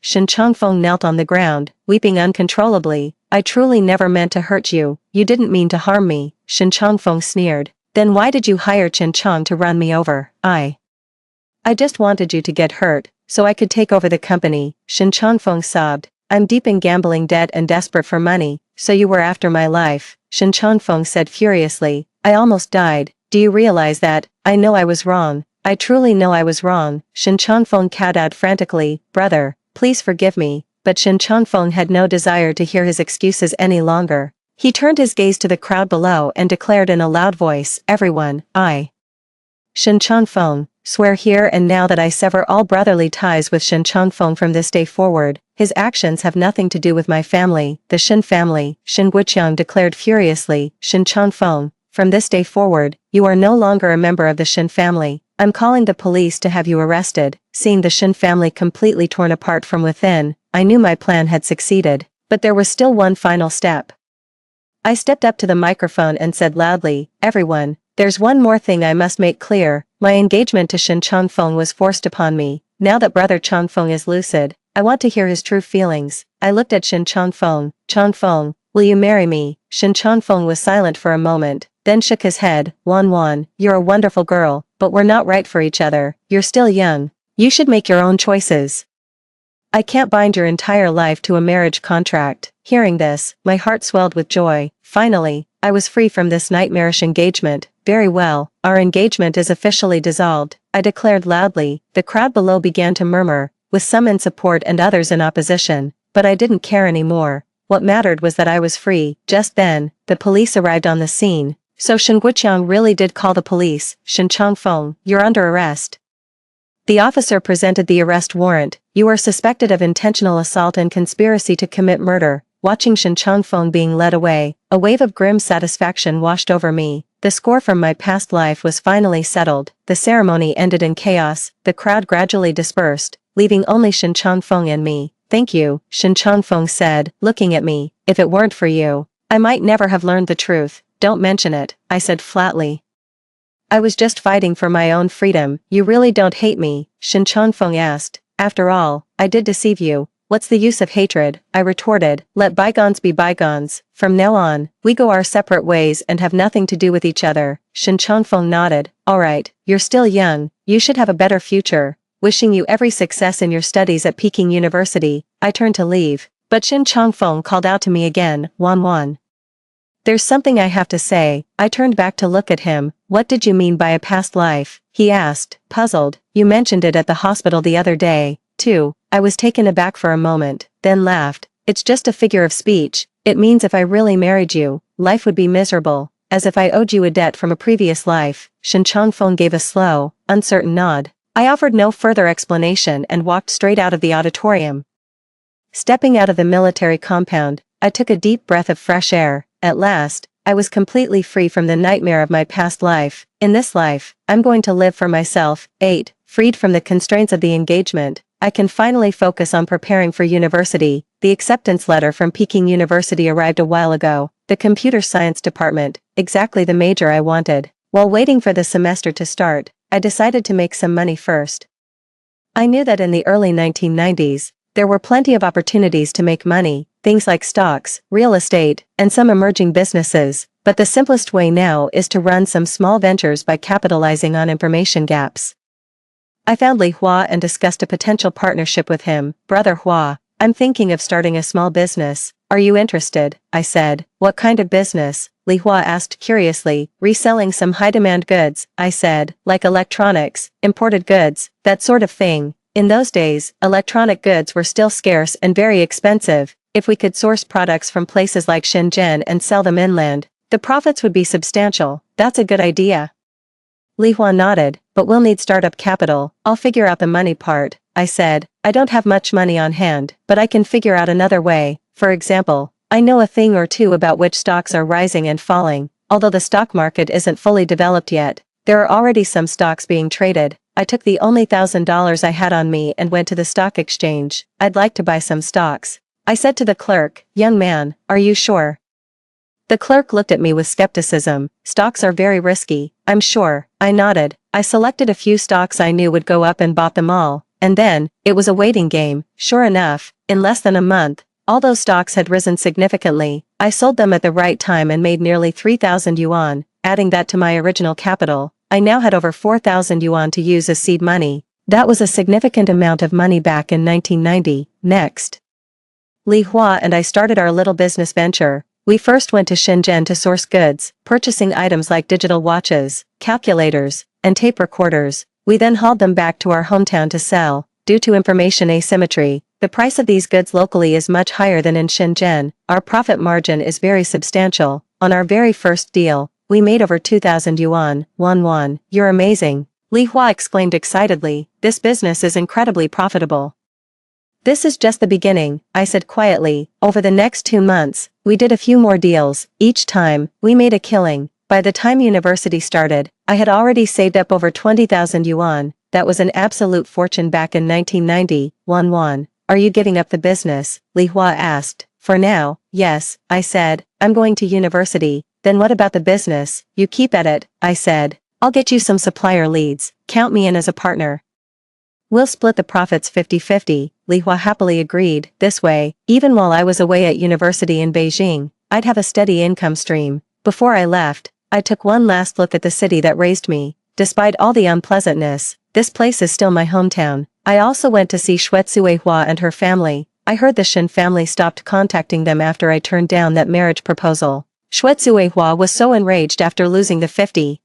A: Shen Changfeng knelt on the ground, weeping uncontrollably. I truly never meant to hurt you. You didn't mean to harm me, Shen Changfeng sneered. Then why did you hire Chen Chang to run me over? I just wanted you to get hurt, so I could take over the company, Shen Changfeng sobbed. I'm deep in gambling debt and desperate for money, so you were after my life, Shen Changfeng said furiously. I almost died. Do you realize that? I know I was wrong. I truly know I was wrong, Shen Changfeng kowtowed frantically. Brother, please forgive me, but Shen Changfeng had no desire to hear his excuses any longer. He turned his gaze to the crowd below and declared in a loud voice, everyone, Shen Changfeng, swear here and now that I sever all brotherly ties with Shen Changfeng from this day forward. His actions have nothing to do with my family, the Shen family, Shen Guiqiang declared furiously. Shen Changfeng, from this day forward, you are no longer a member of the Shen family. I'm calling the police to have you arrested. Seeing the Shen family completely torn apart from within, I knew my plan had succeeded, but there was still one final step. I stepped up to the microphone and said loudly, everyone, there's one more thing I must make clear. My engagement to Shen Changfeng was forced upon me. Now that brother Changfeng is lucid, I want to hear his true feelings. I looked at Shen Changfeng. Changfeng, will you marry me? Shen Changfeng was silent for a moment, then shook his head. Wan, you're a wonderful girl, but we're not right for each other. You're still young. You should make your own choices. I can't bind your entire life to a marriage contract. Hearing this, my heart swelled with joy. Finally, I was free from this nightmarish engagement. Very well, our engagement is officially dissolved, I declared loudly. The crowd below began to murmur, with some in support and others in opposition, but I didn't care anymore. What mattered was that I was free. Just then, the police arrived on the scene. So Shen Guiqiang really did call the police. Shen Changfeng, you're under arrest. The officer presented the arrest warrant. You are suspected of intentional assault and conspiracy to commit murder. watching Shen Changfeng being led away. A wave of grim satisfaction washed over me. The score from my past life was finally settled. The ceremony ended in chaos. The crowd gradually dispersed, leaving only Shen Changfeng and me. "Thank you," Shen Changfeng said, looking at me. "If it weren't for you, I might never have learned the truth." "Don't mention it," I said flatly. "I was just fighting for my own freedom." "You really don't hate me?" Shen Changfeng asked. "After all, I did deceive you. What's the use of hatred?" I retorted. "Let bygones be bygones. From now on, we go our separate ways and have nothing to do with each other." Shen Changfeng nodded. "Alright, you're still young, you should have a better future. Wishing you every success in your studies at Peking University." I turned to leave, but Shen Changfeng called out to me again, "Wan Wan. There's something I have to say." I turned back to look at him. "What did you mean by a past life?" he asked, puzzled. "You mentioned it at the hospital the other day, too." I was taken aback for a moment, then laughed. "It's just a figure of speech. It means if I really married you, life would be miserable, as if I owed you a debt from a previous life." Shen Changfeng gave a slow, uncertain nod. I offered no further explanation and walked straight out of the auditorium. Stepping out of the military compound, I took a deep breath of fresh air. At last, I was completely free from the nightmare of my past life. In this life, I'm going to live for myself. 8. Freed from the constraints of the engagement, I can finally focus on preparing for university. The acceptance letter from Peking University arrived a while ago. The computer science department, exactly the major I wanted. While waiting for the semester to start, I decided to make some money first. I knew that in the early 1990s, there were plenty of opportunities to make money, things like stocks, real estate, and some emerging businesses, but the simplest way now is to run some small ventures by capitalizing on information gaps. I found Li Hua and discussed a potential partnership with him. "Brother Hua, I'm thinking of starting a small business. Are you interested?" I said. "What kind of business?" Li Hua asked curiously. "Reselling some high-demand goods," I said, "like electronics, imported goods, that sort of thing." In those days, electronic goods were still scarce and very expensive. If we could source products from places like Shenzhen and sell them inland, the profits would be substantial. "That's a good idea." Li Hua nodded. "But we'll need startup capital." "I'll figure out the money part," I said. "I don't have much money on hand, but I can figure out another way. For example, I know a thing or two about which stocks are rising and falling. Although the stock market isn't fully developed yet, there are already some stocks being traded." I took the only $1,000 I had on me and went to the stock exchange. "I'd like to buy some stocks." I said to the clerk. "Young man, are you sure?" The clerk looked at me with skepticism. "Stocks are very risky." "I'm sure." I nodded. I selected a few stocks I knew would go up and bought them all. And then, it was a waiting game. Sure enough, in less than a month, all those stocks had risen significantly. I sold them at the right time and made nearly 3,000 yuan. Adding that to my original capital, I now had over 4,000 yuan to use as seed money. That was a significant amount of money back in 1990. Next, Li Hua and I started our little business venture. We first went to Shenzhen to source goods, purchasing items like digital watches, calculators, and tape recorders. We then hauled them back to our hometown to sell. Due to information asymmetry, the price of these goods locally is much higher than in Shenzhen. Our profit margin is very substantial. On our very first deal, we made over 2,000 yuan. "Wan, you're amazing," Li Hua exclaimed excitedly. "This business is incredibly profitable." "This is just the beginning," I said quietly. Over the next 2 months, we did a few more deals. Each time, we made a killing. By the time university started, I had already saved up over 20,000 yuan. That was an absolute fortune back in 1990. "Wan, are you giving up the business?" Li Hua asked. "For now, yes," I said. "I'm going to university." "Then what about the business?" "You keep at it," I said. "I'll get you some supplier leads. Count me in as a partner. We'll split the profits 50-50, Li Hua happily agreed. This way, even while I was away at university in Beijing, I'd have a steady income stream. Before I left, I took one last look at the city that raised me. Despite all the unpleasantness, this place is still my hometown. I also went to see Shuetsue Hua and her family. I heard the Shen family stopped contacting them after I turned down that marriage proposal. Shuetsue Hua was so enraged after losing the 50,000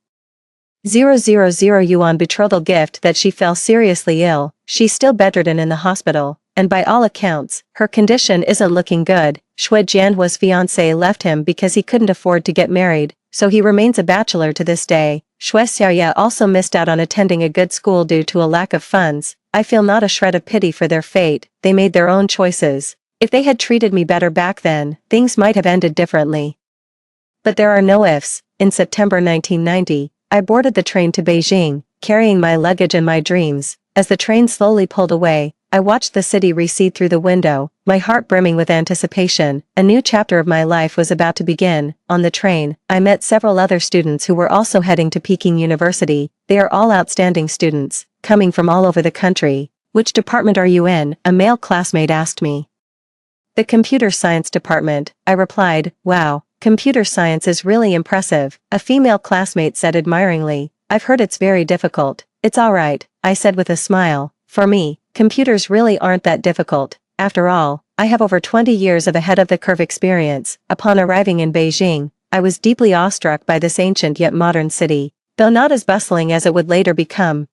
A: yuan betrothal gift that she fell seriously ill. She's still bedridden in the hospital, and by all accounts, her condition isn't looking good. Shui Jianhua's fiancé left him because he couldn't afford to get married, so he remains a bachelor to this day. Shui Xiaoya also missed out on attending a good school due to a lack of funds. I feel not a shred of pity for their fate. They made their own choices. If they had treated me better back then, things might have ended differently. But there are no ifs. In September 1990, I boarded the train to Beijing, carrying my luggage and my dreams. As the train slowly pulled away, I watched the city recede through the window, my heart brimming with anticipation. A new chapter of my life was about to begin. On the train, I met several other students who were also heading to Peking University. They are all outstanding students, coming from all over the country. Which department are you in? A male classmate asked me. The computer science department, I replied. Wow, computer science is really impressive, a female classmate said admiringly. I've heard it's very difficult. It's alright, I said with a smile. For me, computers really aren't that difficult. After all, I have over 20 years of ahead-of-the-curve experience. Upon arriving in Beijing, I was deeply awestruck by this ancient yet modern city, though not as bustling as it would later become.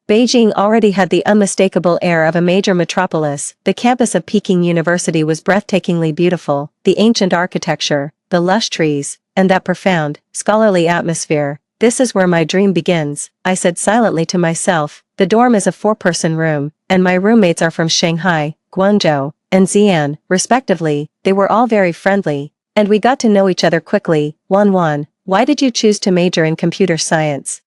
A: Beijing already had the unmistakable air of a major metropolis. The campus of Peking University was breathtakingly beautiful, the ancient architecture, the lush trees, and that profound, scholarly atmosphere. This is where my dream begins, I said silently to myself. The dorm is a 4-person room, and my roommates are from Shanghai, Guangzhou, and Xi'an, respectively. They were all very friendly, and we got to know each other quickly. Wan, why did you choose to major in computer science?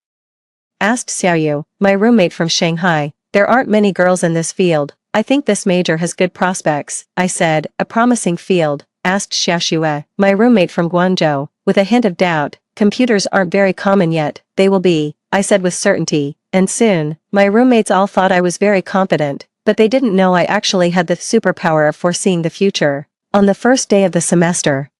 A: Asked Xiaoyu, my roommate from Shanghai. There aren't many girls in this field. I think this major has good prospects, I said. A promising field? Asked Xiaoxue, my roommate from Guangzhou, with a hint of doubt. Computers aren't very common yet. They will be, I said with certainty, and soon. My roommates all thought I was very competent, but they didn't know I actually had the superpower of foreseeing the future. On the first day of the semester,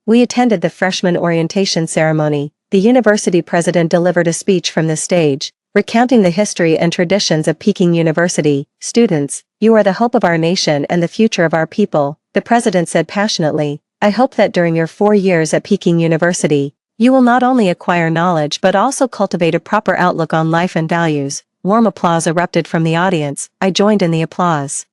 A: we attended the freshman orientation ceremony. The university president delivered a speech from the stage, recounting the history and traditions of Peking University. Students, you are the hope of our nation and the future of our people, the president said passionately. I hope that during your 4 years at Peking University, you will not only acquire knowledge but also cultivate a proper outlook on life and values. Warm applause erupted from the audience. I joined in the applause.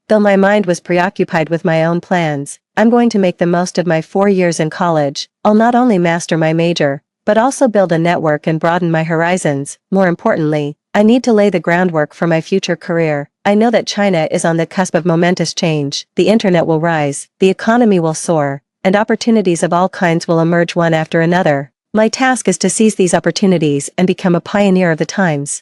A: Though my mind was preoccupied with my own plans, I'm going to make the most of my 4 years in college. I'll not only master my major, but also build a network and broaden my horizons. More importantly, I need to lay the groundwork for my future career. I know that China is on the cusp of momentous change. The internet will rise, the economy will soar, and opportunities of all kinds will emerge one after another. My task is to seize these opportunities and become a pioneer of the times.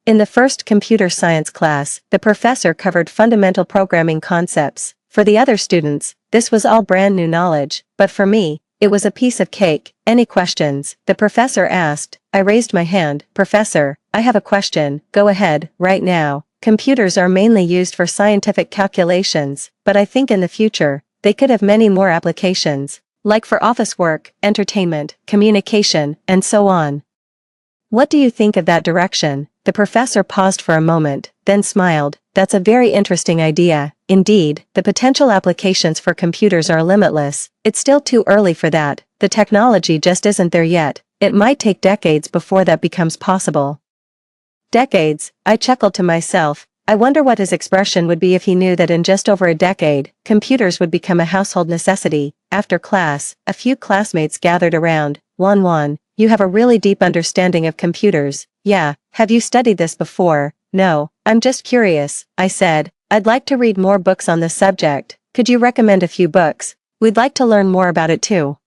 A: In the first computer science class, the professor covered fundamental programming concepts. For the other students, this was all brand new knowledge, but for me, it was a piece of cake. Any questions? The professor asked. I raised my hand. Professor, I have a question. Go ahead, right now. Computers are mainly used for scientific calculations, but I think in the future, they could have many more applications, like for office work, entertainment, communication, and so on. What do you think of that direction? The professor paused for a moment, then smiled. That's a very interesting idea. Indeed, the potential applications for computers are limitless. It's still too early for that. The technology just isn't there yet. It might take decades before that becomes possible. Decades, I chuckled to myself. I wonder what his expression would be if he knew that in just over a decade, computers would become a household necessity. After class, a few classmates gathered around. Wan, you have a really deep understanding of computers. Yeah, have you studied this before? No, I'm just curious, I said. I'd like to read more books on the subject. Could you recommend a few books? We'd like to learn more about it too.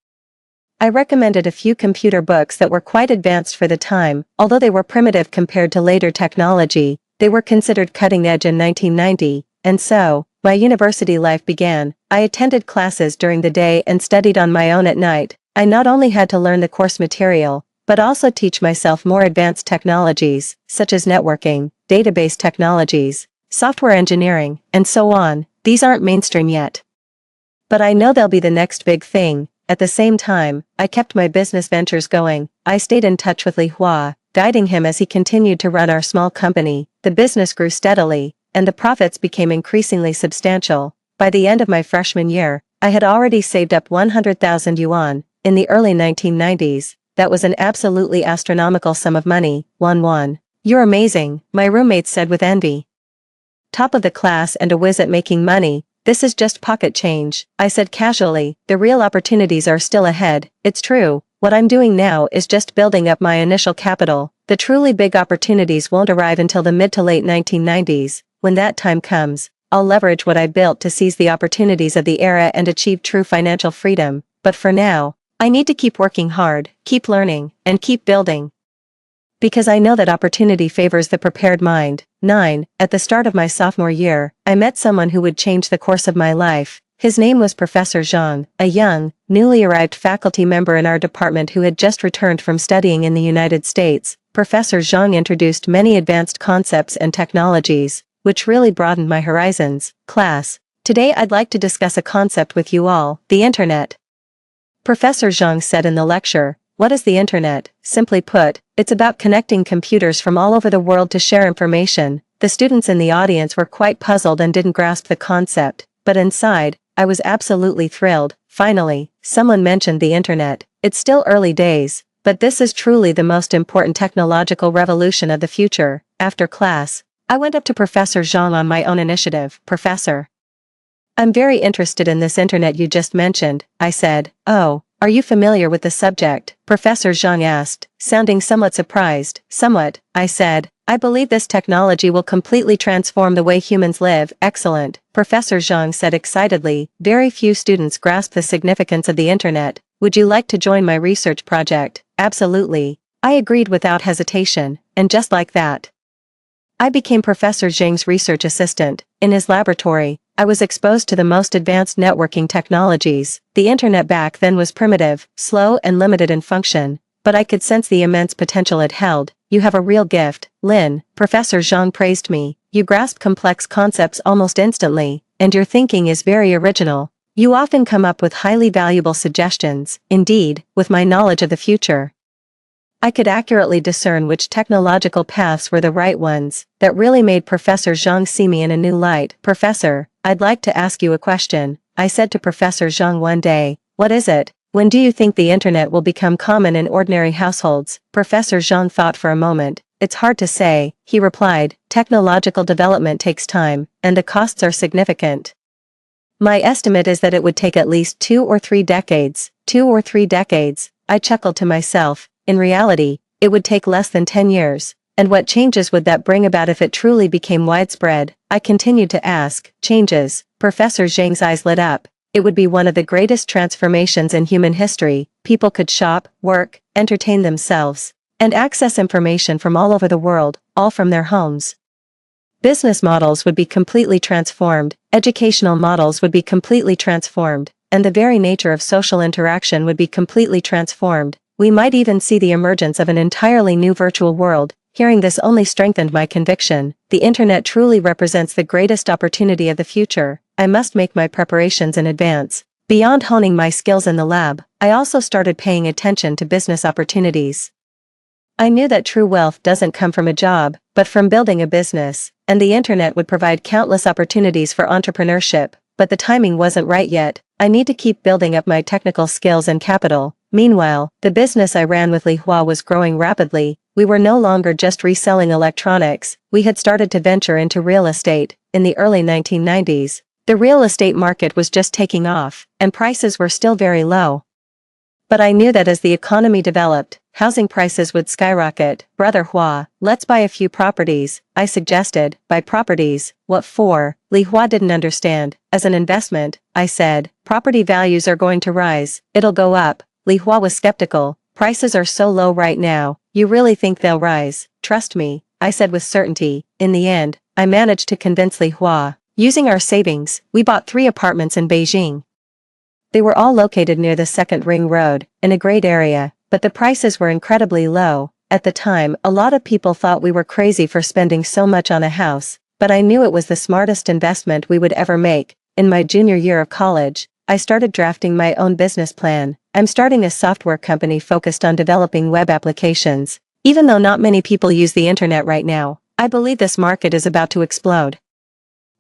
A: I recommended a few computer books that were quite advanced for the time. Although they were primitive compared to later technology, they were considered cutting edge in 1990, and so, my university life began. I attended classes during the day and studied on my own at night. I not only had to learn the course material, but also teach myself more advanced technologies, such as networking, database technologies, software engineering, and so on. These aren't mainstream yet, but I know they'll be the next big thing. At the same time, I kept my business ventures going. I stayed in touch with Li Hua, guiding him as he continued to run our small company. The business grew steadily, and the profits became increasingly substantial. By the end of my freshman year, I had already saved up 100,000 yuan. In the early 1990s, that was an absolutely astronomical sum of money. Wan, you're amazing, my roommates said with envy. Top of the class and a whiz at making money. This is just pocket change, I said casually. The real opportunities are still ahead. It's true, what I'm doing now is just building up my initial capital. The truly big opportunities won't arrive until the mid to late 1990s. When that time comes, I'll leverage what I built to seize the opportunities of the era and achieve true financial freedom, but for now, I need to keep working hard, keep learning, and keep building. Because I know that opportunity favors the prepared mind. 9. At the start of my sophomore year, I met someone who would change the course of my life. His name was Professor Zhang, a young, newly arrived faculty member in our department who had just returned from studying in the United States. Professor Zhang introduced many advanced concepts and technologies, which really broadened my horizons. Class, today I'd like to discuss a concept with you all, the Internet. Professor Zhang said in the lecture, "What is the Internet? Simply put, it's about connecting computers from all over the world to share information." The students in the audience were quite puzzled and didn't grasp the concept, but inside, I was absolutely thrilled. Finally, someone mentioned the Internet. It's still early days, but this is truly the most important technological revolution of the future. After class, I went up to Professor Zhang on my own initiative. "Professor, I'm very interested in this Internet you just mentioned," I said. "Oh, are you familiar with the subject?" Professor Zhang asked, sounding somewhat surprised. "Somewhat," I said. "I believe this technology will completely transform the way humans live." "Excellent," Professor Zhang said excitedly. "Very few students grasp the significance of the Internet. Would you like to join my research project?" "Absolutely," I agreed without hesitation, and just like that, I became Professor Zhang's research assistant. In his laboratory, I was exposed to the most advanced networking technologies. The Internet back then was primitive, slow and limited in function, but I could sense the immense potential it held. "You have a real gift, Lin," Professor Zhang praised me. "You grasp complex concepts almost instantly, and your thinking is very original. You often come up with highly valuable suggestions." Indeed, with my knowledge of the future, I could accurately discern which technological paths were the right ones. That really made Professor Zhang see me in a new light. "Professor, I'd like to ask you a question," I said to Professor Zhang one day. "What is it?" "When do you think the Internet will become common in ordinary households?" Professor Zhang thought for a moment. "It's hard to say," he replied. "Technological development takes time, and the costs are significant. My estimate is that it would take at least 2 or 3 decades." 2 or 3 decades, I chuckled to myself. In reality, it would take less than 10 years. And what changes would that bring about if it truly became widespread? I continued to ask. "Changes." Professor Zhang's eyes lit up. "It would be one of the greatest transformations in human history. People could shop, work, entertain themselves, and access information from all over the world, all from their homes. Business models would be completely transformed, educational models would be completely transformed, and the very nature of social interaction would be completely transformed. We might even see the emergence of an entirely new virtual world." Hearing this only strengthened my conviction. The Internet truly represents the greatest opportunity of the future. I must make my preparations in advance. Beyond honing my skills in the lab, I also started paying attention to business opportunities. I knew that true wealth doesn't come from a job, but from building a business, and the Internet would provide countless opportunities for entrepreneurship. But the timing wasn't right yet. I need to keep building up my technical skills and capital. Meanwhile, the business I ran with Li Hua was growing rapidly. We were no longer just reselling electronics, we had started to venture into real estate. In the early 1990s, the real estate market was just taking off, and prices were still very low. But I knew that as the economy developed, housing prices would skyrocket. "Brother Hua, let's buy a few properties," I suggested. "Buy properties? What for?" Li Hua didn't understand. "As an investment," I said. "Property values are going to rise. It'll go up." Li Hua was skeptical. "Prices are so low right now, you really think they'll rise?" "Trust me," I said with certainty. In the end, I managed to convince Li Hua. Using our savings, we bought 3 apartments in Beijing. They were all located near the Second Ring Road, in a great area, but the prices were incredibly low. At the time, a lot of people thought we were crazy for spending so much on a house, but I knew it was the smartest investment we would ever make. In my junior year of college, I started drafting my own business plan. I'm starting a software company focused on developing web applications. Even though not many people use the Internet right now, I believe this market is about to explode.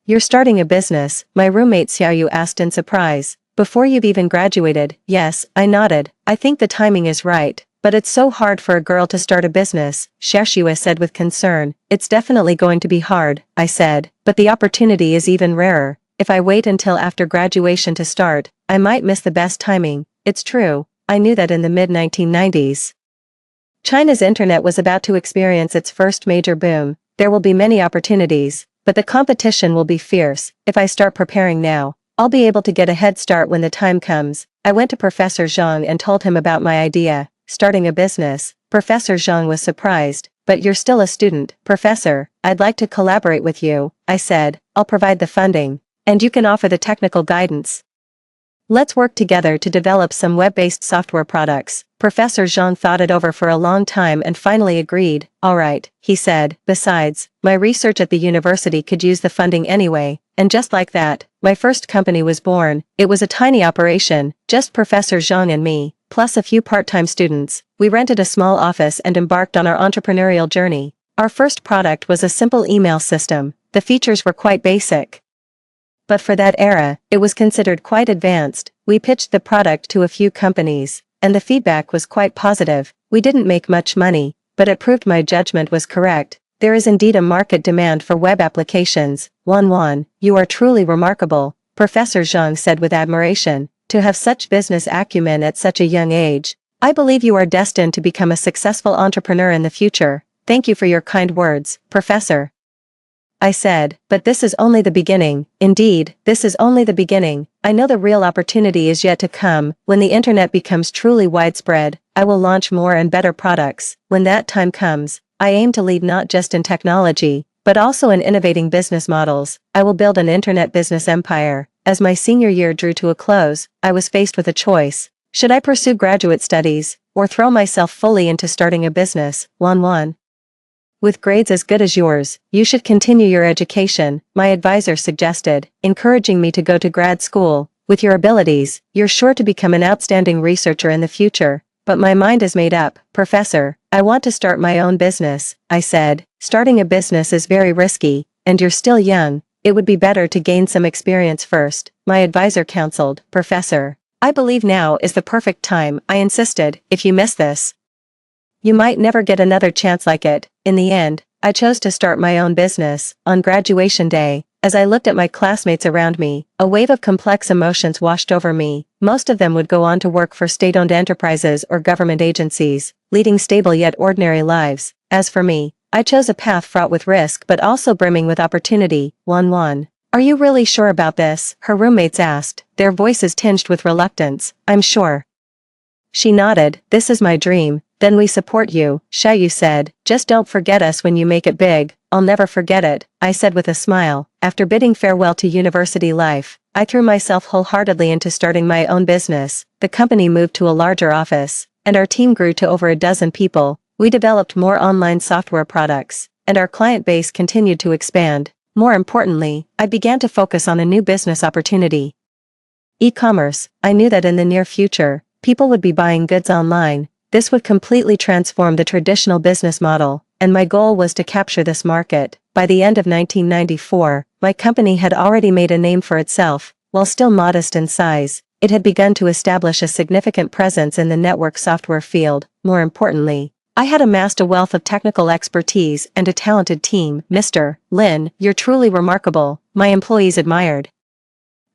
A: "You're starting a business?" my roommate Xiaoyu asked in surprise. "Before you've even graduated?" "Yes," I nodded. "I think the timing is right, but it's so hard for a girl to start a business," Xiaoyu said with concern. "It's definitely going to be hard," I said, "but the opportunity is even rarer. If I wait until after graduation to start, I might miss the best timing." It's true, I knew that in the mid-1990s, China's internet was about to experience its first major boom. There will be many opportunities, but the competition will be fierce. If I start preparing now, I'll be able to get a head start when the time comes. I went to Professor Zhang and told him about my idea, starting a business. Professor Zhang was surprised. But you're still a student, Professor. I'd like to collaborate with you, I said. I'll provide the funding, and you can offer the technical guidance. Let's work together to develop some web-based software products. Professor Zhang thought it over for a long time and finally agreed. All right, he said. Besides, my research at the university could use the funding anyway. And just like that, my first company was born. It was a tiny operation, just Professor Zhang and me, plus a few part-time students. We rented a small office and embarked on our entrepreneurial journey. Our first product was a simple email system. The features were quite basic, but for that era, it was considered quite advanced. We pitched the product to a few companies, and the feedback was quite positive. We didn't make much money, but it proved my judgment was correct. There is indeed a market demand for web applications. Wan, you are truly remarkable, Professor Zhang said with admiration. To have such business acumen at such a young age, I believe you are destined to become a successful entrepreneur in the future. Thank you for your kind words, Professor, I said, but this is only the beginning. Indeed, this is only the beginning. I know the real opportunity is yet to come. When the internet becomes truly widespread, I will launch more and better products. When that time comes, I aim to lead not just in technology, but also in innovating business models. I will build an internet business empire. As my senior year drew to a close, I was faced with a choice. Should I pursue graduate studies, or throw myself fully into starting a business? Wan. With grades as good as yours, you should continue your education, my advisor suggested, encouraging me to go to grad school. With your abilities, you're sure to become an outstanding researcher in the future. But my mind is made up, Professor. I want to start my own business, I said. Starting a business is very risky, and you're still young. It would be better to gain some experience first, my advisor counseled. Professor, I believe now is the perfect time, I insisted. If you miss this, you might never get another chance like it. In the end, I chose to start my own business. On graduation day, as I looked at my classmates around me, a wave of complex emotions washed over me. Most of them would go on to work for state-owned enterprises or government agencies, leading stable yet ordinary lives. As for me, I chose a path fraught with risk but also brimming with opportunity. Wan. Are you really sure about this? Her roommates asked, their voices tinged with reluctance. I'm sure. She nodded. This is my dream. Then we support you, Xiaoyu said. Just don't forget us when you make it big. I'll never forget it, I said with a smile. After bidding farewell to university life, I threw myself wholeheartedly into starting my own business. The company moved to a larger office, and our team grew to over a dozen people. We developed more online software products, and our client base continued to expand. More importantly, I began to focus on a new business opportunity. E-commerce. I knew that in the near future, people would be buying goods online. This would completely transform the traditional business model, and my goal was to capture this market. By the end of 1994, my company had already made a name for itself. While still modest in size, it had begun to establish a significant presence in the network software field. More importantly, I had amassed a wealth of technical expertise and a talented team. Mr. Lin, you're truly remarkable, my employees admired.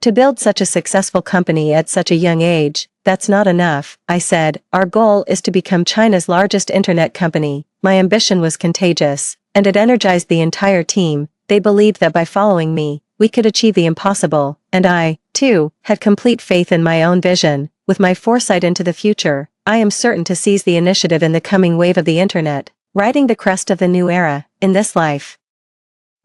A: To build such a successful company at such a young age, that's not enough, I said. Our goal is to become China's largest internet company. My ambition was contagious, and it energized the entire team. They believed that by following me, we could achieve the impossible, and I, too, had complete faith in my own vision. With my foresight into the future, I am certain to seize the initiative in the coming wave of the internet, riding the crest of the new era. In this life,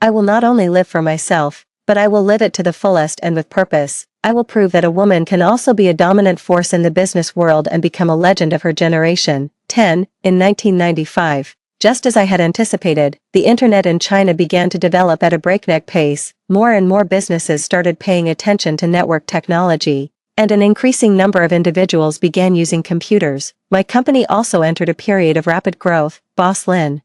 A: I will not only live for myself, but I will live it to the fullest and with purpose. I will prove that a woman can also be a dominant force in the business world and become a legend of her generation. 10. In 1995, just as I had anticipated, the internet in China began to develop at a breakneck pace. More and more businesses started paying attention to network technology, and an increasing number of individuals began using computers. My company also entered a period of rapid growth. Boss Lin,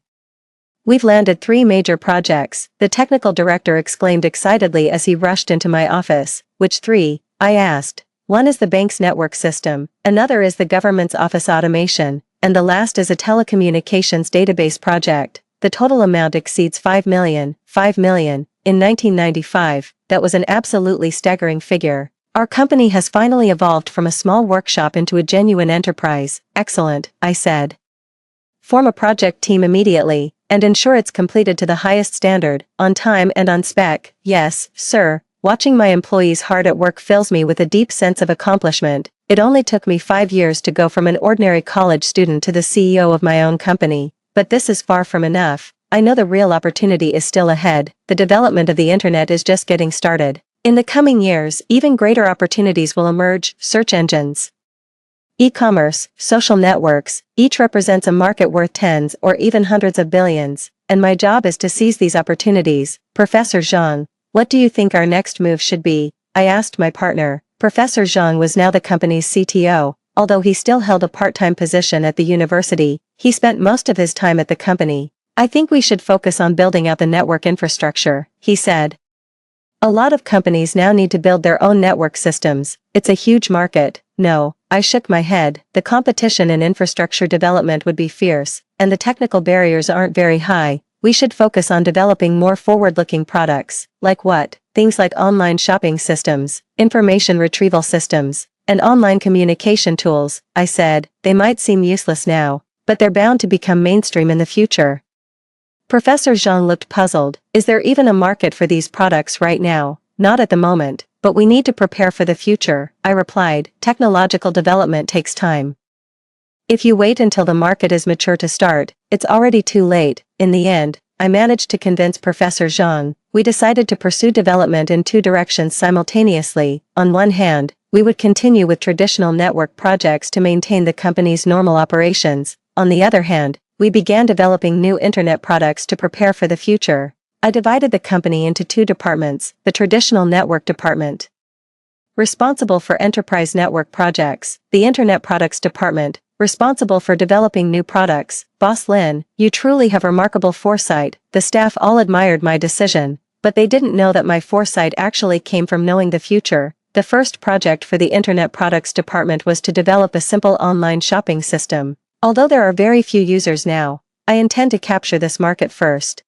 A: we've landed 3 major projects, the technical director exclaimed excitedly as he rushed into my office. Which 3? I asked. One is the bank's network system, another is the government's office automation, and the last is a telecommunications database project. The total amount exceeds 5 million. 5 million. In 1995, that was an absolutely staggering figure. Our company has finally evolved from a small workshop into a genuine enterprise. Excellent, I said. Form a project team immediately. and ensure it's completed to the highest standard, on time and on spec. Yes, sir. Watching my employees hard at work fills me with a deep sense of accomplishment. It only took me 5 years to go from an ordinary college student to the CEO of my own company. But this is far from enough. I know the real opportunity is still ahead. The development of the internet is just getting started. In the coming years, even greater opportunities will emerge. Search engines, e-commerce, social networks, each represents a market worth tens or even hundreds of billions, and my job is to seize these opportunities. Professor Zhang, what do you think our next move should be? I asked my partner. Professor Zhang was now the company's CTO. Although he still held a part-time position at the university, he spent most of his time at the company. I think we should focus on building out the network infrastructure, he said. A lot of companies now need to build their own network systems. It's a huge market. No, I shook my head. The competition in infrastructure development would be fierce, and the technical barriers aren't very high. We should focus on developing more forward-looking products. Like what? Things like online shopping systems, information retrieval systems, and online communication tools, I said. They might seem useless now, but they're bound to become mainstream in the future. Professor Zhang looked puzzled. Is there even a market for these products right now? Not at the moment, but we need to prepare for the future, I replied. Technological development takes time. If you wait until the market is mature to start, it's already too late. In the end, I managed to convince Professor Zhang. We decided to pursue development in two directions simultaneously. On one hand, we would continue with traditional network projects to maintain the company's normal operations. On the other hand, we began developing new internet products to prepare for the future. I divided the company into two departments: the traditional network department, responsible for enterprise network projects; the internet products department, responsible for developing new products. Boss Lin, you truly have remarkable foresight. The staff all admired my decision, but they didn't know that my foresight actually came from knowing the future. The first project for the internet products department was to develop a simple online shopping system. Although there are very few users now, I intend to capture this market first.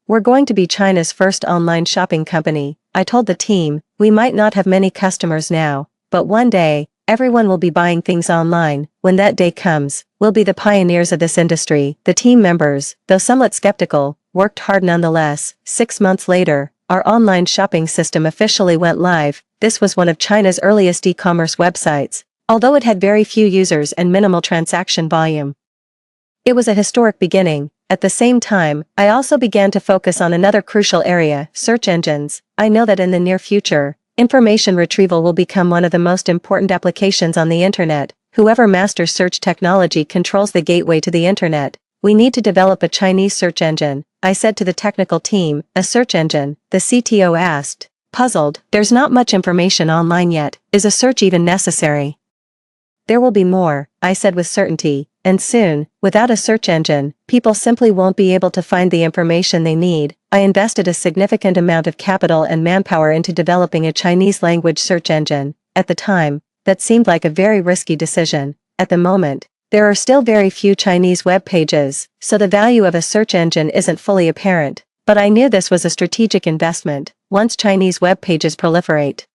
A: We're going to be China's first online shopping company, I told the team. We might not have many customers now, but one day, everyone will be buying things online. When that day comes, we'll be the pioneers of this industry. The team members, though somewhat skeptical, worked hard nonetheless. 6 months later, our online shopping system officially went live. This was one of China's earliest e-commerce websites, although it had very few users and minimal transaction volume. It was a historic beginning. At the same time, I also began to focus on another crucial area: search engines. I know that in the near future, information retrieval will become one of the most important applications on the internet. Whoever masters search technology controls the gateway to the internet. We need to develop a Chinese search engine, I said to the technical team. A search engine? The CTO asked, puzzled. There's not much information online yet. Is a search even necessary? There will be more, I said with certainty, and soon. Without a search engine, people simply won't be able to find the information they need. I invested a significant amount of capital and manpower into developing a Chinese language search engine. At the time, that seemed like a very risky decision. At the moment, there are still very few Chinese web pages, so the value of a search engine isn't fully apparent. But I knew this was a strategic investment. Once Chinese web pages proliferate,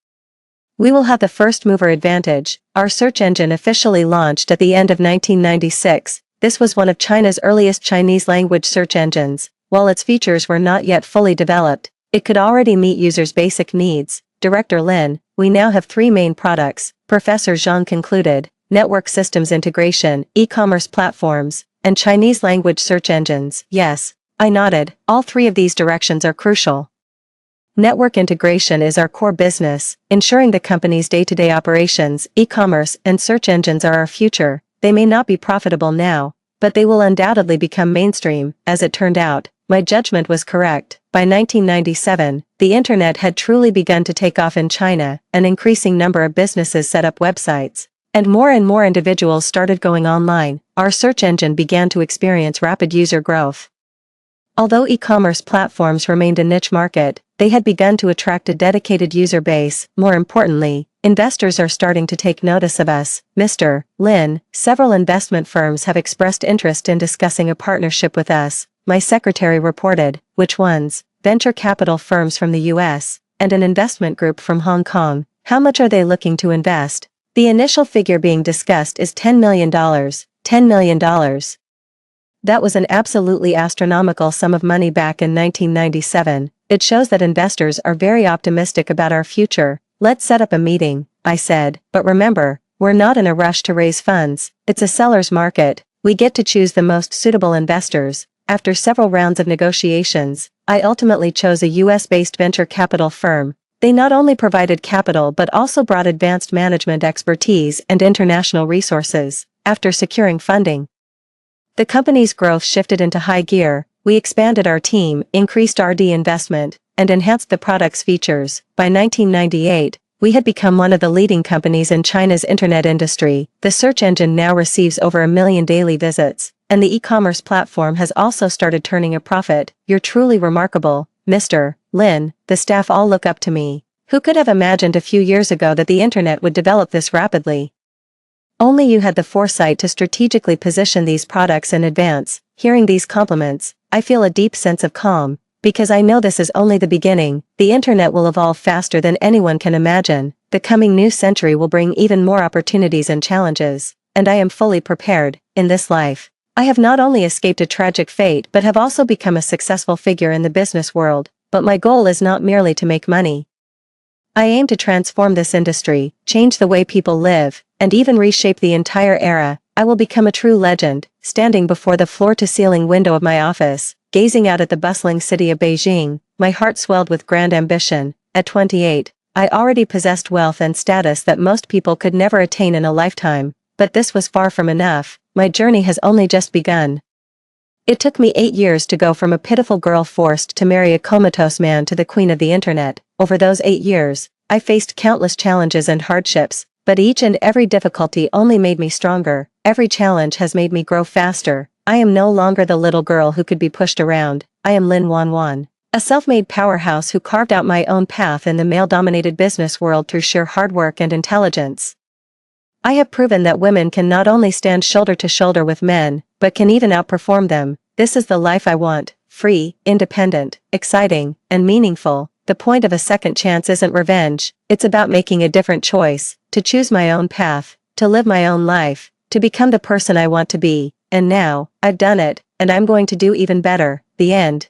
A: we will have the first mover advantage. Our search engine officially launched at the end of 1996. This was one of China's earliest Chinese language search engines. While its features were not yet fully developed, it could already meet users' basic needs. Director Lin, we now have 3 main products, Professor Zhang concluded: network systems integration, e-commerce platforms, and Chinese language search engines. Yes, I nodded. All 3 of these directions are crucial. Network integration is our core business, ensuring the company's day-to-day operations. E-commerce and search engines are our future. They may not be profitable now, but they will undoubtedly become mainstream. As it turned out, my judgment was correct. By 1997, the internet had truly begun to take off in China. An increasing number of businesses set up websites, and more individuals started going online. Our search engine began to experience rapid user growth. Although e-commerce platforms remained a niche market, they had begun to attract a dedicated user base. More importantly, investors are starting to take notice of us. Mr. Lin, several investment firms have expressed interest in discussing a partnership with us, my secretary reported. Which ones? Venture capital firms from the US, and an investment group from Hong Kong. How much are they looking to invest? The initial figure being discussed is $10 million. $10 million. That was an absolutely astronomical sum of money back in 1997. It shows that investors are very optimistic about our future. Let's set up a meeting, I said, but remember, we're not in a rush to raise funds. It's a seller's market. We get to choose the most suitable investors. After several rounds of negotiations, I ultimately chose a US-based venture capital firm. They not only provided capital but also brought advanced management expertise and international resources. After securing funding, the company's growth shifted into high gear. We expanded our team, increased R&D investment, and enhanced the product's features. By 1998, we had become one of the leading companies in China's internet industry. The search engine now receives over 1 million daily visits, and the e-commerce platform has also started turning a profit. You're truly remarkable, Mr. Lin. The staff all look up to me. Who could have imagined a few years ago that the internet would develop this rapidly? Only you had the foresight to strategically position these products in advance. Hearing these compliments, I feel a deep sense of calm, because I know this is only the beginning. The internet will evolve faster than anyone can imagine. The coming new century will bring even more opportunities and challenges, and I am fully prepared. In this life, I have not only escaped a tragic fate but have also become a successful figure in the business world. But my goal is not merely to make money. I aim to transform this industry, change the way people live, and even reshape the entire era. I will become a true legend, standing before the floor-to-ceiling window of my office, gazing out at the bustling city of Beijing. My heart swelled with grand ambition. At 28, I already possessed wealth and status that most people could never attain in a lifetime. But this was far from enough. My journey has only just begun. It took me 8 years to go from a pitiful girl forced to marry a comatose man to the queen of the internet. Over those 8 years, I faced countless challenges and hardships, but each and every difficulty only made me stronger. Every challenge has made me grow faster. I am no longer the little girl who could be pushed around. I am Lin Wanwan, a self-made powerhouse who carved out my own path in the male-dominated business world through sheer hard work and intelligence. I have proven that women can not only stand shoulder to shoulder with men, but can even outperform them. This is the life I want: free, independent, exciting, and meaningful. The point of a second chance isn't revenge, it's about making a different choice, to choose my own path, to live my own life, to become the person I want to be. And now, I've done it, and I'm going to do even better. The end.